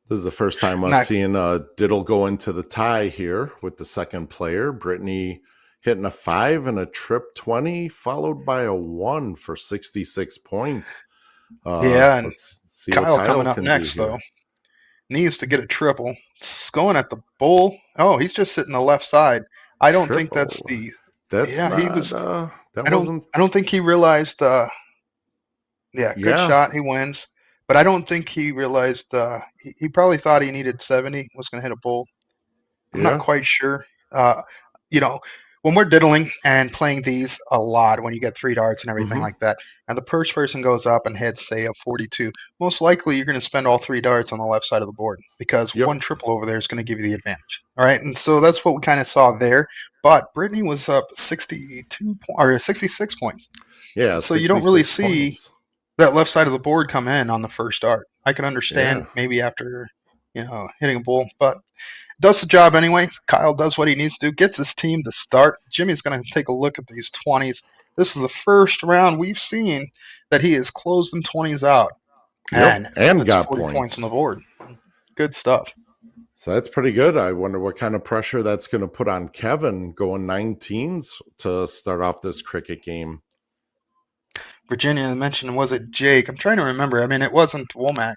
This is the first time I'm seeing Diddle go into the tie here with the second player. Brittany hitting a 5 and a trip 20, followed by a 1 for 66 points. And let's see Kyle coming up next, though. Needs to get a triple. It's going at the bull. Oh, he's just sitting the left side. I don't think that's the. He was. I don't think he realized. Good shot. He wins. But I don't think he realized he probably thought he needed 70, was going to hit a bull. I'm not quite sure. When we're diddling and playing these a lot, when you get 3 darts and everything like that, and the first person goes up and hits, say, a 42, most likely you're going to spend all 3 darts on the left side of the board because one triple over there is going to give you the advantage. All right, and so that's what we kind of saw there. But Brittany was up 66 points. Yeah, so you don't really see that left side of the board come in on the first dart. I can understand maybe after hitting a bull, but does the job anyway. Kyle does what he needs to do, gets his team to start. Jimmy's going to take a look at these 20s. This is the first round we've seen that he has closed them 20s out. Yep, and that's got 40 points on the points. board. Good stuff. So that's pretty good. I wonder what kind of pressure that's going to put on Kevin going 19s to start off this cricket game. Virginia mentioned, was it Jake? I'm trying to remember. I mean, it wasn't Womack,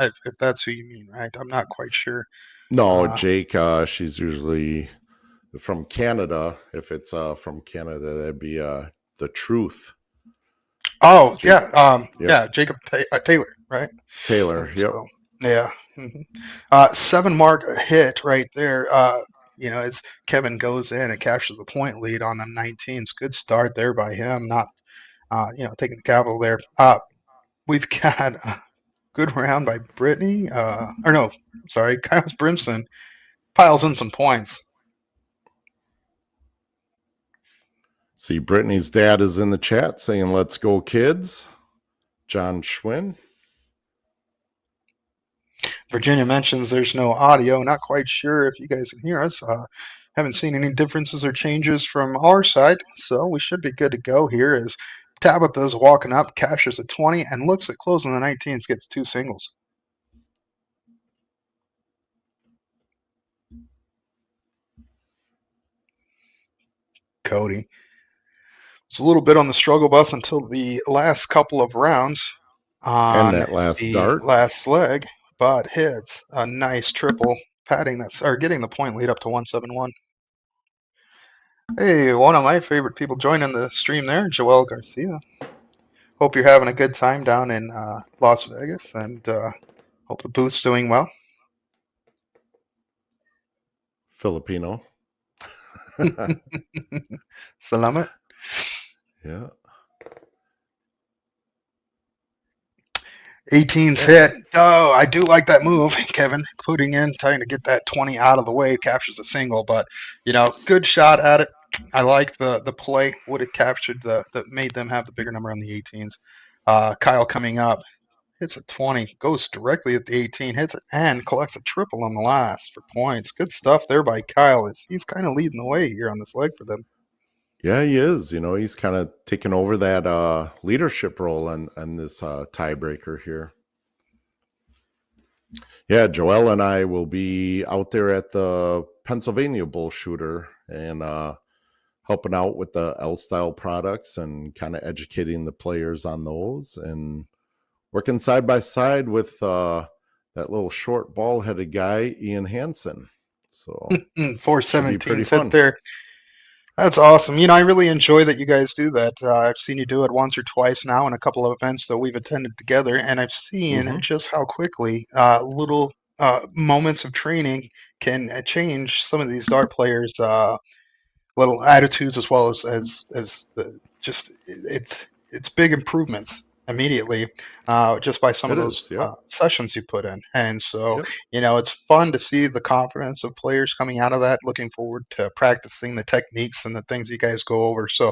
if that's who you mean, right? I'm not quite sure. No, Jake, she's usually from Canada. If it's from Canada, that'd be the truth. Oh, Jake, yeah, Jacob Taylor, right? Taylor, yep. So, yeah. 7 mark hit right there. As Kevin goes in and captures a point lead on the 19s. Good start there by him, not, taking the capital there. We've got a good round by Brittany. Kyle Brimson piles in some points. See, Brittany's dad is in the chat saying, "Let's go, kids." John Schwinn. Virginia mentions there's no audio. Not quite sure if you guys can hear us. Haven't seen any differences or changes from our side, so we should be good to go here as Tabitha's walking up, cashes a 20, and looks at closing the 19s, gets 2 singles. Cody was a little bit on the struggle bus until the last couple of rounds on And that last the dart. last leg, but hits a nice triple, getting the point lead up to 171. Hey, one of my favorite people joining the stream there, Joel Garcia. Hope you're having a good time down in Las Vegas, and hope the booth's doing well. Filipino. Salamat. Yeah. 18's hit. Oh, I do like that move, Kevin. Putting in, trying to get that 20 out of the way, captures a single, but good shot at it. I like the play, what it captured, that made them have the bigger number on the 18s. Kyle coming up, hits a 20, goes directly at the 18, hits it, and collects a triple on the last for points. Good stuff there by Kyle. He's kind of leading the way here on this leg for them. Yeah, he is. He's kind of taking over that leadership role on this tiebreaker here. Yeah, Joel and I will be out there at the Pennsylvania Bull Shooter and helping out with the L-Style products and kind of educating the players on those and working side by side with that little short ball-headed guy, Ian Hansen. So 417 hit there. That's awesome. I really enjoy that you guys do that. I've seen you do it once or twice now in a couple of events that we've attended together, and I've seen just how quickly little moments of training can change some of these dart players' little attitudes, as well as it's big improvements immediately just by some of those sessions you put in. And so, it's fun to see the confidence of players coming out of that, looking forward to practicing the techniques and the things you guys go over. So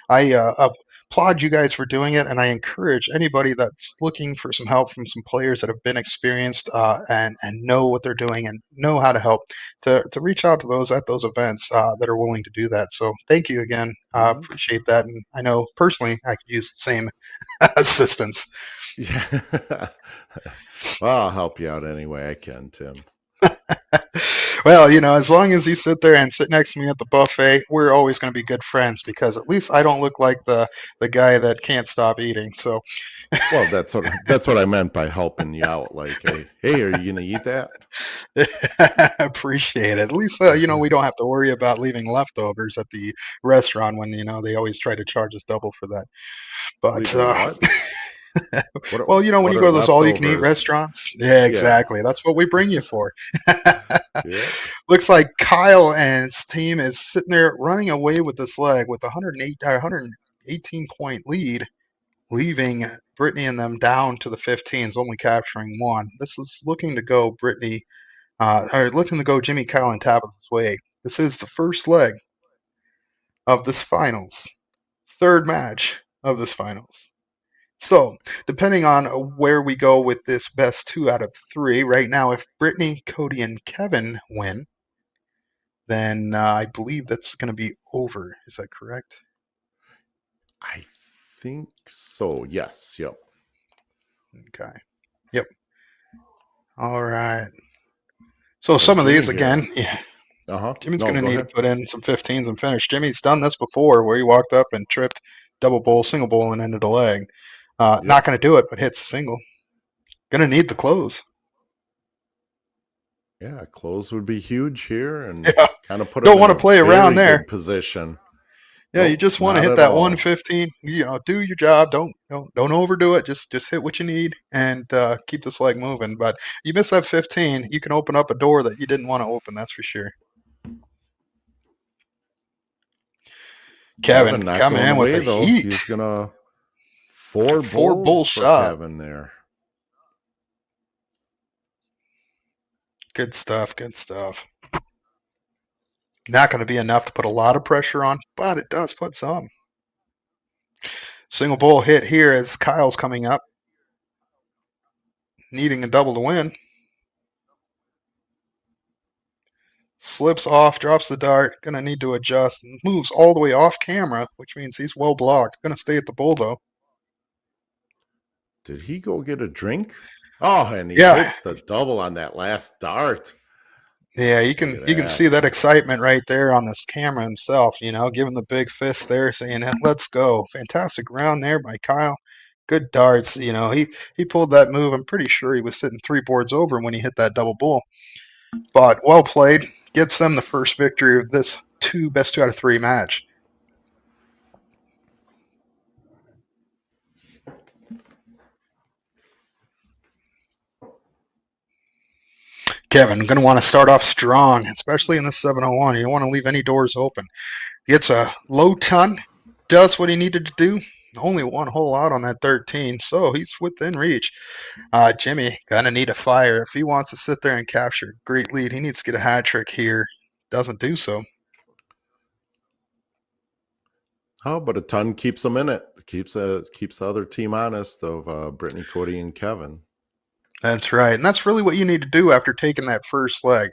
I applaud you guys for doing it, and I encourage anybody that's looking for some help from some players that have been experienced and know what they're doing and know how to help to reach out to those at those events that are willing to do that. So thank you again. Appreciate that. And I know personally I could use the same assistance. Yeah. Well, I'll help you out any way I can, Tim. Well, as long as you sit there and sit next to me at the buffet, we're always going to be good friends, because at least I don't look like the guy that can't stop eating. So, well, that's what I meant by helping you out. Like, hey, are you going to eat that? Appreciate it. At least we don't have to worry about leaving leftovers at the restaurant when they always try to charge us double for that. But well, when you go to those all-you-can-eat restaurants, yeah, exactly. That's what we bring you for. Looks like Kyle and his team is sitting there running away with this leg with 118-point lead, leaving Brittany and them down to the 15s, only capturing 1. This is looking to go looking to go Jimmy, Kyle, and Tabitha's way. This is the first leg of this finals, third match of this finals. So, depending on where we go with this best 2 out of 3, right now, if Brittany, Cody, and Kevin win, then I believe that's going to be over. Is that correct? I think so. Yes. Yep. Okay. Yep. All right. So So some of these Jimmy here. again, yeah. Jimmy's No, going to go need to ahead. put in some 15s and finish. Jimmy's done this before where he walked up and tripped double bowl, single bowl, and ended a leg. Yep. Not going to do it, but hits a single. Going to need the close. Yeah, close would be huge here and Yeah. kind of put him Don't in want to a play around very there. good position. Yeah, you Nope, just want to not hit at that all. 115. Do your job. Don't overdo it. Just hit what you need and keep this leg moving. But you miss that 15, you can open up a door that you didn't want to open. That's for sure. Kevin Kevin not coming going in with away, the though. heat. He's going to 4 4 bull bulls for shot. Kevin there. Good stuff. Good stuff. Not going to be enough to put a lot of pressure on, but it does put some. Single bull hit here as Kyle's coming up, needing a double to win. Slips off, drops the dart, going to need to adjust, and moves all the way off camera, which means he's well blocked. Going to stay at the bull, though. Did he go get a drink? Oh, and he Yeah. hits the double on that last dart. Yeah, you Look at can see that. that excitement right there on this camera himself, giving the big fist there, saying, let's go. Fantastic round there by Kyle. Good darts. He pulled that move. I'm pretty sure he was sitting 3 boards over when he hit that double bull. But well played. Gets them the first victory of this best 2 out of 3 match. Kevin, going to want to start off strong, especially in the 701. You don't want to leave any doors open. Gets a low ton, does what he needed to do. Only 1 hole out on that 13, so he's within reach. Jimmy going to need a fire. If he wants to sit there and capture a great lead, he needs to get a hat trick here. Doesn't do so. Oh, but a ton keeps them in it. Keeps the other team honest of Brittany, Cody, and Kevin. That's right. And that's really what you need to do after taking that first leg.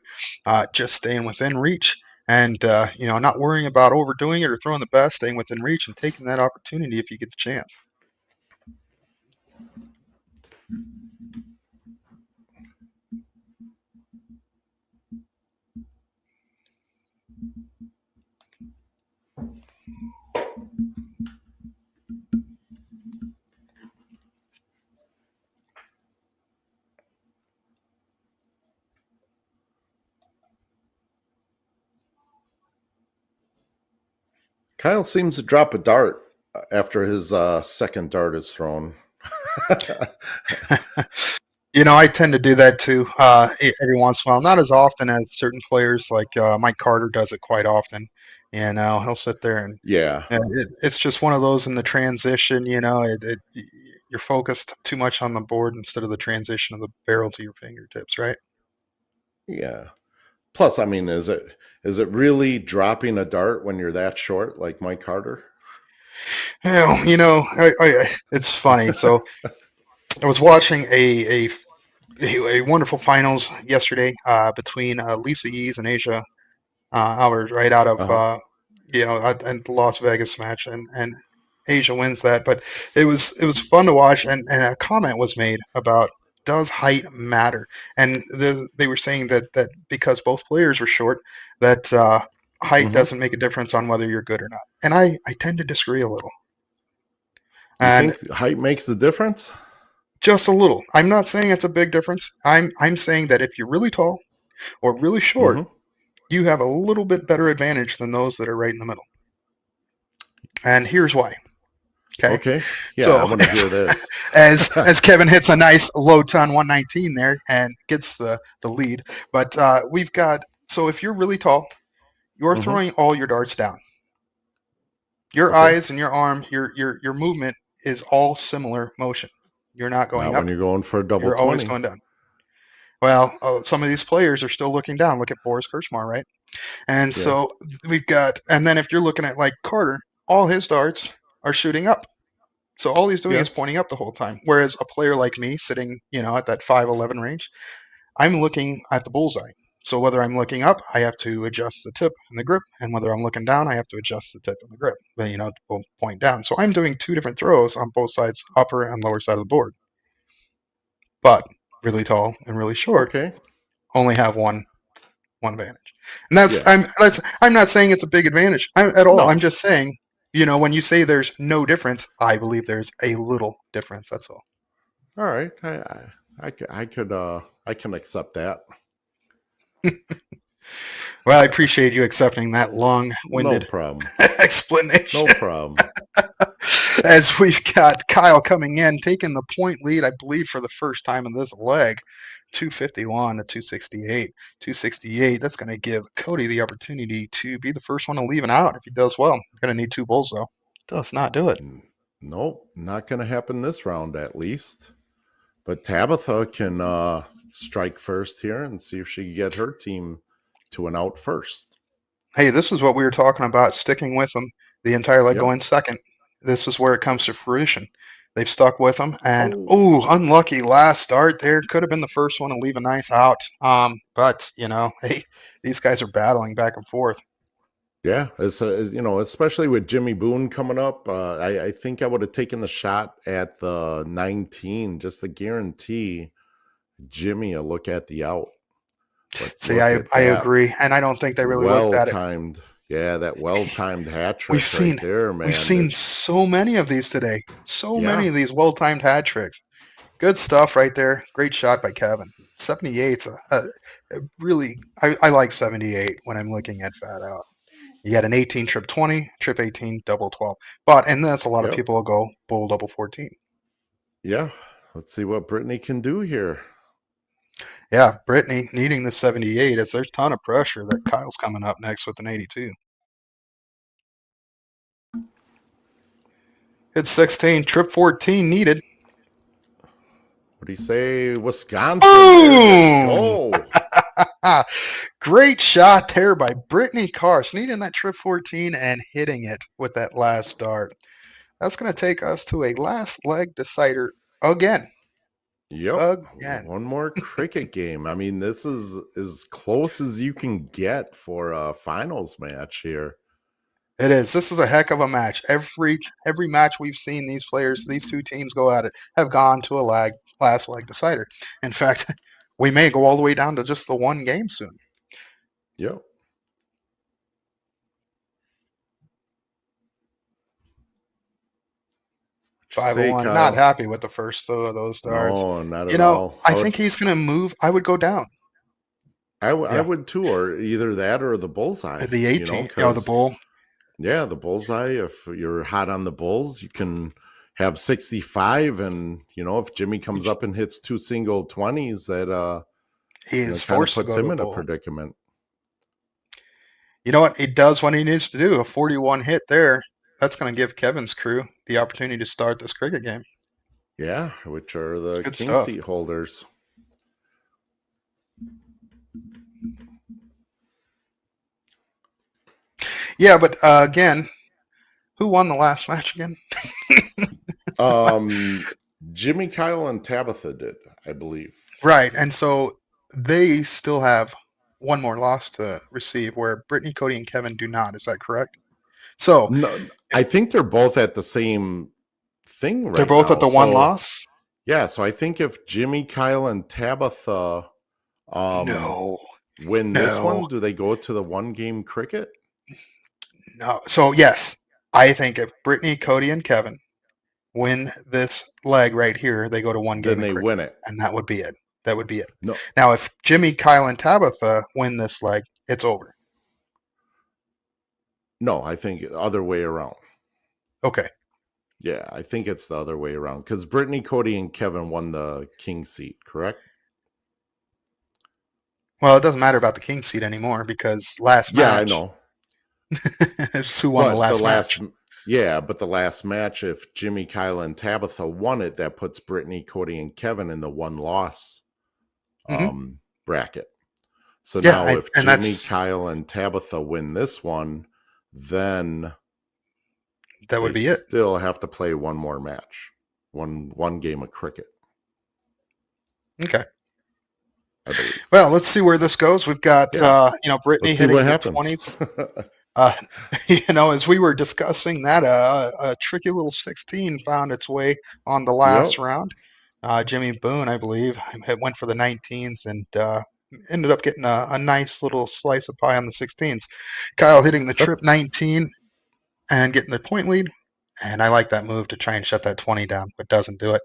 Just staying within reach and, not worrying about overdoing it or throwing the best, staying within reach and taking that opportunity if you get the chance. Kyle seems to drop a dart after his second dart is thrown. I tend to do that too every once in a while. Not as often as certain players like Mike Carter does it quite often. He'll sit there and Yeah. it's just one of those in the transition. You're focused too much on the board instead of the transition of the barrel to your fingertips, right? Yeah. Plus, I mean, is it really dropping a dart when you're that short, like Mike Carter? It's funny. So I was watching a wonderful finals yesterday between Lisa Yees and Asia Albers, right out of and the Las Vegas match, and Asia wins that. But it was fun to watch, and a comment was made about, does height matter? And they were saying that because both players were short, that height doesn't make a difference on whether you're good or not. And I tend to disagree a little. You think height makes a difference? Just a little. I'm not saying it's a big difference. I'm saying that if you're really tall or really short, you have a little bit better advantage than those that are right in the middle. And here's why. Okay. Yeah, so, I want to hear this. as Kevin hits a nice low ton 119 there and gets the lead. But we've got, so if you're really tall, you're throwing all your darts down. Your eyes and your arm, your movement is all similar motion. You're not going Not up. when you're going for a double You're 20. always going down. Well, some of these players are still looking down. Look at Boris Kirchmar, right? And so we've got, and then if you're looking at like Carter, all his darts are shooting up. So all he's doing is pointing up the whole time. Whereas a player like me sitting, at that 5'11" range, I'm looking at the bullseye. So whether I'm looking up, I have to adjust the tip and the grip, and whether I'm looking down, I have to adjust the tip and the grip. But to point down. So I'm doing 2 different throws on both sides, upper and lower side of the board. But really tall and really short Okay. only have one advantage. And Yeah. I'm not saying it's a big advantage at all. I'm No. just saying, when you say there's no difference, I believe there's a little difference. That's all. All right. I can accept that. Well, I appreciate you accepting that No long-winded problem. explanation. No problem. As we've got Kyle coming in, taking the point lead, I believe, for the first time in this leg, 251 to 268. 268, that's going to give Cody the opportunity to be the first one to leave and out if he does well. Going to need 2 bulls, though. Does not do it. Nope, not going to happen this round at least. But Tabitha can strike first here and see if she can get her team to an out first. Hey, this is what we were talking about, sticking with them the entire leg, Yep. going second. This is where it comes to fruition. They've stuck with them, and unlucky last start there. Could have been the first one to leave a nice out. But hey, these guys are battling back and forth. Yeah, especially with Jimmy Boone coming up, I think I would have taken the shot at the 19 just to guarantee Jimmy a look at the out. But See, I agree, and I don't think they really looked at it. Well-timed, yeah, that well-timed hat trick We've seen there, man. We've seen so many of these today. So many of these well-timed hat tricks. Good stuff right there. Great shot by Kevin. 78's really. I like 78 when I'm looking at fat out. You got an 18 trip 20, trip 18, double 12. But in this, a lot of people will go bull double 14. Yeah, let's see what Brittany can do here. Yeah, Brittany needing the 78 as there's a ton of pressure that Kyle's coming up next with an 82. It's 16, trip 14 needed. What do you say, Wisconsin? Boom! Great shot there by Brittany Cars, needing that trip 14 and hitting it with that last dart. That's going to take us to a last leg decider again. Yep. Again. One more cricket game. I mean, this is as close as you can get for a finals match here. It is. This was a heck of a match. Every match we've seen these players, these 2 teams go at it, have gone to a last leg decider. In fact, we may go all the way down to just the one game soon. Yep. 501. Not happy with the first of those starts. No, not at all. I think he's going to move. I would go down. I would too, or either that or the bullseye. The 18. The bull. Yeah, the bullseye. If you're hot on the bulls, you can have 65, and if Jimmy comes up and hits 2 single 20s, that he is forced puts to go him in bull. a predicament. You know what? He does what he needs to do. A 41 hit there. That's going to give Kevin's crew the opportunity to start this cricket game. Yeah, which are the king seat holders. Yeah, but again, who won the last match again? Jimmy, Kyle, and Tabitha did, I believe. Right, and so they still have one more loss to receive, where Brittany, Cody, and Kevin do not. Is that correct? So no, I think they're both at the same thing right now. They're both at the one loss? Yeah, so I think if Jimmy, Kyle, and Tabitha win this one, do they go to the one-game cricket? No. So, yes, I think if Brittany, Cody, and Kevin win this leg right here, they go to one game. Then they win it. And that would be it. That would be it. No. Now, if Jimmy, Kyle, and Tabitha win this leg, it's over. No, I think other way around. Okay. Yeah, I think it's the other way around because Brittany, Cody, and Kevin won the king seat, correct? Well, it doesn't matter about the king seat anymore because last match. Yeah, I know. It's who won the last match. Yeah, but the last match, if Jimmy, Kyle, and Tabitha won it, that puts Brittany, Cody, and Kevin in the one-loss bracket. So now if Jimmy, Kyle, and Tabitha win this one, then that would be it. Still have to play one more match, one game of cricket. Okay. I believe. Well, let's see where this goes. We've got, Yeah. Brittany Let's see hitting what the happens. 20s. As we were discussing that, a tricky little 16 found its way on the last Yep. round. Jimmy Boone, I believe, went for the 19s and ended up getting a nice little slice of pie on the 16s. Kyle hitting the trip 19 and getting the point lead. And I like that move to try and shut that 20 down, but doesn't do it.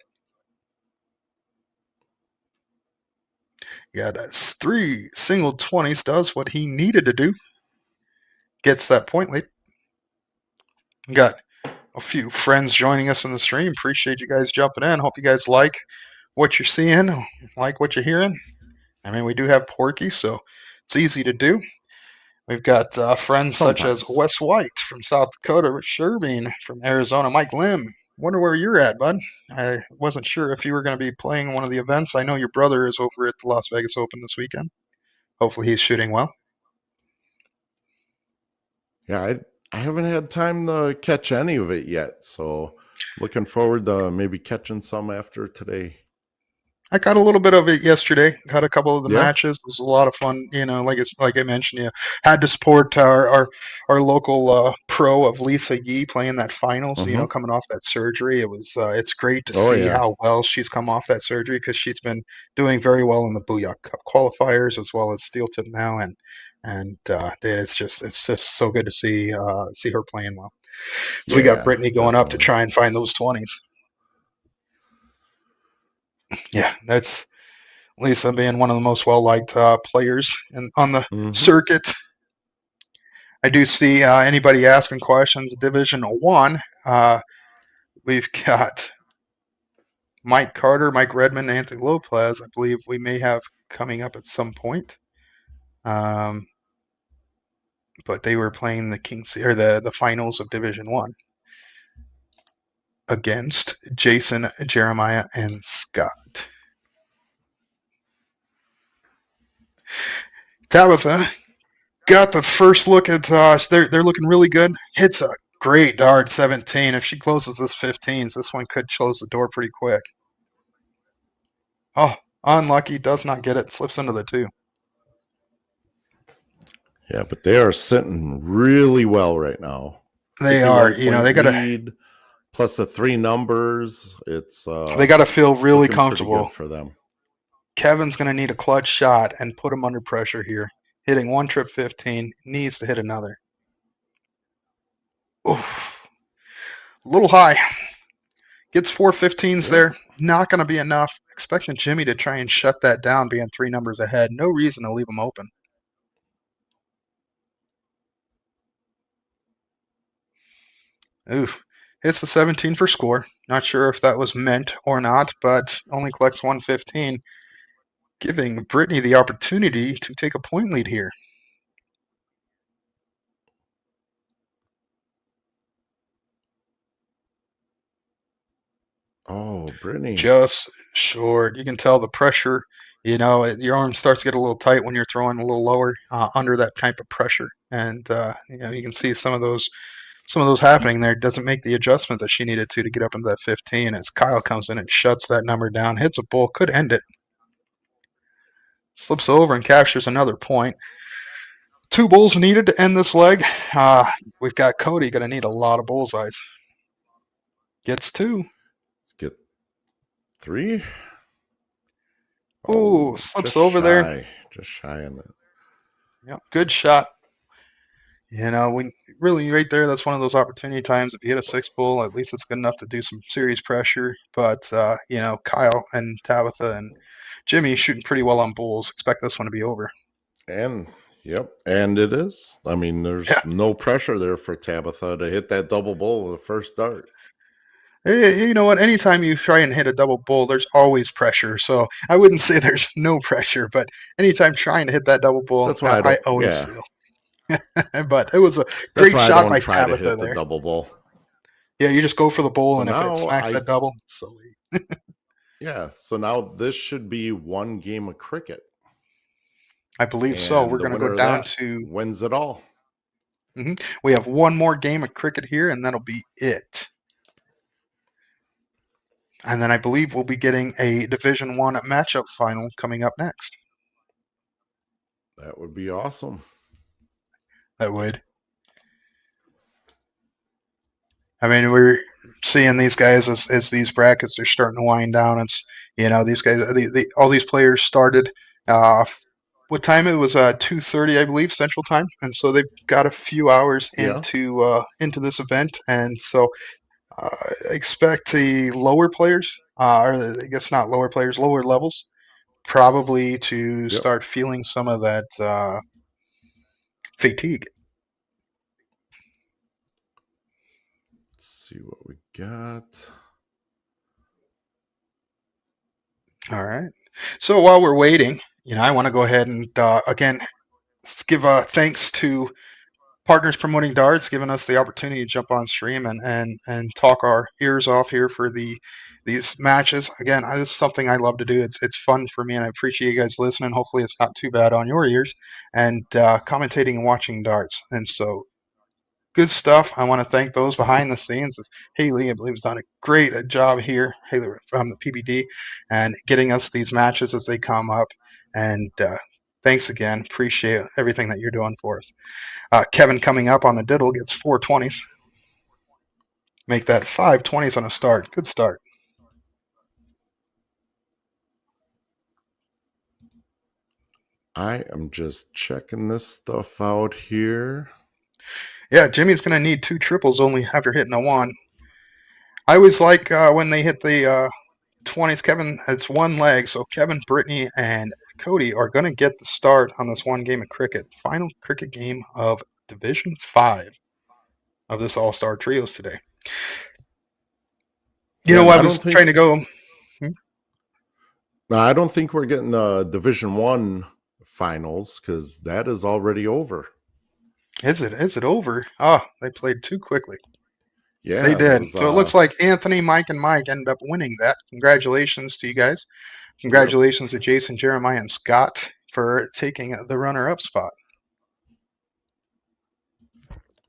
Got 3 single 20s, does what he needed to do. Gets that point lead. Got a few friends joining us in the stream. Appreciate you guys jumping in. Hope you guys like what you're seeing, like what you're hearing. I mean, we do have Porky, so it's easy to do. We've got friends such as Sometimes. Wes White from South Dakota, Rich Sherbean from Arizona, Mike Lim. Wonder where you're at, bud. I wasn't sure if you were going to be playing one of the events. I know your brother is over at the Las Vegas Open this weekend. Hopefully he's shooting well. Yeah, I haven't had time to catch any of it yet, so looking forward to maybe catching some after today. I got a little bit of it yesterday. Got a couple of the Yeah. matches. It was a lot of fun. Like I mentioned, had to support our local pro of Lisa Yee playing that finals. Mhm. Coming off that surgery, it's great to Oh, see yeah. how well she's come off that surgery because she's been doing very well in the Booyah Cup qualifiers as well as Steel Tip now, and it's just so good to see her playing well. So we got Yeah, Brittany going up to definitely. try and find those 20s. Yeah, that's Lisa being one of the most well-liked players on the Mhm. circuit. I do see anybody asking questions. Division 1, we've got Mike Carter, Mike Redmond, Anthony Lopez. I believe we may have coming up at some point. But they were playing the finals of Division 1 against Jason, Jeremiah, and Scott. Tabitha got the first look at they're looking really good. Hits a great dart 17. If she closes this 15s, this one could close the door pretty quick. Oh, unlucky, does not get it, slips into the 2. Yeah, but they are sitting really well right now. They are, 51 point they gotta lead plus the 3 numbers. It's feel really looking pretty comfortable. good for them. Kevin's gonna need a clutch shot and put him under pressure here. Hitting one trip 15, needs to hit another. Oof. A little high. Gets 4 15s there. Not going to be enough. Expecting Jimmy to try and shut that down, being 3 numbers ahead. No reason to leave him open. Oof. Hits the 17 for score. Not sure if that was meant or not, but only collects 115, giving Brittany the opportunity to take a point lead here. Oh, Brittany. Just short. You can tell the pressure. Your arm starts to get a little tight when you're throwing a little lower under that type of pressure, and you can see some of those happening there. Doesn't make the adjustment that she needed to get up into that 15. As Kyle comes in and shuts that number down, hits a bull, could end it. Slips over and captures another point. 2 bulls needed to end this leg. We've got Cody going to need a lot of bullseyes. Gets 2. Get 3. Oh, slips over there. Just shy on that. Yep, good shot. We really right there. That's one of those opportunity times. If you hit a 6 bull, at least it's good enough to do some serious pressure. But Kyle and Tabitha and Jimmy shooting pretty well on bulls. Expect this one to be over. And and it is. I mean, there's no pressure there for Tabitha to hit that double bull with the first dart. You know what? Anytime you try and hit a double bull, there's always pressure. So I wouldn't say there's no pressure, but anytime trying to hit that double bull, That's why I always feel. But it was a great shot by try to Tabitha hit there. the double bull. Yeah, you just go for the bull, So and if it smacks that double, so so now this should be 1 game of cricket. I believe so. We're going to go down to wins it all. We have 1 more game of cricket here, and that'll be it. And then I believe we'll be getting a Division 1 matchup final coming up next. That would be awesome. That would. I mean, we're seeing these guys as these brackets are starting to wind down. It's, these guys, all these players started. What time it was? 2:30, I believe, Central Time, and so they've got a few hours Yeah. into this event, and so expect the lower players, or I guess not lower players, lower levels, probably to start feeling some of that fatigue. Let's see what we got. All right. So while we're waiting, I want to go ahead and again give thanks to Partners Promoting Darts, giving us the opportunity to jump on stream and talk our ears off here for these matches. Again, this is something I love to do. It's fun for me, and I appreciate you guys listening. Hopefully, it's not too bad on your ears and commentating and watching darts. And so, good stuff. I want to thank those behind the scenes. As Haley, I believe, has done a great job here. Haley from the PPD, and getting us these matches as they come up. And thanks again. Appreciate everything that you're doing for us. Kevin coming up on the diddle gets 4 20s. Make that 5 20s on a start. Good start. I am just checking this stuff out here. Yeah, Jimmy's going to need 2 triples only after hitting a 1. I always like when they hit the 20s. Kevin, it's one leg, so Kevin, Brittany, and Cody are going to get the start on this one game of cricket. Final cricket game of Division 5 of this All-Star Trios today. I was trying to go. I don't think we're getting the Division 1 finals because that is already over. Is it over? Oh, they played too quickly. Yeah, they did. So it looks like Anthony, Mike, and Mike ended up winning that. Congratulations to you guys. Congratulations to Jason, Jeremiah, and Scott for taking the runner-up spot.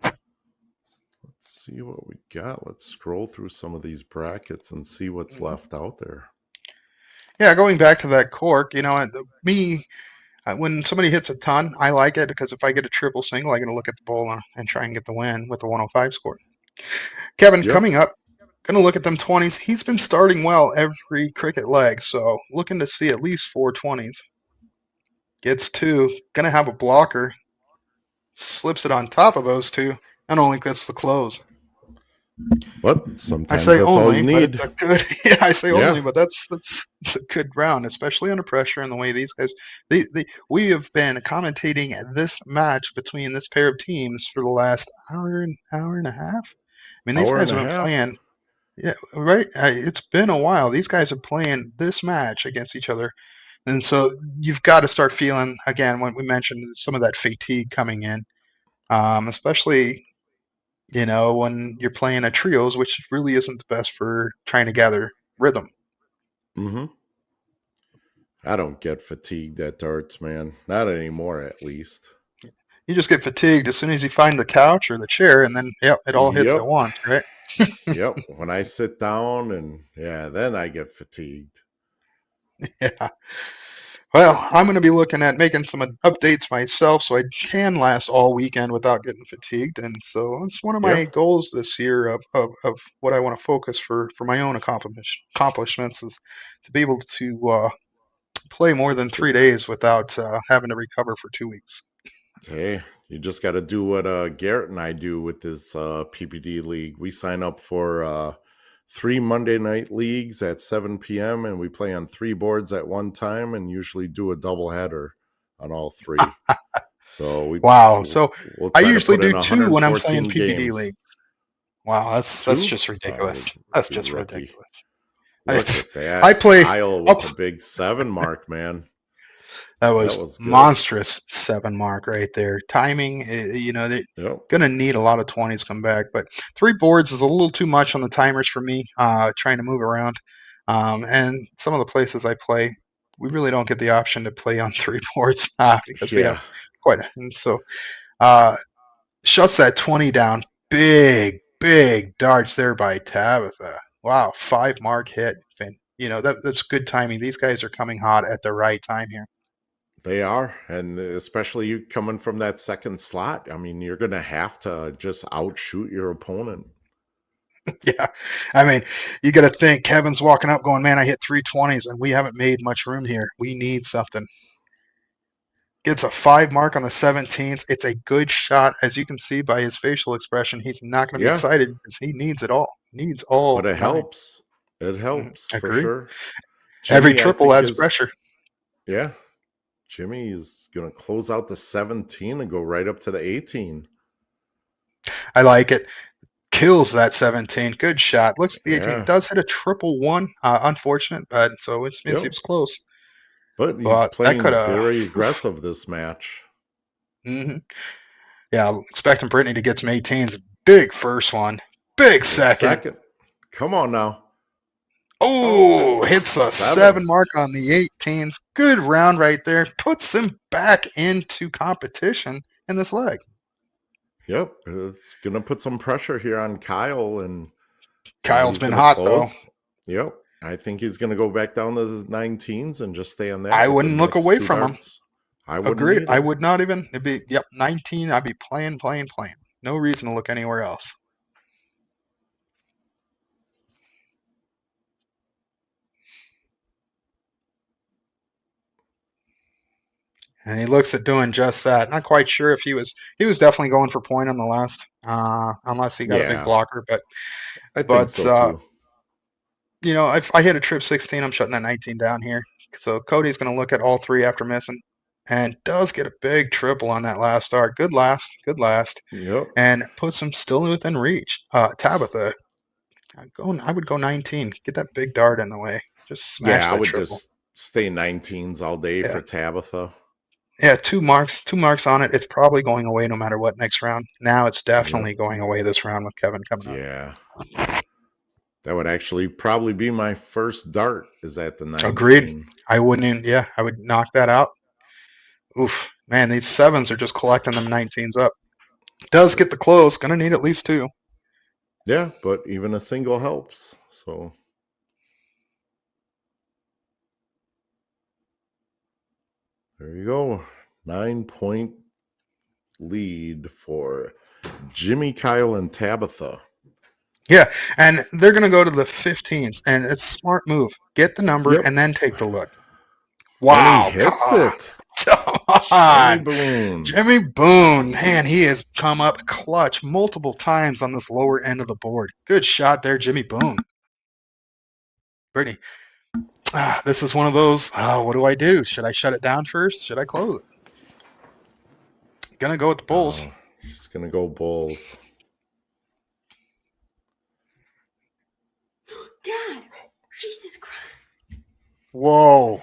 Let's see what we got. Let's scroll through some of these brackets and see what's left out there. Yeah, going back to that cork, when somebody hits a ton, I like it because if I get a triple single, I get to look at the bowl and try and get the win with the 105 score. Kevin, coming up, going to look at them 20s. He's been starting well every cricket leg, so looking to see at least 4 20s. Gets 2, going to have a blocker, slips it on top of those 2, and only gets the close. But sometimes that's only, all you need. But it's a good, I say only, but that's a good round, especially under pressure and the way these guys. We have been commentating this match between this pair of teams for the last hour and a half. I mean, these guys have been playing. Yeah, right. It's been a while. These guys are playing this match against each other, and so you've got to start feeling again when we mentioned some of that fatigue coming in, especially. When you're playing a trios, which really isn't the best for trying to gather rhythm. Mm-hmm. I don't get fatigued at darts, man. Not anymore, at least. You just get fatigued as soon as you find the couch or the chair, and then, it all hits at once, right? Yep. When I sit down and, then I get fatigued. Yeah. Well, I'm going to be looking at making some updates myself so I can last all weekend without getting fatigued. And so it's one of my goals this year of what I want to focus for my own accomplishments is to be able to play more than 3 days without having to recover for 2 weeks. Hey, you just got to do what Garrett and I do with this PPD league. We sign up for 3 Monday night leagues at 7 p.m. and we play on 3 boards at one time and usually do a double header on all 3. So we'll I usually do 2 when I'm playing PPD league. Wow, that's just ridiculous. That's just ridiculous. Look at that. I play Kyle with a big 7 mark, man. That was monstrous 7 mark right there. Timing, they're going to need a lot of 20s come back. But 3 boards is a little too much on the timers for me, trying to move around. And some of the places I play, we really don't get the option to play on 3 boards because we have quite a... And so shuts that 20 down. Big darts there by Tabitha. Wow, 5 mark hit. And, that's good timing. These guys are coming hot at the right time here. They are, and especially you coming from that second slot. I mean, you're going to have to just outshoot your opponent. Yeah. I mean, you got to think Kevin's walking up going, man, I hit 320s and we haven't made much room here. We need something. Gets a 5 mark on the 17th. It's a good shot. As you can see by his facial expression, he's not going to be Yeah, excited because he needs it all. Needs all but it 9. helps. It helps for Agree. sure. Every Jimmy, I triple think adds is, pressure. yeah, Jimmy is going to close out the 17 and go right up to the 18. I like it. Kills that 17. Good shot. Looks at the 18. Yeah. Does hit a triple one. Unfortunate, but so it means he Yep. was close. But he's But that playing could have. very aggressive this match. Yeah, expecting Brittany to get some 18s. Big first one. Big second. Come on now. Oh, hits a 7 7. mark on the 18s. Good round right there. Puts them back into competition in this leg. Yep. It's going to put some pressure here on Kyle. And Kyle's he's been gonna hot, close. Yep. I think he's going to go back down to the 19s and just stay on that. I with the wouldn't look next away 2 from him. darts. I wouldn't Agreed. either. I would not even. It'd be, 19. I'd be playing. No reason to look anywhere else. And he looks at doing just that. Not quite sure if he was definitely going for point on the last, unless he got a big Yeah. blocker. I think so too. You know, if I hit a trip 16, I'm shutting that 19 down here. So Cody's going to look at all 3 after missing, and does get a big triple on that last start. Good last. Yep. And puts him still within reach. Tabitha, I would go 19. Get that big dart in the way. Just smash that I would triple. just stay 19s all day for Tabitha. Yeah, 2 marks on it. It's probably going away no matter what next round. Now it's definitely going away this round with Kevin coming up. Yeah. That would actually probably be my first dart is at the 19. Agreed. I wouldn't even, I would knock that out. Oof. Man, these 7s are just collecting them 19s up. Does get the close. Going to need at least 2. Yeah, but even a single helps. So there you go. 9-point lead for Jimmy, Kyle, and Tabitha. Yeah, and they're going to go to the 15s, and it's a smart move. Get the number and then take the look. Wow. And he hits it. Come on. Jimmy Boone. Man, he has come up clutch multiple times on this lower end of the board. Good shot there, Jimmy Boone. Brittany. This is one of those, what do I do? Should I shut it down first? Should I close it? Gonna go with the Bulls. She's going to go Bulls. Dad, Jesus Christ. Whoa.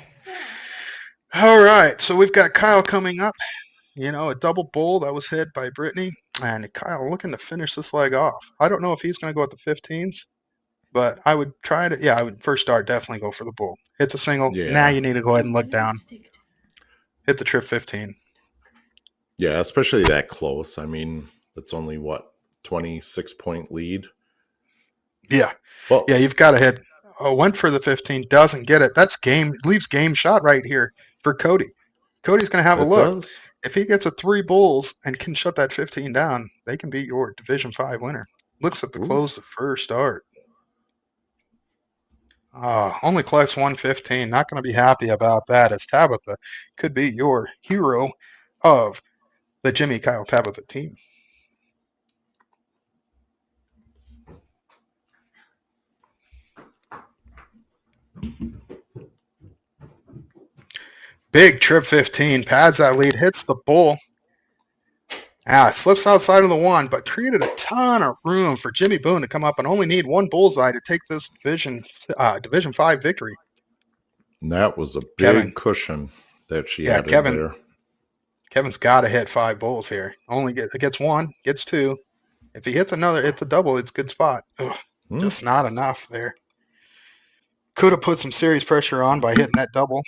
All right, so we've got Kyle coming up. You know, a double bull that was hit by Brittany. And Kyle looking to finish this leg off. I don't know if he's going to go with the 15s, but I would try to, I would first start definitely go for the bull. Hits a single. Yeah. Now you need to go ahead and look down. Hit the trip 15. Yeah, especially that close. I mean, that's only, 26-point lead? Yeah. Well, yeah, you've got to hit. Went for the 15, doesn't get it. That's game, leaves game shot right here for Cody. Cody's going to have a look. Does. If he gets a 3 bulls and can shut that 15 down, they can be your Division 5 winner. Looks at the close the first start. Only collects 115. Not going to be happy about that, as Tabitha could be your hero of the Jimmy Kyle Tabitha team. Big trip 15, pads that lead, hits the bull. Slips outside of the 1, but created a ton of room for Jimmy Boone to come up and only need 1 bullseye to take this Division 5 victory. And that was a big cushion that she added there. Kevin's got to hit 5 bulls here. Gets 1, gets 2. If he hits another, it's a double. It's a good spot. Just not enough there. Could have put some serious pressure on by hitting that double.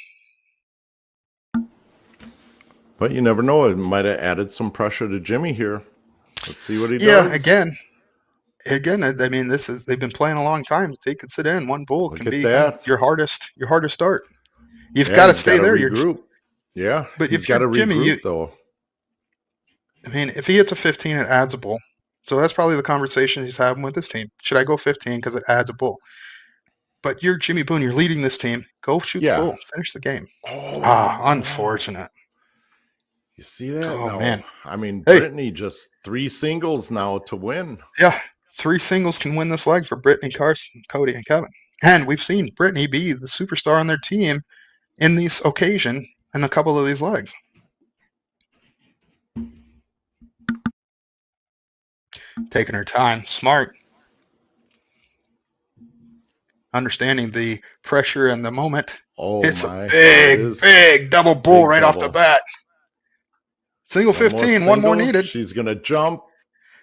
But you never know. It might have added some pressure to Jimmy here. Let's see what he does. Yeah, again, I mean, they've been playing a long time. They could sit in. 1 bull can be your hardest start. You've got to stay there. Regroup. Yeah, But he's if got you're to Jimmy, regroup though. I mean, if he hits a 15, it adds a bull. So that's probably the conversation he's having with his team. Should I go 15 because it adds a bull? But you're Jimmy Boone. You're leading this team. Go shoot the Yeah. bull. Finish the game. Oh, Unfortunate. you see that? Oh, No, man. I mean, Hey. Brittany just 3 singles now to win. Yeah, 3 singles can win this leg for Brittany, Carson, Cody, and Kevin. And we've seen Brittany be the superstar on their team in this occasion in a couple of these legs. Taking her time. Smart. Understanding the pressure and the moment. Oh It's my. a big double bull big right off the double. bat. Single One more 15, one more single. needed. She's going to jump.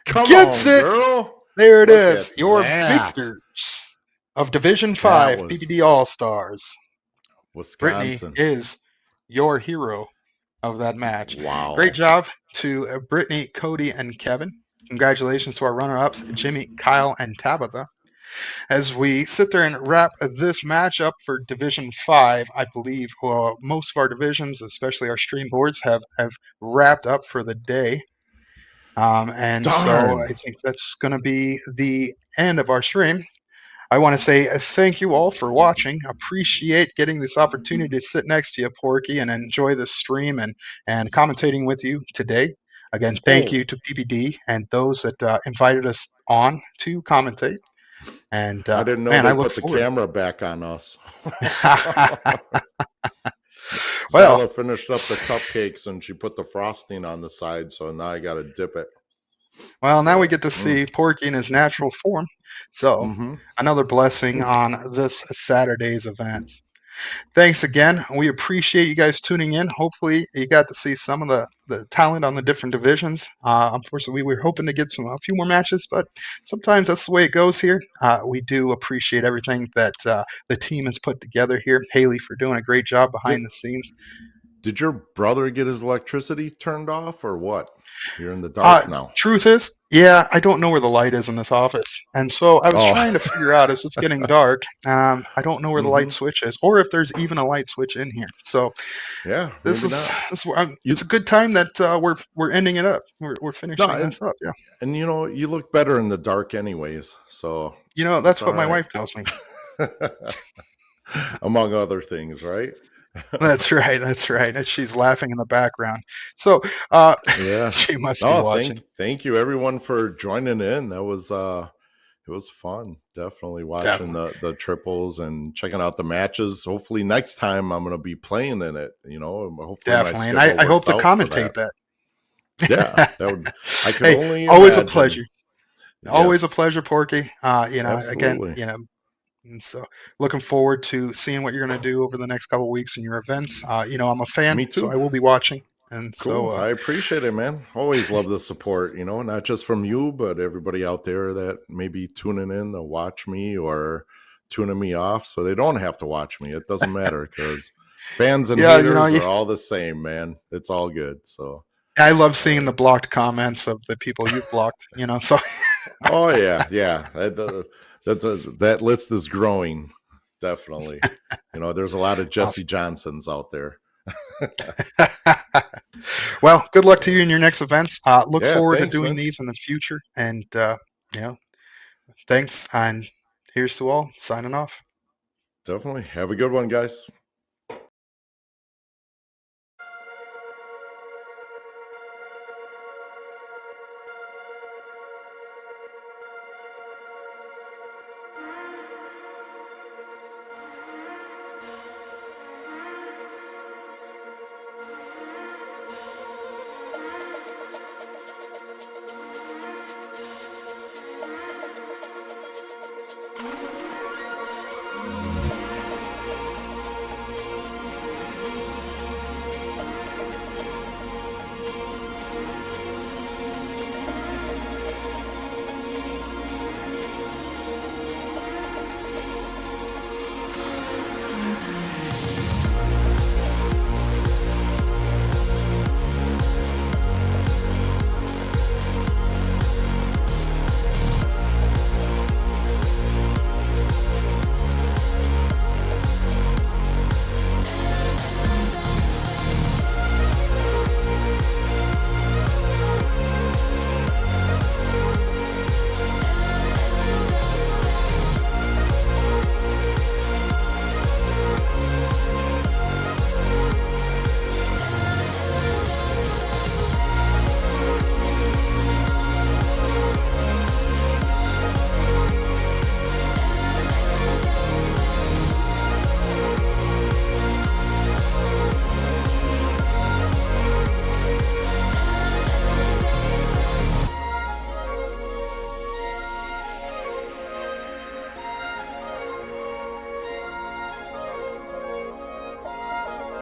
Come Gets on, it. girl. There it Look is. at Your that. victors of Division 5 was PPD All-Stars. Brittany Wisconsin. is your hero of that match. Wow. Great job to Brittany, Cody, and Kevin. Congratulations to our runner-ups, Jimmy, Kyle, and Tabitha. As we sit there and wrap this match up for Division 5, I believe most of our divisions, especially our stream boards, have wrapped up for the day. And Darn. so I think that's going to be the end of our stream. I want to say thank you all for watching. Appreciate getting this opportunity to sit next to you, Porky, and enjoy this stream and commentating with you today. Again, thank you to PPD and those that invited us on to commentate. And I didn't know man, they I look put the forward. camera back on us. Well, Zala finished up the cupcakes and she put the frosting on the side, so now I got to dip it. well, now we get to see Porky in his natural form. So another blessing on this Saturday's event. Thanks again. We appreciate you guys tuning in. Hopefully you got to see some of the talent on the different divisions. Unfortunately, we were hoping to get a few more matches, but sometimes that's the way it goes here. We do appreciate everything that the team has put together here. Haley for doing a great job behind the scenes. Did your brother get his electricity turned off or what? You're in the dark now. Truth is, yeah, I don't know where the light is in this office. And so I was trying to figure out as it's getting dark, I don't know where the light switch is or if there's even a light switch in here. So yeah, this is it's a good time that we're ending it up. We're finishing this up. Yeah. And you know, you look better in the dark anyways. So that's what my wife tells me. Among other things, right? That's right. And she's laughing in the background. So yeah, she must be watching. Thank you everyone for joining in. That was it was fun. Definitely watching the triples and checking out the matches. Hopefully next time I'm going to be playing in it. You know, hopefully definitely, and I hope to commentate that. Yeah, that would. I can only always imagine. A pleasure. Yes. Always a pleasure, Porky. Absolutely. Again, and so looking forward to seeing what you're going to do over the next couple of weeks in your events. I'm a fan, Me too. so I will be watching. And cool. so I appreciate it, man. Always love the support, not just from you, but everybody out there that may be tuning in to watch me or tuning me off so they don't have to watch me. It doesn't matter because fans and haters are all the same, man. It's all good. So I love seeing the blocked comments of the people you've blocked, so. Oh, yeah. That list is growing, definitely. There's a lot of Jesse Johnsons out there. Well, good luck to you in your next events. Look forward to doing man. these in the future. And, thanks. And here's to all signing off. Definitely. Have a good one, guys.